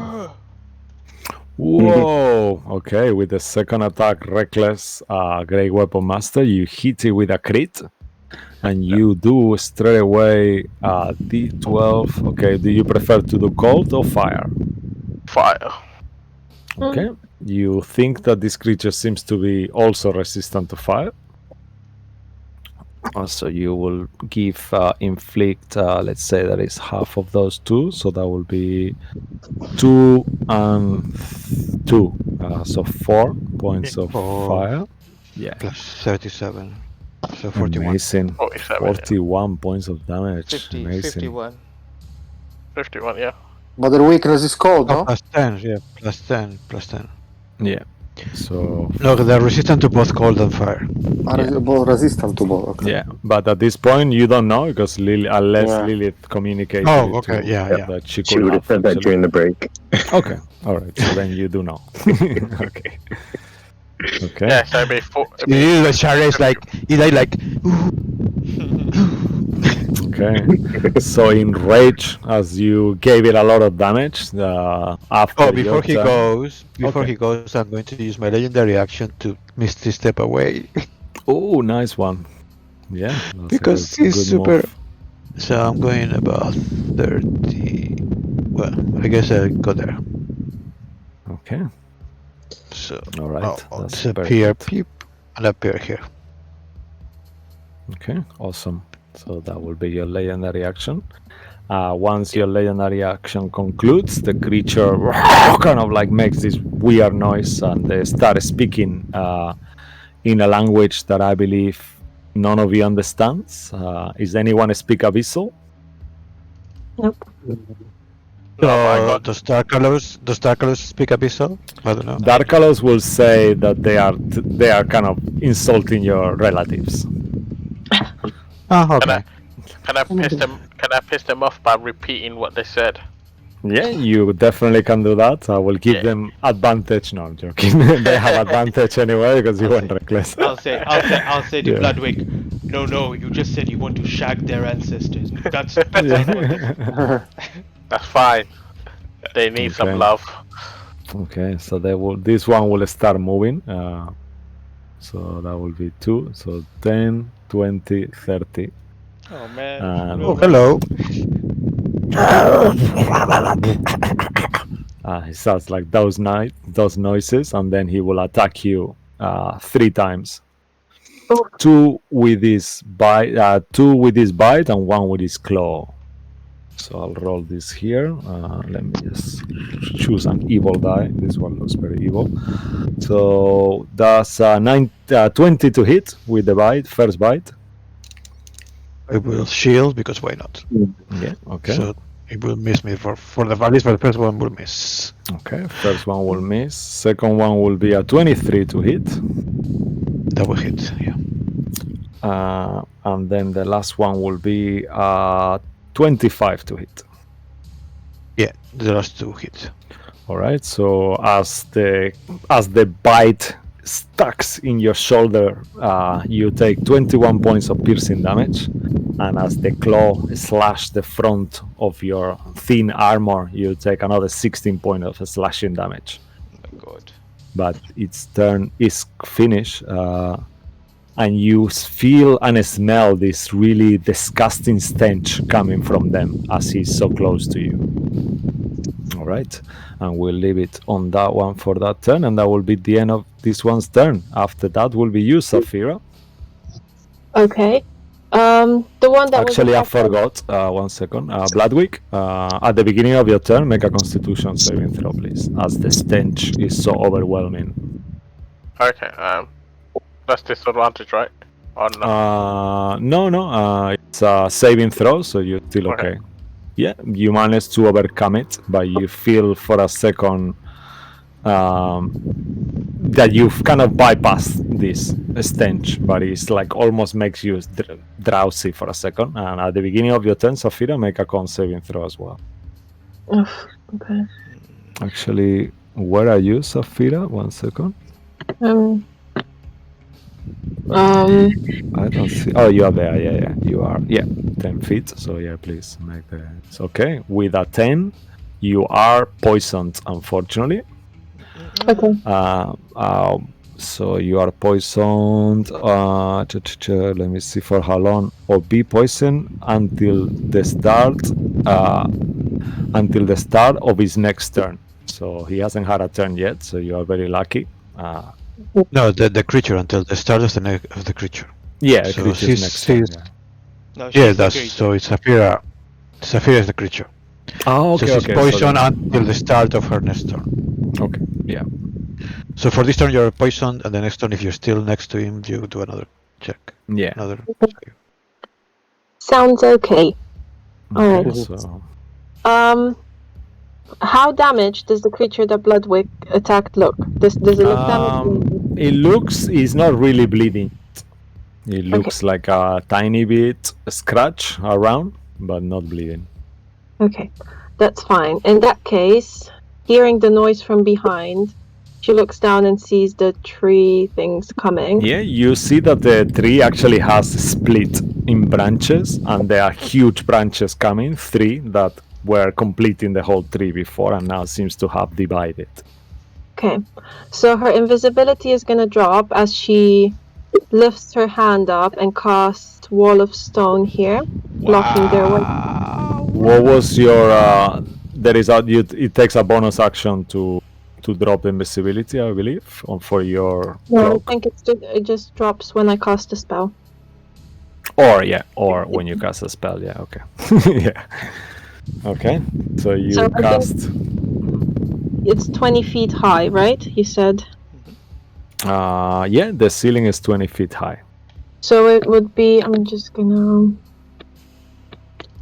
Whoa! Okay, with the second attack, Reckless, Great Weapon Master, you hit it with a crit, and you do straight away D12. Okay, do you prefer to do cold or fire? Fire. Okay, you think that this creature seems to be also resistant to fire. So you will give inflict, let's say that is half of those two, so that will be 2 and 2, so 4 points of fire. Yeah, Plus 37. So 41. amazing. 47. 41 points of damage. 50, Amazing. 51. 51, yeah. But their weakness is cold, Oh, no? plus 10, yeah. Plus 10. Plus 10. Yeah. So No, they're resistant to both cold and fire. Both resistant to both. Okay. yeah, but at this point you don't know because unless Yeah. Lilith communicated Oh, it okay, to yeah. that she She could would have have said that actually. during the break. Okay, all right. So then you do know. Okay. Okay. Yeah, so it'd be 4. You do the charades like, you like, Okay. So in rage, as you gave it a lot of damage, after oh, before your he turn- goes, Okay. I'm going to use my legendary action to misty step away. Oh, nice one. Yeah, that's Because a good, he's good super- move. So I'm going about 30. Well, I guess I'll go there. Okay. So All right. I'll That's disappear, perfect. peep, and appear here. Okay, awesome. So that will be your legendary action. Once your legendary action concludes, the creature kind of like makes this weird noise and they start speaking in a language that I believe none of you understands. Is anyone speak Abyssal? Nope. No, but I got. Does Dark Colors speak Abyssal? I don't know. Darkalos will say that they are kind of insulting your relatives. Oh, okay. Can I piss them off by repeating what they said? Yeah, you definitely can do that. I will give Yeah. them advantage. No, I'm joking. They have advantage anyway because you went reckless. I'll say to Yeah. Bloodwick, no, you just said you want to shag their ancestors. That's not what this. That's fine. They need some Okay. love. Okay, so this one will start moving. So that will be 2. So 10, 20, 30. Oh man. And Oh, hello. he starts like those noises, and then he will attack you 3 times. Oh. 2 with his bite, and 1 with his claw. So I'll roll this here. Let me just choose an evil die. This one looks very evil. So that's 20 to hit with the bite, first bite. I will shield because why not? Yeah, okay. So it will miss me for the values, but the first one will miss. Okay, first one will miss. Second one will be a 23 to hit. That will hit, yeah. And then the last one will be 25 to hit. Yeah, the last 2 hit. All right. So as the bite stucks in your shoulder, you take 21 points of piercing damage, and as the claw slash the front of your thin armor, you take another 16 points of slashing damage. Oh my god. But its turn is finished, and you feel and smell this really disgusting stench coming from them as he's so close to you. All right, and we'll leave it on that one for that turn, and that will be the end of this one's turn. After that will be you, Saphira. Okay. The one that Actually, I was attacked- forgot. 1 second. Bloodwick, at the beginning of your turn, make a Constitution saving throw, please, as the stench is so overwhelming. Okay, that's disadvantage, right? Or no? No. It's a saving throw, so you're still okay. Okay. Yeah, you managed to overcome it, but you feel for a second that you've kind of bypassed this stench, but it's like almost makes you drowsy for a second. And at the beginning of your turn, Saphira, make a con saving throw as well. Ugh, okay. Actually, Where are you, Safira? 1 second. Um, I don't see. Oh, you are there. Yeah. You are. Yeah, 10 feet. So yeah, please make the. It's okay. With a 10, you are poisoned. Unfortunately. okay. So you are poisoned. Let me see for how long. Or be poisoned until the start. Until the start of his next turn. So he hasn't had a turn yet. So you are very lucky. No, the creature until the start of the creature. Yeah, So creature's she's- next turn. she's- No, she's Yeah, the that's creature. so. It's Saphira. Saphira is the creature. Oh, okay, so she's okay. poisoned So until the start of her next turn. okay, yeah. So for this turn you're poisoned, and the next turn, if you're still next to him, you do another check. Yeah. Another. Sounds okay. Alright. Okay, so How damaged does the creature that Bloodwick attacked look? Does it look damaged? it looks it's not really bleeding. It looks like a tiny bit scratch around, but not bleeding. Okay, that's fine. In that case, hearing the noise from behind, she looks down and sees the tree things coming. Yeah, you see that the tree actually has split in branches, and there are huge branches coming, 3 that were completing the whole tree before, and now seems to have divided. Okay, so her invisibility is going to drop as she lifts her hand up and casts Wall of Stone here, blocking their way. What was your? There is it takes a bonus action to drop invisibility, I believe, for your No, I cloak. think it just drops when I cast a spell. Or when you cast a spell. Yeah, okay. Yeah. Okay. So you So I think- cast. It's 20 feet high, right? You said. Yeah, the ceiling is 20 feet high. So it would be. I'm just gonna.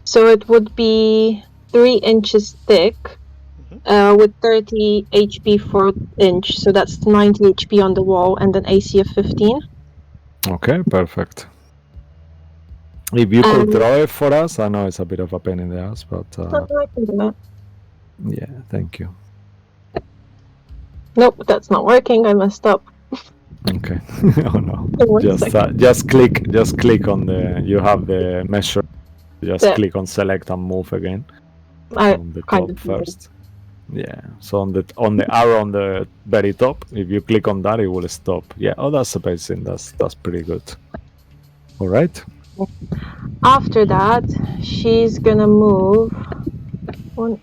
So it would be 3 inches thick, with 30 HP for inch. So that's 90 HP on the wall, and an AC of 15. Okay, perfect. If you could Um, draw it for us, I know it's a bit of a pain in the ass, but I can do that. yeah, thank you. Nope, that's not working. I messed up. Okay. Oh no. One Just click on the. You have the measure. Just Yeah. click on select and move again. I On the kind top of did. first. Yeah. So on the arrow on the very top, if you click on that, it will stop. Yeah. Oh, that's amazing. That's pretty good. All right. After that, she's gonna move 1,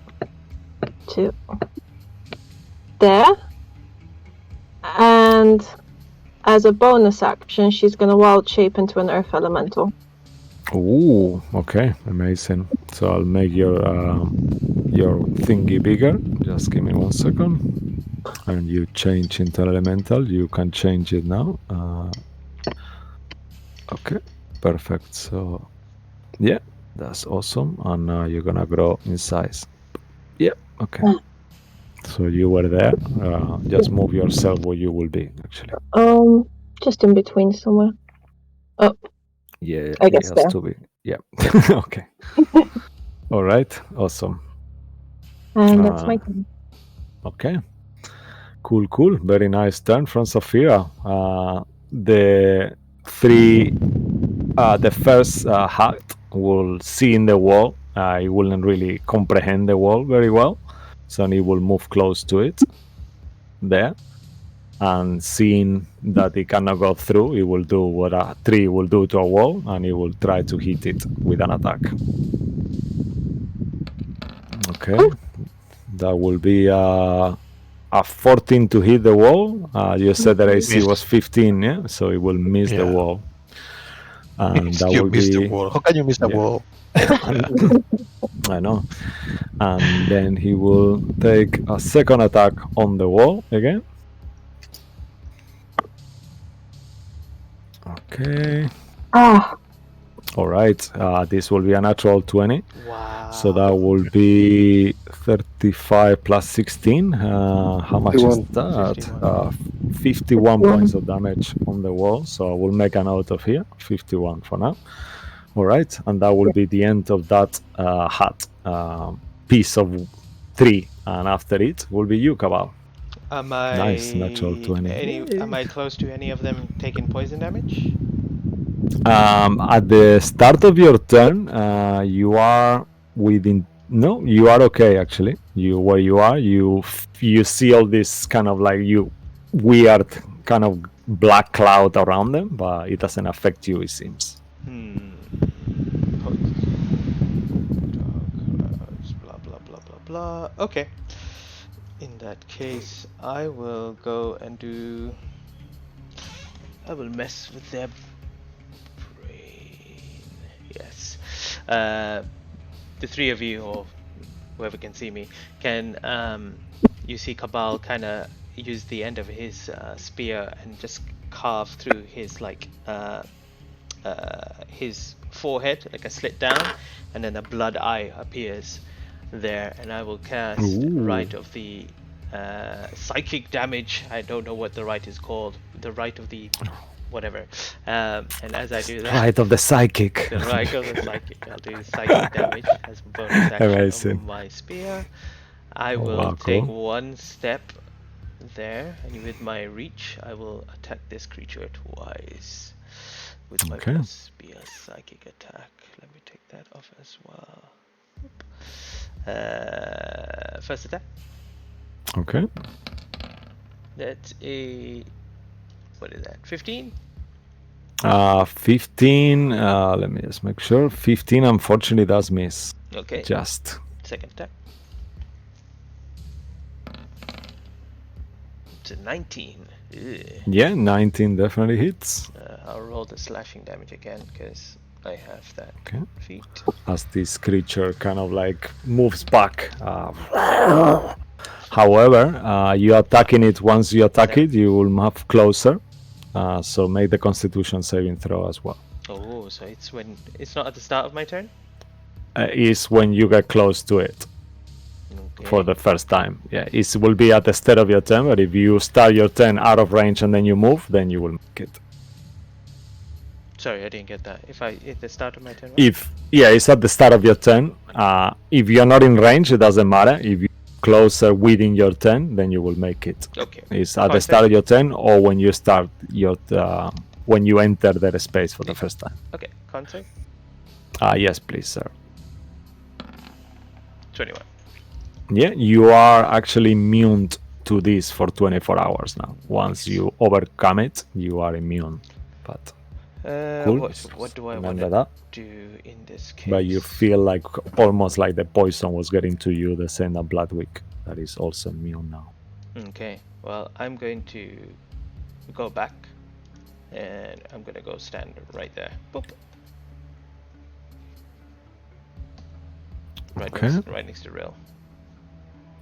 2 there, and as a bonus action, she's gonna wild shape into an earth elemental. Ooh. Okay. Amazing. So I'll make your thingy bigger. Just give me 1 second. And you change into elemental. You can change it now. Okay. Perfect. So yeah, that's awesome. And now you're gonna grow in size. Yeah. Okay. So you were there. Just move yourself where you will be. Actually. Just in between somewhere. Yeah. I guess it has there. to be. Yeah. Okay. All right. Awesome. And that's my turn. Okay. Cool. Very nice turn from Saphira. The first hat will see in the wall. It wouldn't really comprehend the wall very well, so it will move close to it there, and seeing that it cannot go through, it will do what a tree will do to a wall, and it will try to hit it with an attack. Okay, that will be a 14 to hit the wall. You said that AC was 15, yeah, so it will miss the Yeah. wall. And that You will missed be. the wall. How can you miss the Yeah. wall? I know. And then he will take a second attack on the wall again. Okay. All right. This will be a natural 20. Wow. So that will be 35 plus 16. How much is 51. that? 51 points of damage on the wall. So I will make a note of here. 51 for now. All right. And that will be the end of that hat piece of tree. And after it will be you, Cabal. Am I Nice, natural 20. Am I close to any of them taking poison damage? At the start of your turn, you are within. No, you are okay actually. Where you are, you see all this kind of like weird kind of black cloud around them, but it doesn't affect you. It seems. Blah blah blah blah blah. Okay. In that case, I will go and do. I will mess with their brain. Yes. The three of you, or whoever can see me, can. You see Cabal kind of use the end of his spear and just carve through his his forehead, like a slit down, and then a blood eye appears there, and I will cast Rite of the psychic damage. I don't know what the rite is called. The Rite of the whatever. And as I do that, Rite of the psychic. the Rite of the psychic, I'll do psychic damage as a bonus action Amazing. of my spear. I will wow, take cool. one step there, and with my reach, I will attack this creature twice with my plus spear psychic attack. Let me take that off as well. First attack. Okay. That's a what is that? 15. 15. Let me just make sure. 15 unfortunately does miss. Okay. Just. Second attack. It's a 19. Ugh. Yeah, 19 definitely hits. I'll roll the slashing damage again because I have that feat. As this creature kind of like moves back. However, you attacking it. Once you attack it, you will move closer. So make the Constitution saving throw as well. Oh, so it's when it's not at the start of my turn. Is when you get close to it. Okay. For the first time. Yeah, it will be at the start of your turn, but if you start your turn out of range and then you move, then you will make it. Sorry, I didn't get that. If I at the start of my turn. Right? It's at the start of your turn. If you're not in range, it doesn't matter. If you're closer within your turn, then you will make it. Okay. It's at the start of your turn or when you start your when you enter the space for the first time. Okay, con save. Yes, please, sir. 21. Yeah, you are actually immune to this for 24 hours now. Once you overcome it, you are immune. But cool. What do I want Remember to do in this case? But you feel like almost like the poison was getting to you, the same as Bloodwick. That is also immune now. Okay, well, I'm going to go back and I'm going to go stand right there. Boop. Right next to Rail.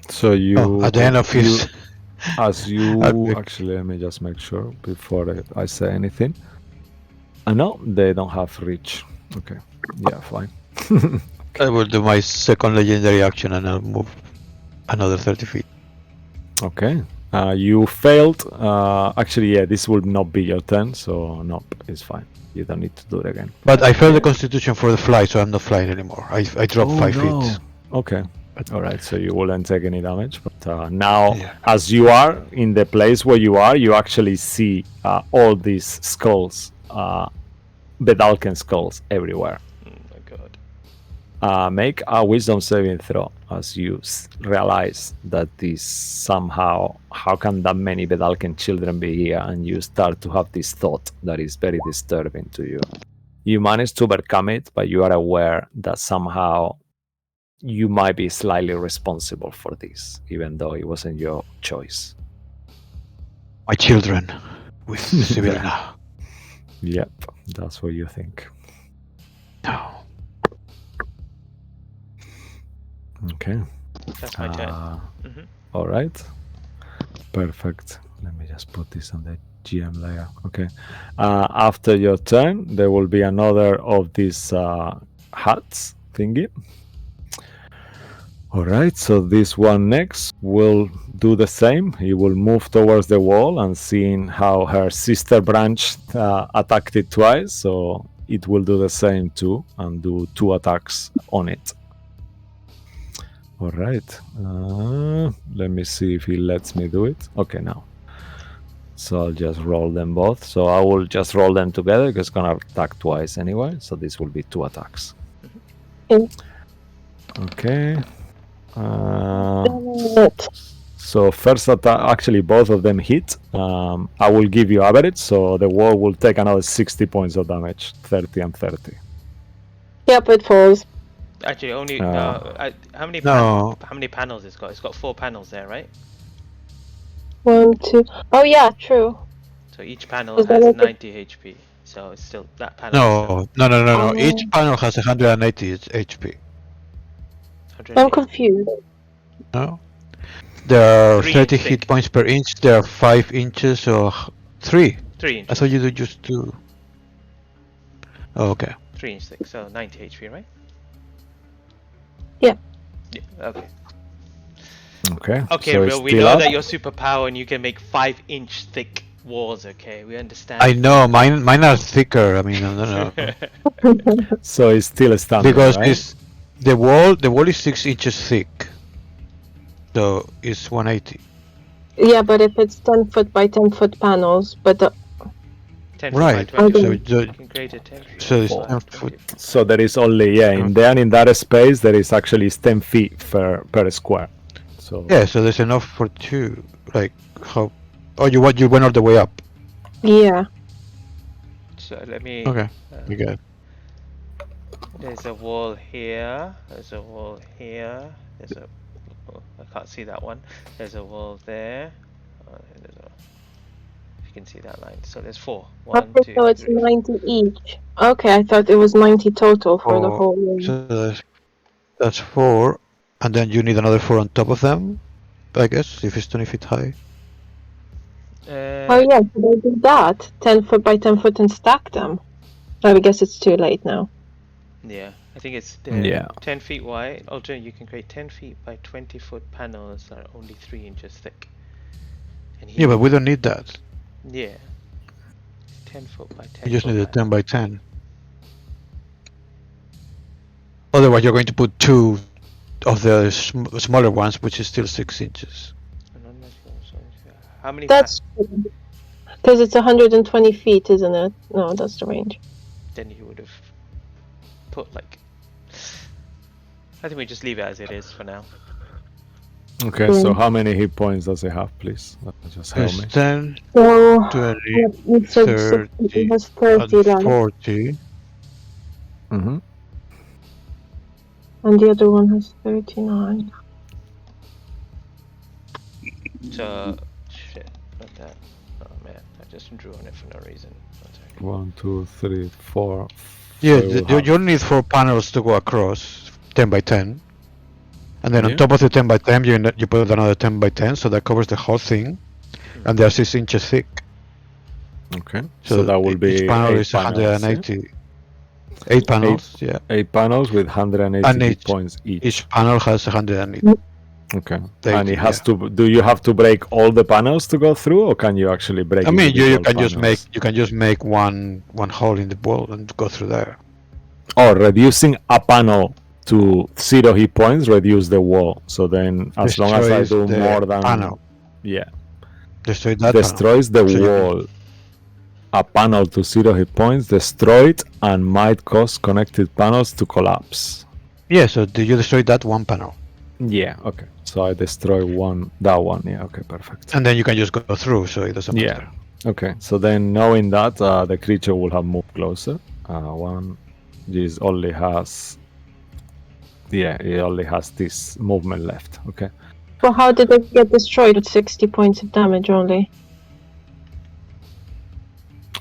So you at the end of his actually, let me just make sure before I say anything. No, they don't have reach. Okay, yeah, fine. I will do my second legendary action and I'll move another 30 feet. Okay, you failed. Actually, yeah, this will not be your turn, so no, it's fine. You don't need to do it again. But I failed the Constitution for the fly, so I'm not flying anymore. I dropped 5 feet. Okay. All right, so you wouldn't take any damage, but now, as you are in the place where you are, you actually see all these skulls, Bedalken skulls everywhere. Oh my god. Make a wisdom saving throw as you realize that this somehow, how can that many Bedalken children be here? And you start to have this thought that is very disturbing to you. You manage to overcome it, but you are aware that somehow you might be slightly responsible for this, even though it wasn't your choice. My children with Sibylla. Yep, that's what you think. No. Okay. That's my turn. All right. Perfect. Let me just put this on the GM layer. Okay. After your turn, there will be another of these hats thingy. All right, so this one next will do the same. He will move towards the wall and seeing how her sister branch attacked it twice, so it will do the same too and do 2 attacks on it. All right. Let me see if he lets me do it. Okay, now. So I'll just roll them both. So I will just roll them together because it's gonna attack twice anyway. So this will be 2 attacks. Okay. Okay. It. So first attack, actually both of them hit. I will give you average, so the wall will take another 60 points of damage, 30 and 30. Yep, it falls. Actually, only how many No. how many panels it's got? It's got 4 panels there, right? 1, 2. Oh yeah, true. So each panel Was that has like 90 HP. So it's still that panel. Is still No. Oh. Each panel has 180 HP. 180. I'm confused. No? There are 3 30 inch hit thick. points per inch. There are 5 inches or 3. 3 I inches. thought you did just 2. Oh, okay. 3 inch thick. So 90 HP, right? Yeah. Yeah. Okay. Okay. Okay, so Real. it's We still know up. that you're superpower and you can make 5-inch thick walls. Okay, we understand. I know, mine are thicker. I mean, no. So it's still standing, Because right? it's the wall is 6 inches thick. So it's 180. Yeah, but if it's 10 foot by 10 foot panels, but the 10 foot by Right. 20 So, foot. You can create a 10 feet. so it's Four. 10 foot. So there is only in that space there is actually 10 feet per square. So Yeah, so there's enough for 2. Like how? Oh, you went all the way up. yeah. So let me. Okay. You got it. There's a wall here. There's a wall here. There's a. Oh, I can't see that one. There's a wall there. There's a, if you can see that line. So there's 4. 1, Okay, 2, so it's 3. 90 each. Okay, I thought it was 90 total for the whole room. So that's 4, and then you need another 4 on top of them. I guess if it's 20 feet high. Oh yeah, so they did that. 10 foot by 10 foot and stack them. I guess it's too late now. Yeah, I think it's Yeah. 10 feet wide. Alternate, you can create 10 feet by 20 foot panels that are only 3 inches thick. And Yeah, but we don't need that. Yeah. 10 foot by 10 You just foot need a panel. 10 by 10. Otherwise, you're going to put 2 of the smaller ones, which is still 6 inches. How many That's because it's 120 feet, isn't it? No, that's the range. then you would have put like. I think we just leave it as it is for now. okay. So how many hit points does it have, please? Just help It's me. 10, So 20, it said 30, it has 30 and left, 40. Mm-hmm. and the other one has 39. So shit, not that. Oh man, I just drew on it for no reason. 1, 2, 3, 4. Yeah, So it will you only need 4 panels to go across, 10 by 10. And then Yeah. on top of the 10 by 10, you put another 10 by 10, so that covers the whole thing. And they're 6 inches thick. Okay. So that will be each panel 8 is panels, 180. 8 panels, yeah. 8 panels with 180 And hit points each. Each panel has 180. Okay. They And do, it has to. Do you have to break all the panels to go through, or can you actually break? I mean, you individual can panels? just make one hole in the wall and go through there. Or reducing a panel to 0 hit points reduce the wall. So then, as long as I Destroys do the more than panel. yeah, Destroy that destroys the So you can- wall. A panel to 0 hit points destroyed and might cause connected panels to collapse. Yeah, so do you destroy that one panel? Yeah. Okay. So I destroy that one. Yeah. Okay. Perfect. And then you can just go through, so it doesn't Yeah. matter. Okay, so then knowing that the creature will have moved closer. This only has. Yeah, it only has this movement left. Okay. So how did it get destroyed with 60 points of damage only?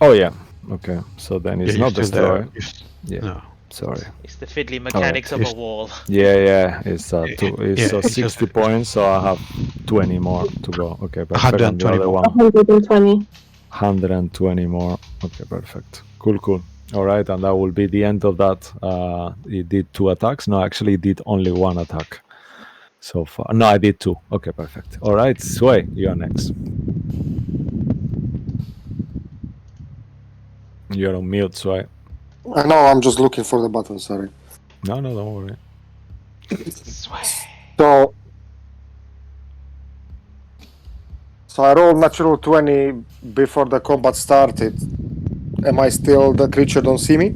Oh yeah. Okay, so then it's Yeah, not you're still there. destroyed. Yeah. No. Sorry. It's the fiddly mechanics of a It's- wall. Yeah. It's it's Yeah, it's 60 just- points, so I have 20 more to go. Okay, perfect. And the 120 other more. one, 120. 120 more. Okay, perfect. Cool. All right, and that will be the end of that. It did 2 attacks. No, actually, it did only 1 attack so far. No, I did 2. Okay, perfect. All right, Sway, you're next. You're on mute, Sway. I know, I'm just looking for the button, sorry. No, don't worry. Sway. So I rolled natural 20 before the combat started. Am I still, the creature don't see me?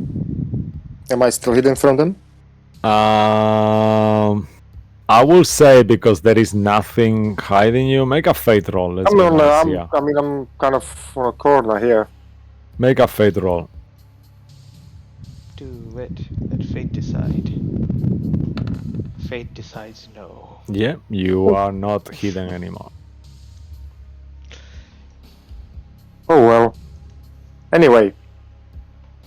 Am I still hidden from them? I will say because there is nothing hiding you. Make a fate roll. Let's be nice here. I'm kind of on a corner here. Make a fate roll. Do it. Let fate decide. Fate decides no. Yeah, you are not hidden anymore. Oh well. Anyway,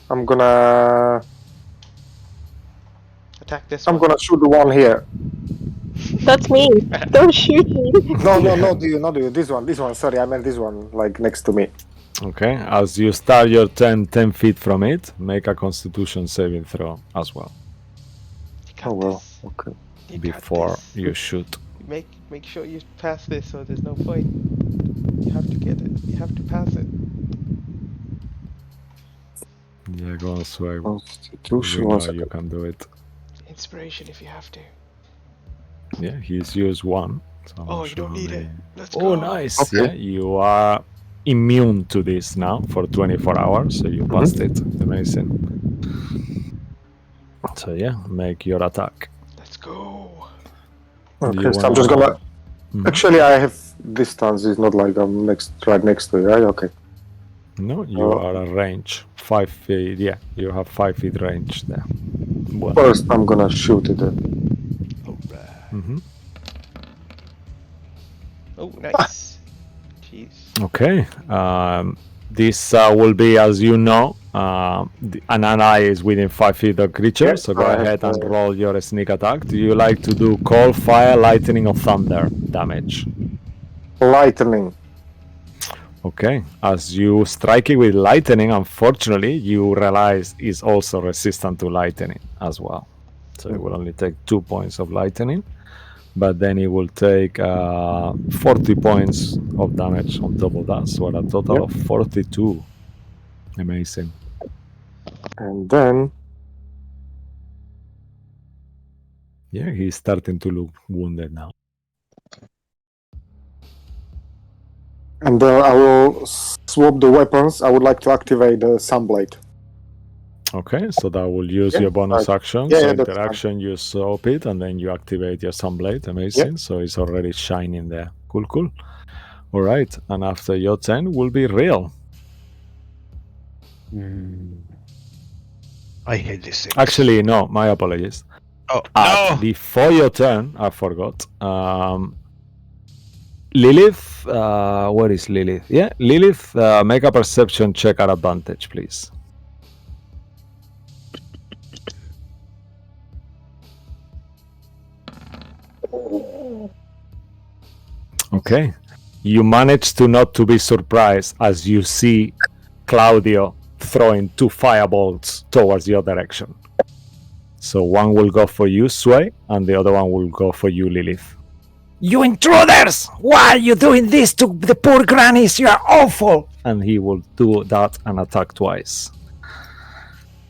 I'm gonna Attack this I'm one. gonna shoot the one here. That's me. Don't shoot me. No, not you. This one. Sorry, I meant this one, like next to me. Okay, as you start your 10 feet from it, make a constitution saving throw as well. You got Oh well. this. Okay. You got Before this. you shoot. Make sure you pass this, or there's no point. You have to get it. You have to pass it. Yeah, go on, Swag. Constitution. You One know you second. can do it. Inspiration if you have to. Yeah, he's used one. So I'm Oh, not you sure don't how need many- it. Let's Oh, go. nice. Okay. Yeah, you are immune to this now for 24 hours, so you passed it. Amazing. So yeah, make your attack. Let's go. Okay, You so I'm just wanna- gonna. Mhm. Actually, I have distance. It's not like I'm right next to you, right? Okay. No, you are a range. 5 feet. Yeah, you have 5 feet range there. Well. First, I'm gonna shoot it. Mhm. Oh, nice. Jeez. Okay. This will be, as you know, an ally is within 5 feet of creature, Yeah, so go I have, ahead and roll your sneak attack. Do you like to do cold, fire, lightning, or thunder damage? Lightning. Okay. As you strike it with lightning, unfortunately, you realize it's also resistant to lightning as well. So it will only take 2 points of lightning, but then it will take 40 points of damage on top of that, so a total of 42. Amazing. And then Yeah, he's starting to look wounded now. I will swap the weapons. I would like to activate the Sunblade. Okay, so that will use Yeah, your bonus right. action. Yeah, So yeah, that's interaction, you swap it, and then you activate your Sunblade. Amazing. So it's already shining there. Cool, cool. All right, and after your 10 will be real. I hate this thing. Actually, no, my apologies. Oh, no! Before your turn, I forgot. Lilith, where is Lilith? Yeah, Lilith, make a perception check at advantage, please. Okay. You manage to not to be surprised as you see Claudio throwing 2 firebolts towards your direction. So one will go for you, Sway, and the other one will go for you, Lilith. You intruders! Why are you doing this to the poor grannies? You are awful! And he will do that and attack twice.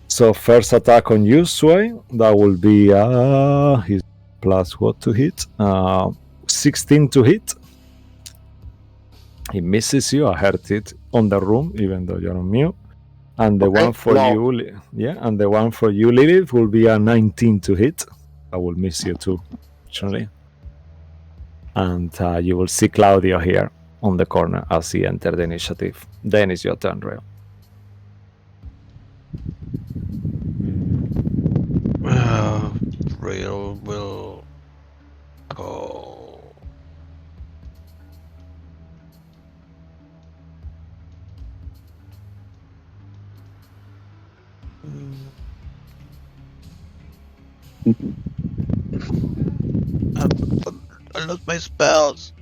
So first attack on you, Sway. That will be his plus what to hit? 16 to hit. He misses you. I heard it on the room, even though you're on mute. And the one for you, and the one for you, Lilith, will be a 19 to hit. I will miss you too, actually. And you will see Claudio here on the corner as he entered the initiative. Then it's your turn, Rail. Real will go. I lost my spells.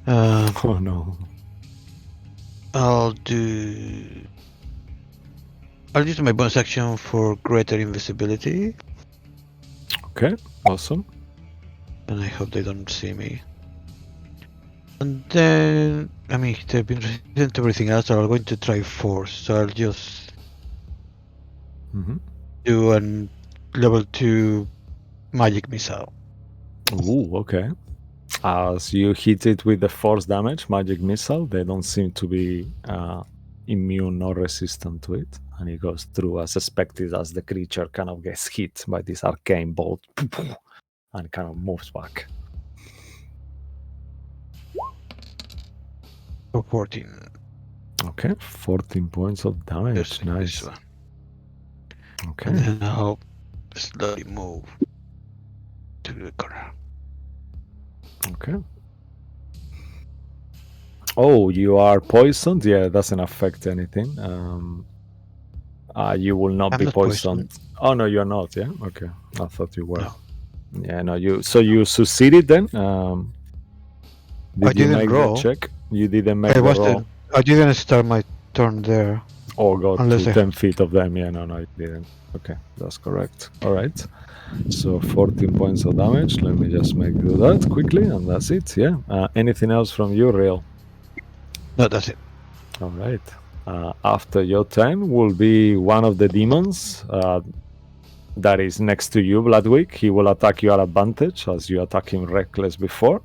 Oh no. I'll use my bonus action for greater invisibility, Okay, awesome. and I hope they don't see me. And then, I mean, they've been resistant to everything else, so I'm going to try force. So I'll just Mm-hmm. do an level 2 magic missile. Ooh, okay. As you hit it with the force damage, magic missile, they don't seem to be immune or resistant to it. And it goes through as expected as the creature kind of gets hit by this arcane bolt and kind of moves back. So 14. Okay, 14 points of damage. Just this Nice. one. Okay. And then I'll slowly move to the corner. Okay. Oh, you are poisoned? Yeah, it doesn't affect anything. You will not I'm be not poisoned. poisoned. Oh no, you're not. Yeah. Okay. I thought you were. No. Yeah. No. You. So you succeeded then. Did I you didn't make roll. the check? You didn't make I the roll. I didn't start my turn there. Or got Unless to I- 10 feet of them. Yeah. No. You didn't. Okay, that's correct. All right. So 14 points of damage. Let me just do that quickly, and that's it. Yeah. Anything else from you, Real? No, that's it. All right. After your turn will be one of the demons that is next to you, Bloodwick. He will attack you at advantage as you attack him reckless before.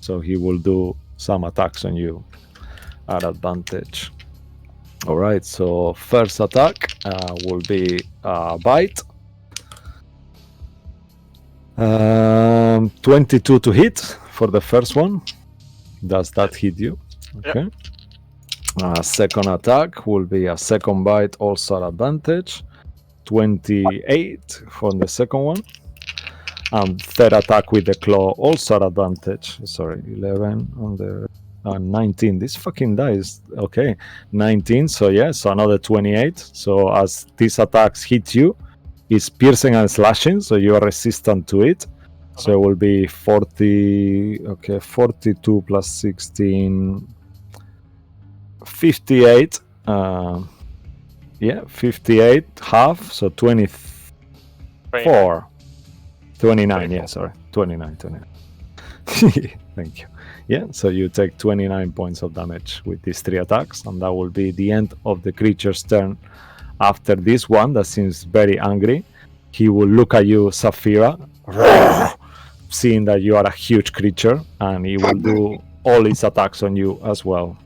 So he will do some attacks on you at advantage. All right. So first attack will be bite. 22 to hit for the first one. Does that hit you? Okay. Second attack will be a second bite, also at advantage. 28 for the second one. And third attack with the claw, also at advantage. Sorry, 11 on the 19. This fucking dice. Okay, 19. So yeah, so another 28. So as these attacks hit you, it's piercing and slashing, so you are resistant to it. So it will be 40. Okay, 42 plus 16. 58. Yeah, 58 half, so 24. 29, yeah, sorry. 29. Thank you. Yeah, so you take 29 points of damage with these 3 attacks, and that will be the end of the creature's turn. After this one, that seems very angry, he will look at you, Saphira, seeing that you are a huge creature, and he will do all his attacks on you as well.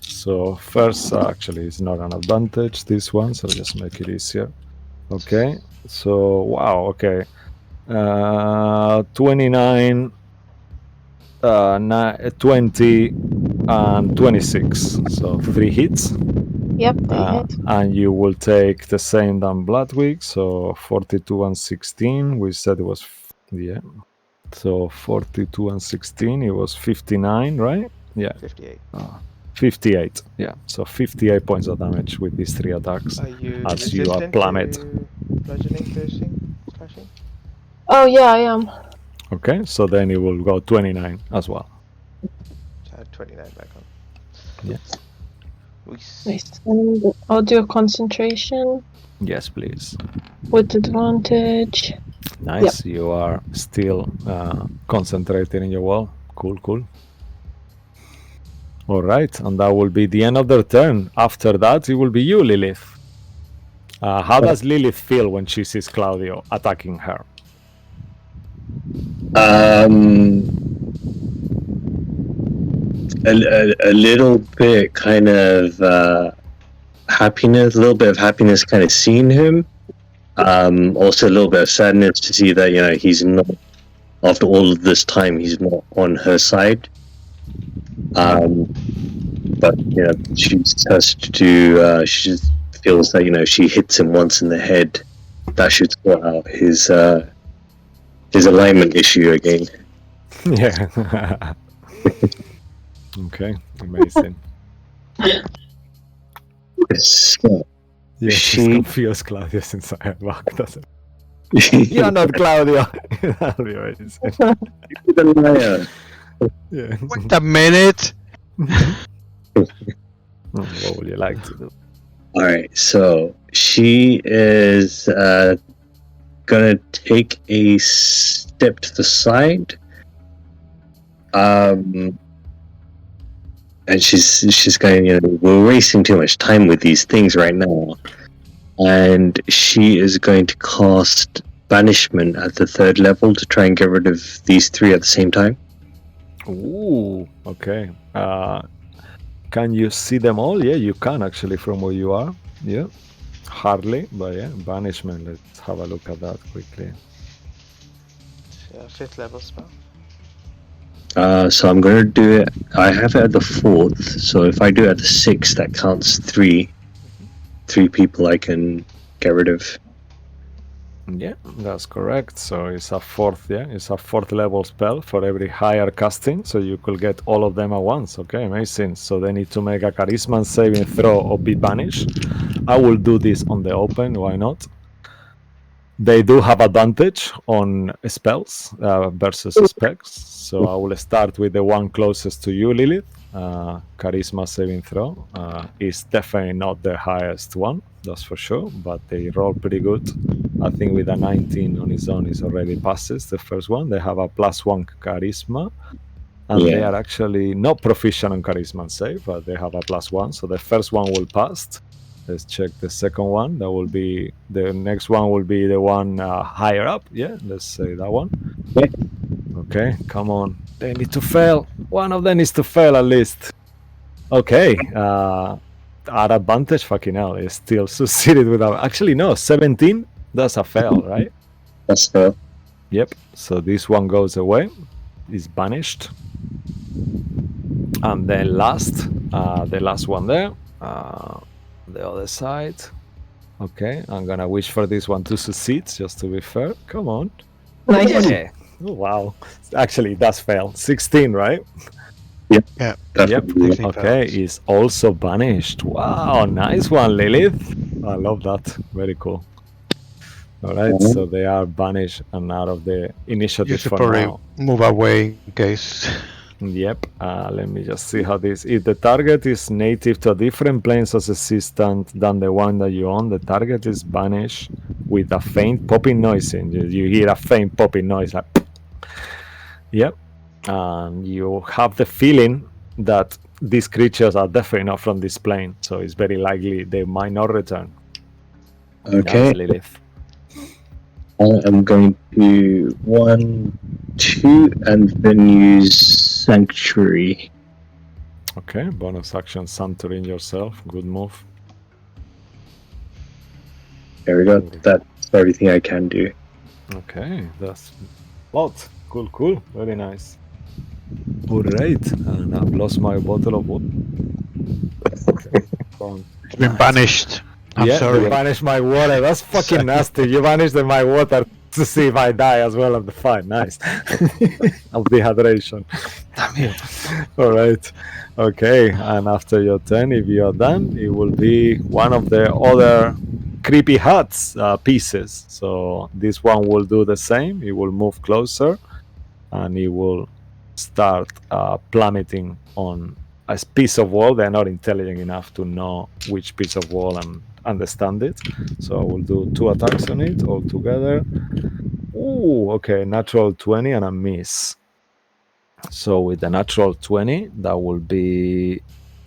So first, actually, it's not an advantage, this one, so just make it easier. Okay, so, wow, okay. 29, 20, and 26. So 3 hits. Yep, they hit. And you will take the same than Bloodwick, so 42 and 16. We said it was, yeah. So 42 and 16, it was 59, right? Yeah. 58. 58, yeah. So 58 points of damage with these 3 attacks. Are you As you are resistant plummet. to bludgeoning, piercing, slashing? Oh yeah, I am. Okay, so then it will go 29 as well. So I had 29 back on. Yeah. Nice. And I'll do a concentration Yes, please. with advantage. Nice. You are still concentrating in your wall. Cool. All right, and that will be the end of their turn. After that, it will be you, Lilith. How does Lilith feel when she sees Claudio attacking her? A little bit kind of happiness, a little bit of happiness kind of seeing him. Also a little bit of sadness to see that, you know, he's not, after all of this time, he's not on her side. But, you know, she has to, she just feels that, you know, she hits him once in the head. That should sort out his alignment issue again. Yeah. Okay, amazing. So, Yeah, she's She- confused Claudio's inside her back, doesn't You're not Claudio. That'll be amazing. the liar. Yeah. Wait a minute! What would you like to do? All right, so she is gonna take a step to the side, and she's going. You know, we're wasting too much time with these things right now. and she is going to cast Banishment at the 3rd level to try and get rid of these 3 at the same time. Ooh, okay. Can you see them all? Yeah, you can actually from where you are. Yeah, hardly, but yeah, banishment. Let's have a look at that quickly. Yeah, 5th level spell. So I'm going to do it. I have it at the 4th, so if I do it at the 6th, that counts 3 people I can get rid of. Yeah, that's correct. So it's a 4th. Yeah, it's a 4th level spell for every higher casting, so you could get all of them at once. Okay, amazing. So they need to make a charisma saving throw or be banished. I will do this on the open. Why not? They do have advantage on spells versus specs. So I will start with the one closest to you, Lilith. Charisma saving throw is definitely not the highest one, that's for sure, but they roll pretty good. I think with a 19 on his own, is already passes the first one. They have a +1 charisma, and they are actually not proficient on charisma and save, but they have a +1. So the first one will pass. Let's check the second one. That will be the next one. Will be the one higher up. Yeah, let's say that one. Yeah. Okay, come on. They need to fail. One of them needs to fail at least. Okay. At advantage, fucking hell, is still succeeded without. Actually, no, 17. That's a fail, right? That's fair. Yep. So this one goes away. Is banished. And then the last one there. The other side. Okay, I'm gonna wish for this one to succeed, just to be fair. Come on. Nice. Yeah. Oh, wow. Actually, it does fail. 16, right? Yep. Yeah. Yep. 16 Okay, fails. is also banished. Wow, nice one, Lilith. I love that. Very cool. All right, so they are banished and out of the You initiative should for probably now. move away in case. Yep. Let me just see how this. If the target is native to a different planes as assistant than the one that you own, the target is banished with a faint popping noise. And you hear a faint popping noise, like. Yep. And you have the feeling that these creatures are definitely not from this plane, so it's very likely they might not return. Okay. Nice, Lilith. I'm going to 1, 2, and then use Sanctuary. Okay, bonus action, centering yourself. Good move. There we go. That's everything I can do. Okay, that's lot. Cool. Very nice. All right, and I've lost my bottle of water. Okay. It's been banished. I'm Yeah, sorry. you banished my water. That's fucking nasty. You banished my water to see if I die as well of the fight. Nice. Of dehydration. Damn you. All right. Okay, and after your turn, if you are done, it will be one of the other creepy huts pieces. So this one will do the same. It will move closer, and it will start plummeting on a piece of wall. They're not intelligent enough to know which piece of wall and understand it. So I will do 2 attacks on it all together. Ooh, okay, natural 20 and a miss. So with the natural 20, that will be,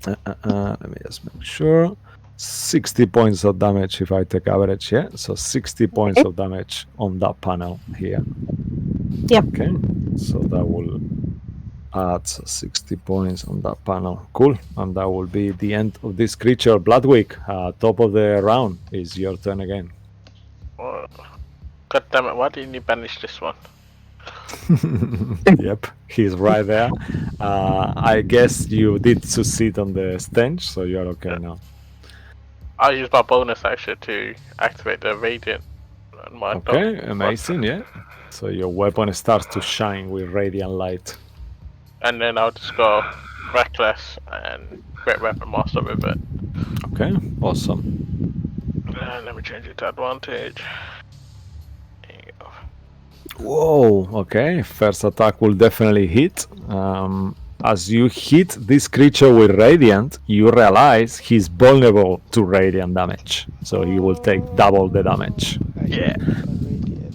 let me just make sure, 60 points of damage if I take average, yeah? So 60 points of damage on that panel here. Yep. Okay, so that will add 60 points on that panel. Cool, and that will be the end of this creature. Bloodwick, top of the round, is your turn again. God damn it, why didn't you banish this one? Yep, he's right there. I guess you did succeed on the stench, so you're okay now. I'll use my bonus action to activate the radiant. On my Okay, dog. amazing, yeah. So your weapon starts to shine with radiant light. And then I'll just go reckless and great weapon master with it. Okay, awesome. Let me change it to advantage. There you go. Whoa, okay. First attack will definitely hit. As you hit this creature with radiant, you realize he's vulnerable to radiant damage. So he will take double the damage. Yeah.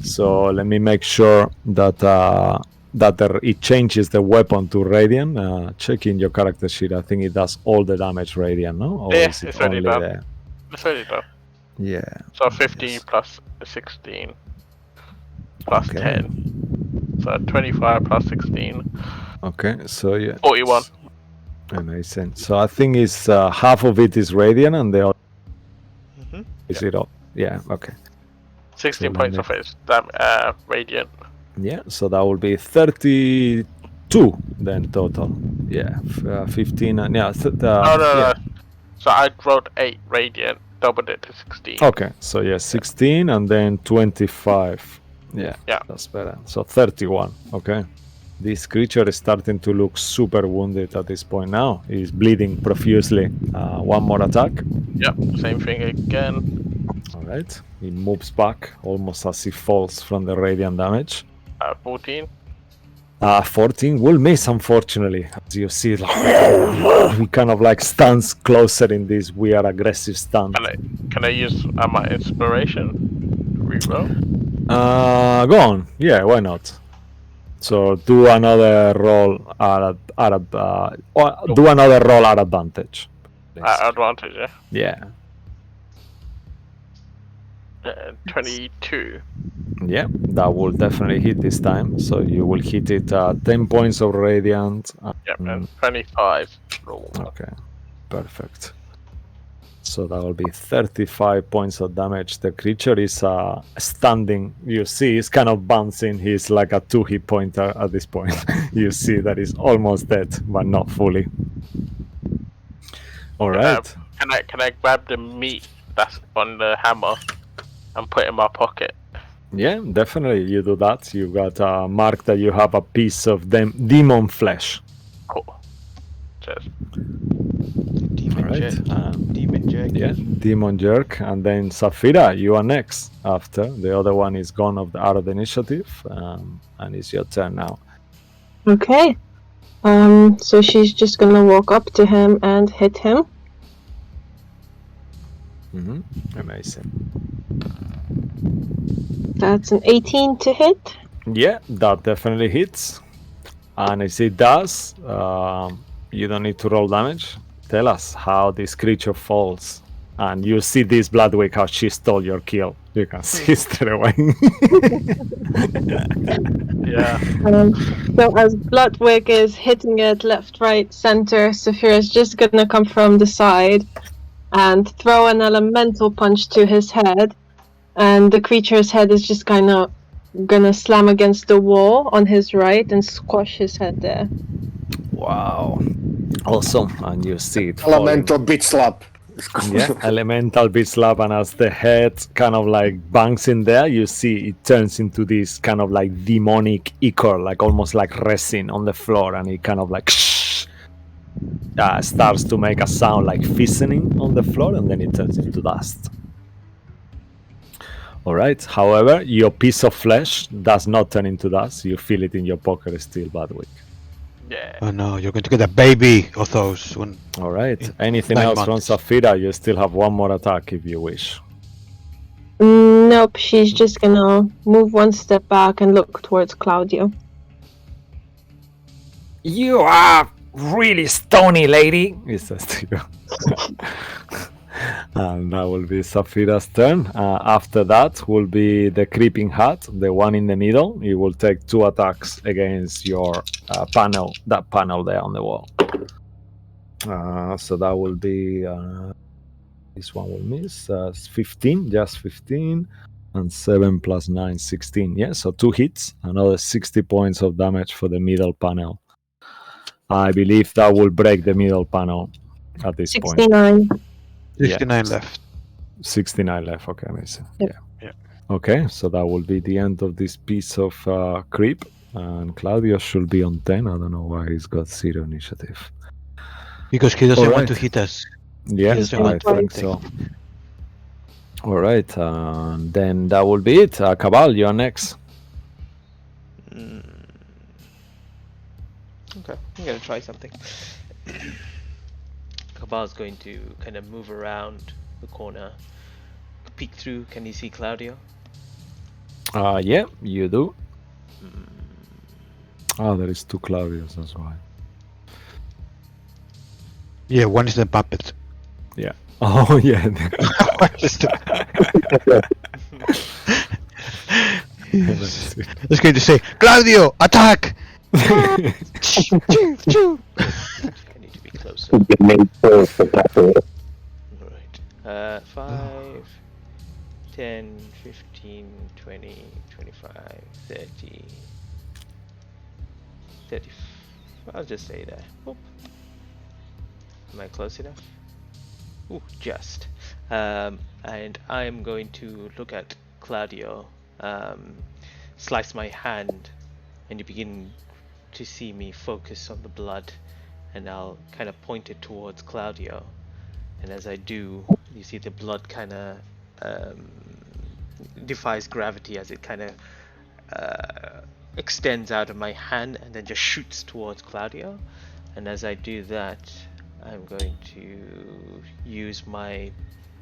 So let me make sure that it changes the weapon to radiant. Checking your character sheet, I think it does all the damage radiant, no? Or Yeah, is it it's already only done. the... It's already done. Yeah. So 15 Yes. plus 16 plus Okay. 10. So 25 plus 16. Okay. So yeah. 41. Amazing. So I think it's half of it is radiant and the other Hmm. is it all. Yeah. Okay. 16 let points me- of it is radiant. Yeah. So that will be 32 then total. Yeah. 15 and yeah. No. So I rolled 8 radiant, doubled it to 16. Okay. So yeah, 16 and then 25. Yeah. Yeah. That's better. So 31. Okay. This creature is starting to look super wounded at this point now. He's bleeding profusely. One more attack. Yep, same thing again. All right. He moves back almost as he falls from the radiant damage. 14. 14 will miss, unfortunately. As you see, like, he kind of like stands closer in this weird aggressive stand. Can I use my inspiration? Reroll? Go on. Yeah, why not? So do another roll do another roll at advantage. Advantage, yeah. Yeah. 22. Yeah, that will definitely hit this time. So you will hit it 10 points of radiant. Yep, and 25. Roll. Okay, perfect. So that will be 35 points of damage. The creature is standing. You see, he's kind of bouncing. He's like a 2 hit pointer at this point. You see that he's almost dead, but not fully. All right. Can I grab the meat that's on the hammer and put it in my pocket? Yeah, definitely. You do that. You got a mark that you have a piece of demon flesh. Cool. Cheers. Demon All right. jerk. Demon jerk. Yeah, demon jerk, and then Saphira, you are next. After the other one is gone out of the initiative, and it's your turn now. Okay. So she's just gonna walk up to him and hit him. Amazing. That's an 18 to hit. Yeah, that definitely hits. And as it does, you don't need to roll damage. Tell us how this creature falls. And you see this Bloodwick, how she stole your kill. You can see straight away. Yeah. So as Bloodwick is hitting it left, right, center, Saphira's just gonna come from the side and throw an elemental punch to his head. And the creature's head is just kind of gonna slam against the wall on his right and squash his head there. Wow. Awesome. And you see it falling. Elemental beat slap. Yeah, elemental beat slap, and as the head kind of like bangs in there, you see it turns into this kind of like demonic ichor, like almost like resin on the floor, and it kind of like starts to make a sound like fizzing on the floor, and then it turns into dust. All right. However, your piece of flesh does not turn into dust. You feel it in your pocket still, Badwick. Yeah. Oh no, you're going to get a baby of those. All right. Anything 9 else from months. Saphira? You still have one more attack if you wish. Nope, she's just gonna move one step back and look towards Claudio. You are really stony, lady, he says to you. And that will be Saphira's turn. After that will be the creeping hat, the one in the middle. You will take 2 attacks against your panel, that panel there on the wall. So that will be this one will miss 15, just 15, and 7 plus 9, 16. Yeah, so 2 hits, another 60 points of damage for the middle panel. I believe that will break the middle panel at this point. 69. 69 left. 69 left. Okay, amazing. Yep. Yeah. Okay, so that will be the end of this piece of creep. And Claudio should be on 10. I don't know why he's got 0 initiative. Because he doesn't want Alright. to hit us. Yes, He doesn't I want think to so. All right, then that will be it. Cabal, you're next. Okay, I'm gonna try something. Cabal's going to kind of move around the corner, peek through. Can you see Claudio? Yeah, you do. There is 2 Claudios, that's why. Yeah, one is the puppet. Yeah. Oh yeah. It's going to say, Claudio, attack! I need to be closer. Get made for battle. Alright. 5, 10, 15, 20, 25, 30. 30. I'll just say that. Oop. Am I close enough? Ooh, just. And I'm going to look at Claudio, slice my hand, and you begin to see me focus on the blood, and I'll kind of point it towards Claudio. And as I do, you see the blood kind of defies gravity as it kind of extends out of my hand and then just shoots towards Claudio. And as I do that, I'm going to use my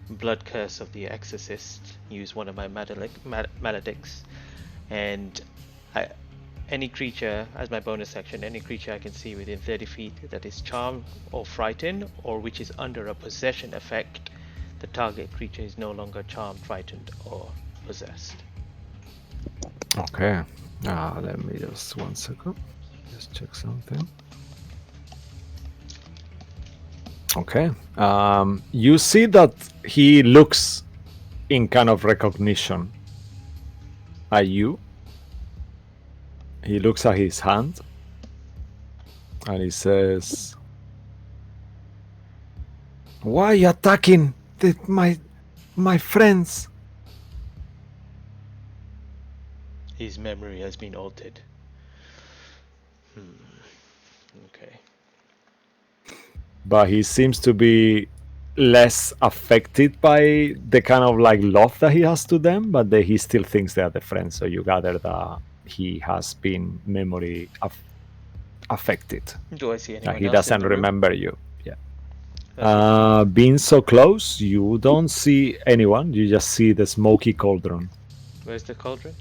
blood curse of the exorcist, use one of my maledicts, and any creature, as my bonus action, any creature I can see within 30 feet that is charmed or frightened, or which is under a possession effect, the target creature is no longer charmed, frightened, or possessed. Okay. Let me just 1 second. Just check something. Okay. You see that he looks in kind of recognition at you. He looks at his hand and he says, "Why are you attacking my friends?" His memory has been altered. Okay. But he seems to be less affected by the kind of like love that he has to them, but he still thinks they are the friends. So you gather that he has been memory affected. Do I see anyone He else doesn't in the room? remember you. Yeah. Being so close, you don't see anyone. You just see the smoky cauldron. Where's the cauldron?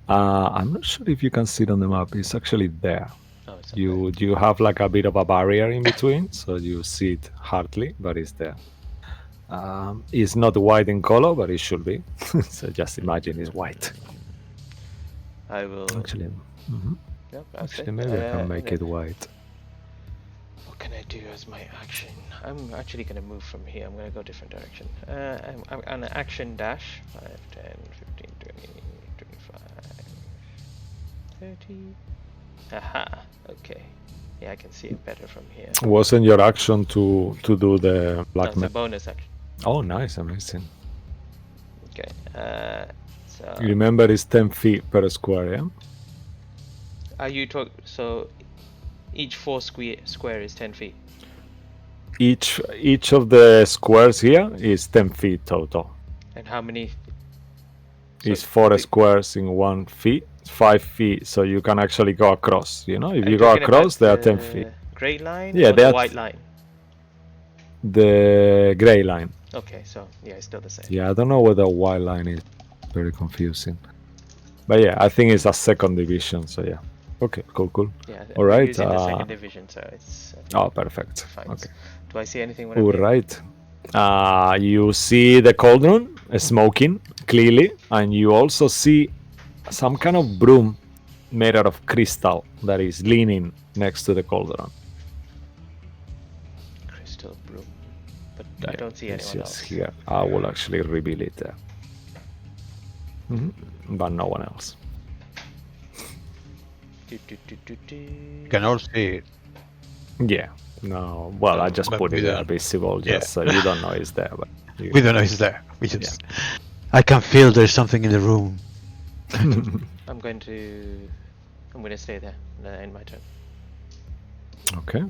I'm not sure if you can see it on the map. It's actually there. Oh, it's up You have like a bit of a barrier in between, so you see it hardly, but it's there. It's not white in color, but it should be. So just imagine it's white. there. I will. Actually, Yep, that's actually, it. maybe I can make then it white. What can I do as my action? I'm actually going to move from here. I'm going to go a different direction. I'm on an action dash. 5, 10, 15, 20, 25, 30. Aha. Okay. Yeah, I can see it better from here. Wasn't your action to do the black That's a man? bonus action. Oh, nice, amazing. Okay. So You remember it's 10 feet per square, yeah? are you so each 4 square is 10 feet? Each of the squares here is 10 feet total. And how many? It's 4 squares in 1 feet, 5 feet, so you can actually go across. You know, if Are you you go talking across, they are about 10 the feet. Gray line Yeah, or the that's- white line? The gray line. Okay, so yeah, it's still the same. Yeah, I don't know what the white line is. Very confusing. But yeah, I think it's a second division, so yeah. Okay, cool. Yeah, All we're right. using the second division, so it's Oh, perfect. fine. Okay. Do I see anything when I'm All here? right. You see the cauldron smoking clearly, and you also see some kind of broom made out of crystal that is leaning next to the cauldron. Crystal broom, but I Yeah, don't see it's anyone just else. here. I will actually reveal it there. But no one else. You can all see it. Yeah. No. Well, I just But put we it there don't- visible, yeah. just so you don't know it's there. But We don't know it's there. We just. I can feel there's something in the room. I'm going to stay there in my turn. Okay.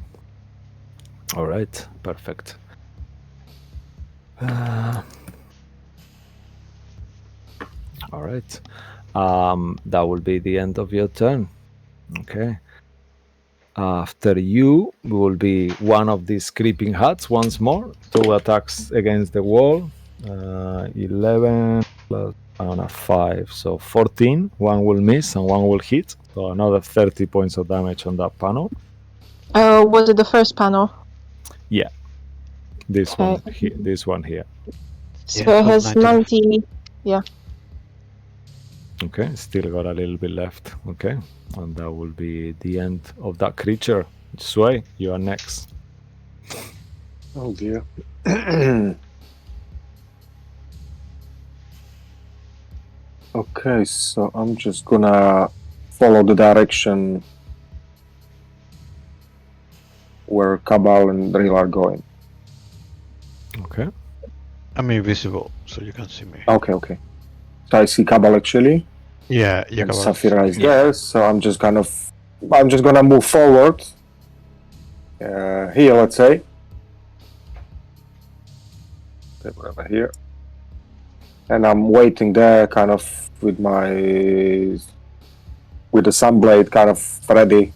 All right. Perfect. All right. That will be the end of your turn. Okay. After you will be one of these creeping huts once more. 2 attacks against the wall. 11 plus 5, so 14. One will miss and one will hit. So another 30 points of damage on that panel. Was it the first panel? Yeah. This Okay. one, this one here. So Yeah, it has 90. 90. Yeah. Okay, still got a little bit left. Okay, and that will be the end of that creature. Sway, you are next. Oh dear. Okay, so I'm just gonna follow the direction where Cabal and Real are going. Okay. I'm invisible, so you can see me. Okay. So I see Cabal actually, Yeah, and Cabal. Safira is there. So I'm just gonna move forward. Here, let's say. Over here. And I'm waiting there, kind of with the sunblade kind of ready,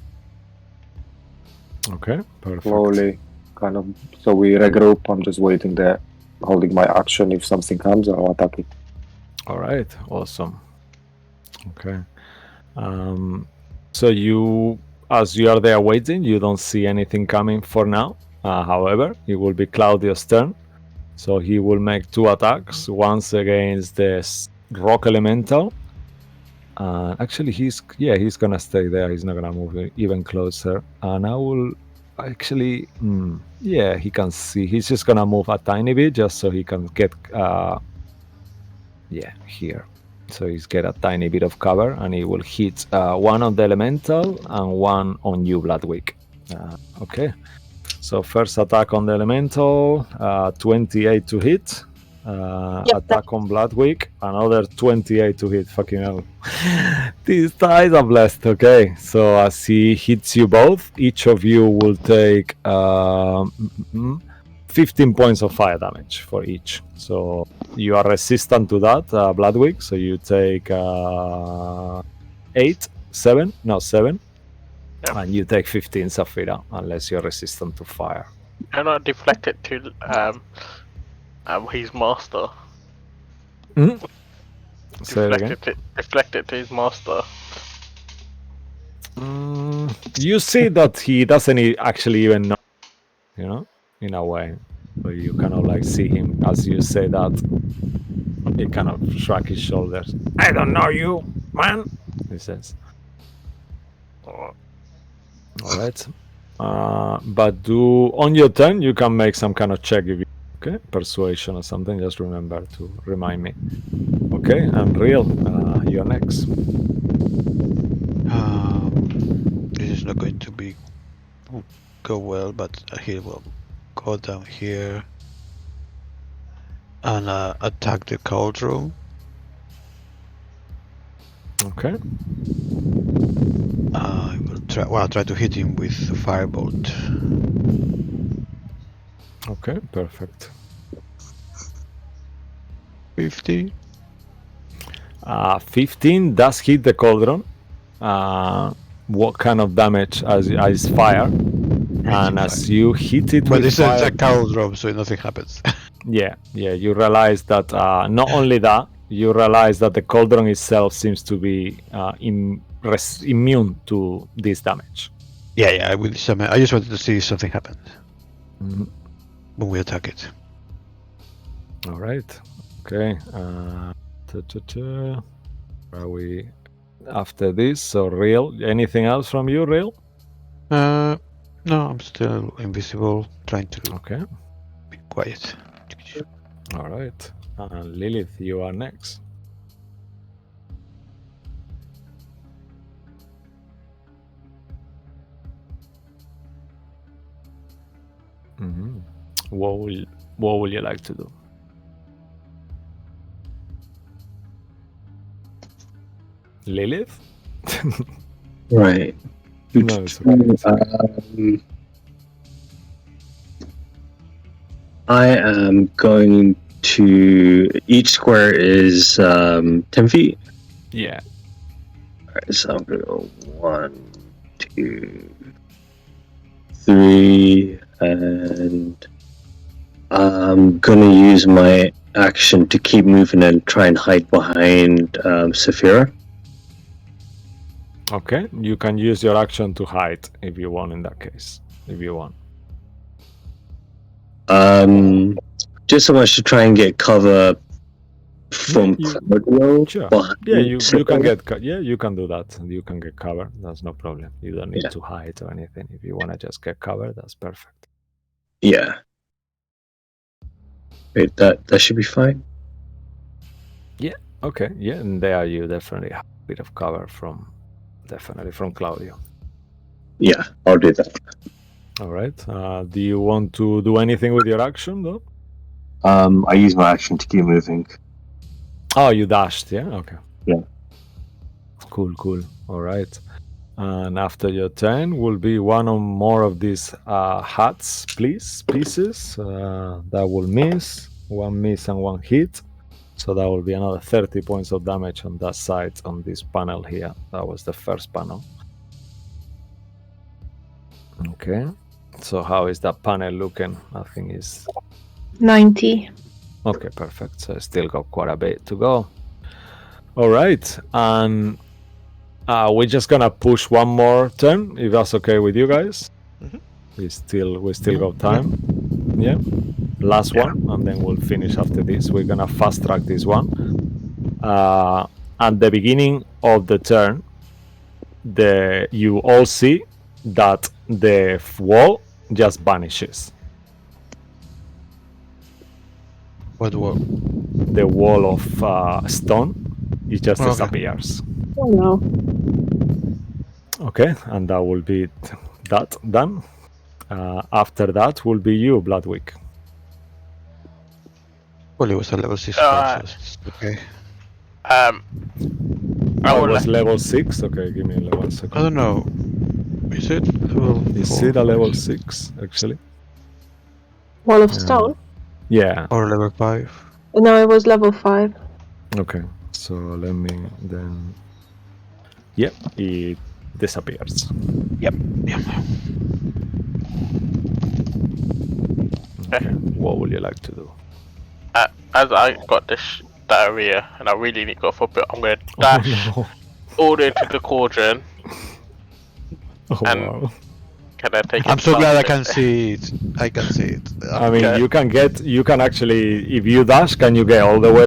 Okay, perfect. slowly, kind of. So we regroup. I'm just waiting there, holding my action. If something comes, I'll attack it. All right, awesome. Okay. So you, as you are there waiting, you don't see anything coming for now. However, it will be Claudio's turn. So he will make 2 attacks. Once against the rock elemental. Actually, he's gonna stay there. He's not gonna move even closer. And I will actually, he can see. He's just gonna move a tiny bit just so he can get, here. So he's get a tiny bit of cover, and he will hit 1 on the elemental and 1 on you, Bloodwick. Okay. So first attack on the elemental, 28 to hit. Attack on Bloodwick, another 28 to hit. Fucking hell. These dice are blessed. Okay, so as he hits you both, each of you will take 15 points of fire damage for each. So you are resistant to that, Bloodwick. So you take 7, Yep. and you take 15, Safira, unless you're resistant to fire. And I deflect it to his master. Say it again. Deflect it to his master. You see that he doesn't actually even know, in a way. So you kind of like see him as you say that. He kind of shrug his shoulders. I don't know you, man, he says. All right. But on your turn, you can make some kind of check if you, okay? Persuasion or something. Just remember to remind me. Okay, and Real, you're next. This is not going to go well, but he will go down here and attack the cauldron. Okay. I will try to hit him with a firebolt. Okay, perfect. 50. 15 does hit the cauldron. What kind of damage as fire? And as you hit it But with this fire, is a cauldron, so nothing happens. yeah, you realize that not only that, you realize that the cauldron itself seems to be immune to this damage. Yeah, I just wanted to see if something happened Mhm. when we attack it. All right. Okay. Are we after this? So, Real, anything else from you, Real? No, I'm still invisible, trying to Okay. be quiet. All right. Lilith, you are next. Mm-hmm. What will you like to do? Lilith? Right. No, it's okay. I am going to. Each square is 10 feet. Yeah. Alright, so I'm gonna go 1, 2, 3, and I'm gonna use my action to keep moving and try and hide behind Saphira. Okay. You can use your action to hide if you want in that case. If you want. Just so much to try and get cover from Claudio. Sure. behind Yeah, you can Cyril. you can do that. You can get cover. That's no problem. You don't need Yeah. to hide or anything. If you want to just get cover, that's perfect. Yeah. Wait, that should be fine. Okay. Yeah, and there you definitely have a bit of cover from Claudio. Yeah, I'll do that. All right. Do you want to do anything with your action though? I use my action to keep moving. Oh, you dashed. Yeah. Okay. Yeah. Cool. All right. And after your turn will be one or more of these hats, pieces that will miss. One miss and one hit. So that will be another 30 points of damage on that side, on this panel here. That was the first panel. Okay. So how is that panel looking? I think it's 90. okay, perfect. So I still got quite a bit to go. All right. And we're just gonna push one more turn, if that's okay with you guys. Mhm. We still got time. Yeah. Last one, and then we'll finish after this. We're gonna fast track this one. At the beginning of the turn, you all see that the wall just vanishes. What wall? The wall of stone, it just Okay. disappears. Oh no. Okay, and that will be that done. After that will be you, Bloodwick. Well, it was a level 6 Alright. first. Okay. I Oh, will it was let level 6? Okay, give me 1 second. I don't know. Is it level 4? Is it a level 6, actually? Wall of stone? Yeah. Or level 5? No, it was level 5. Okay, so let me then... Yep, it disappears. Yep. Okay, what would you like to do? as I got this diarrhea and I really need to go for a bit, I'm gonna dash Oh, all the way to the cauldron. no. Oh, And- wow. Can I take it? I'm so glad I fast? can see it. I can see it. I mean, Okay. you can actually, if you dash, can you get all the way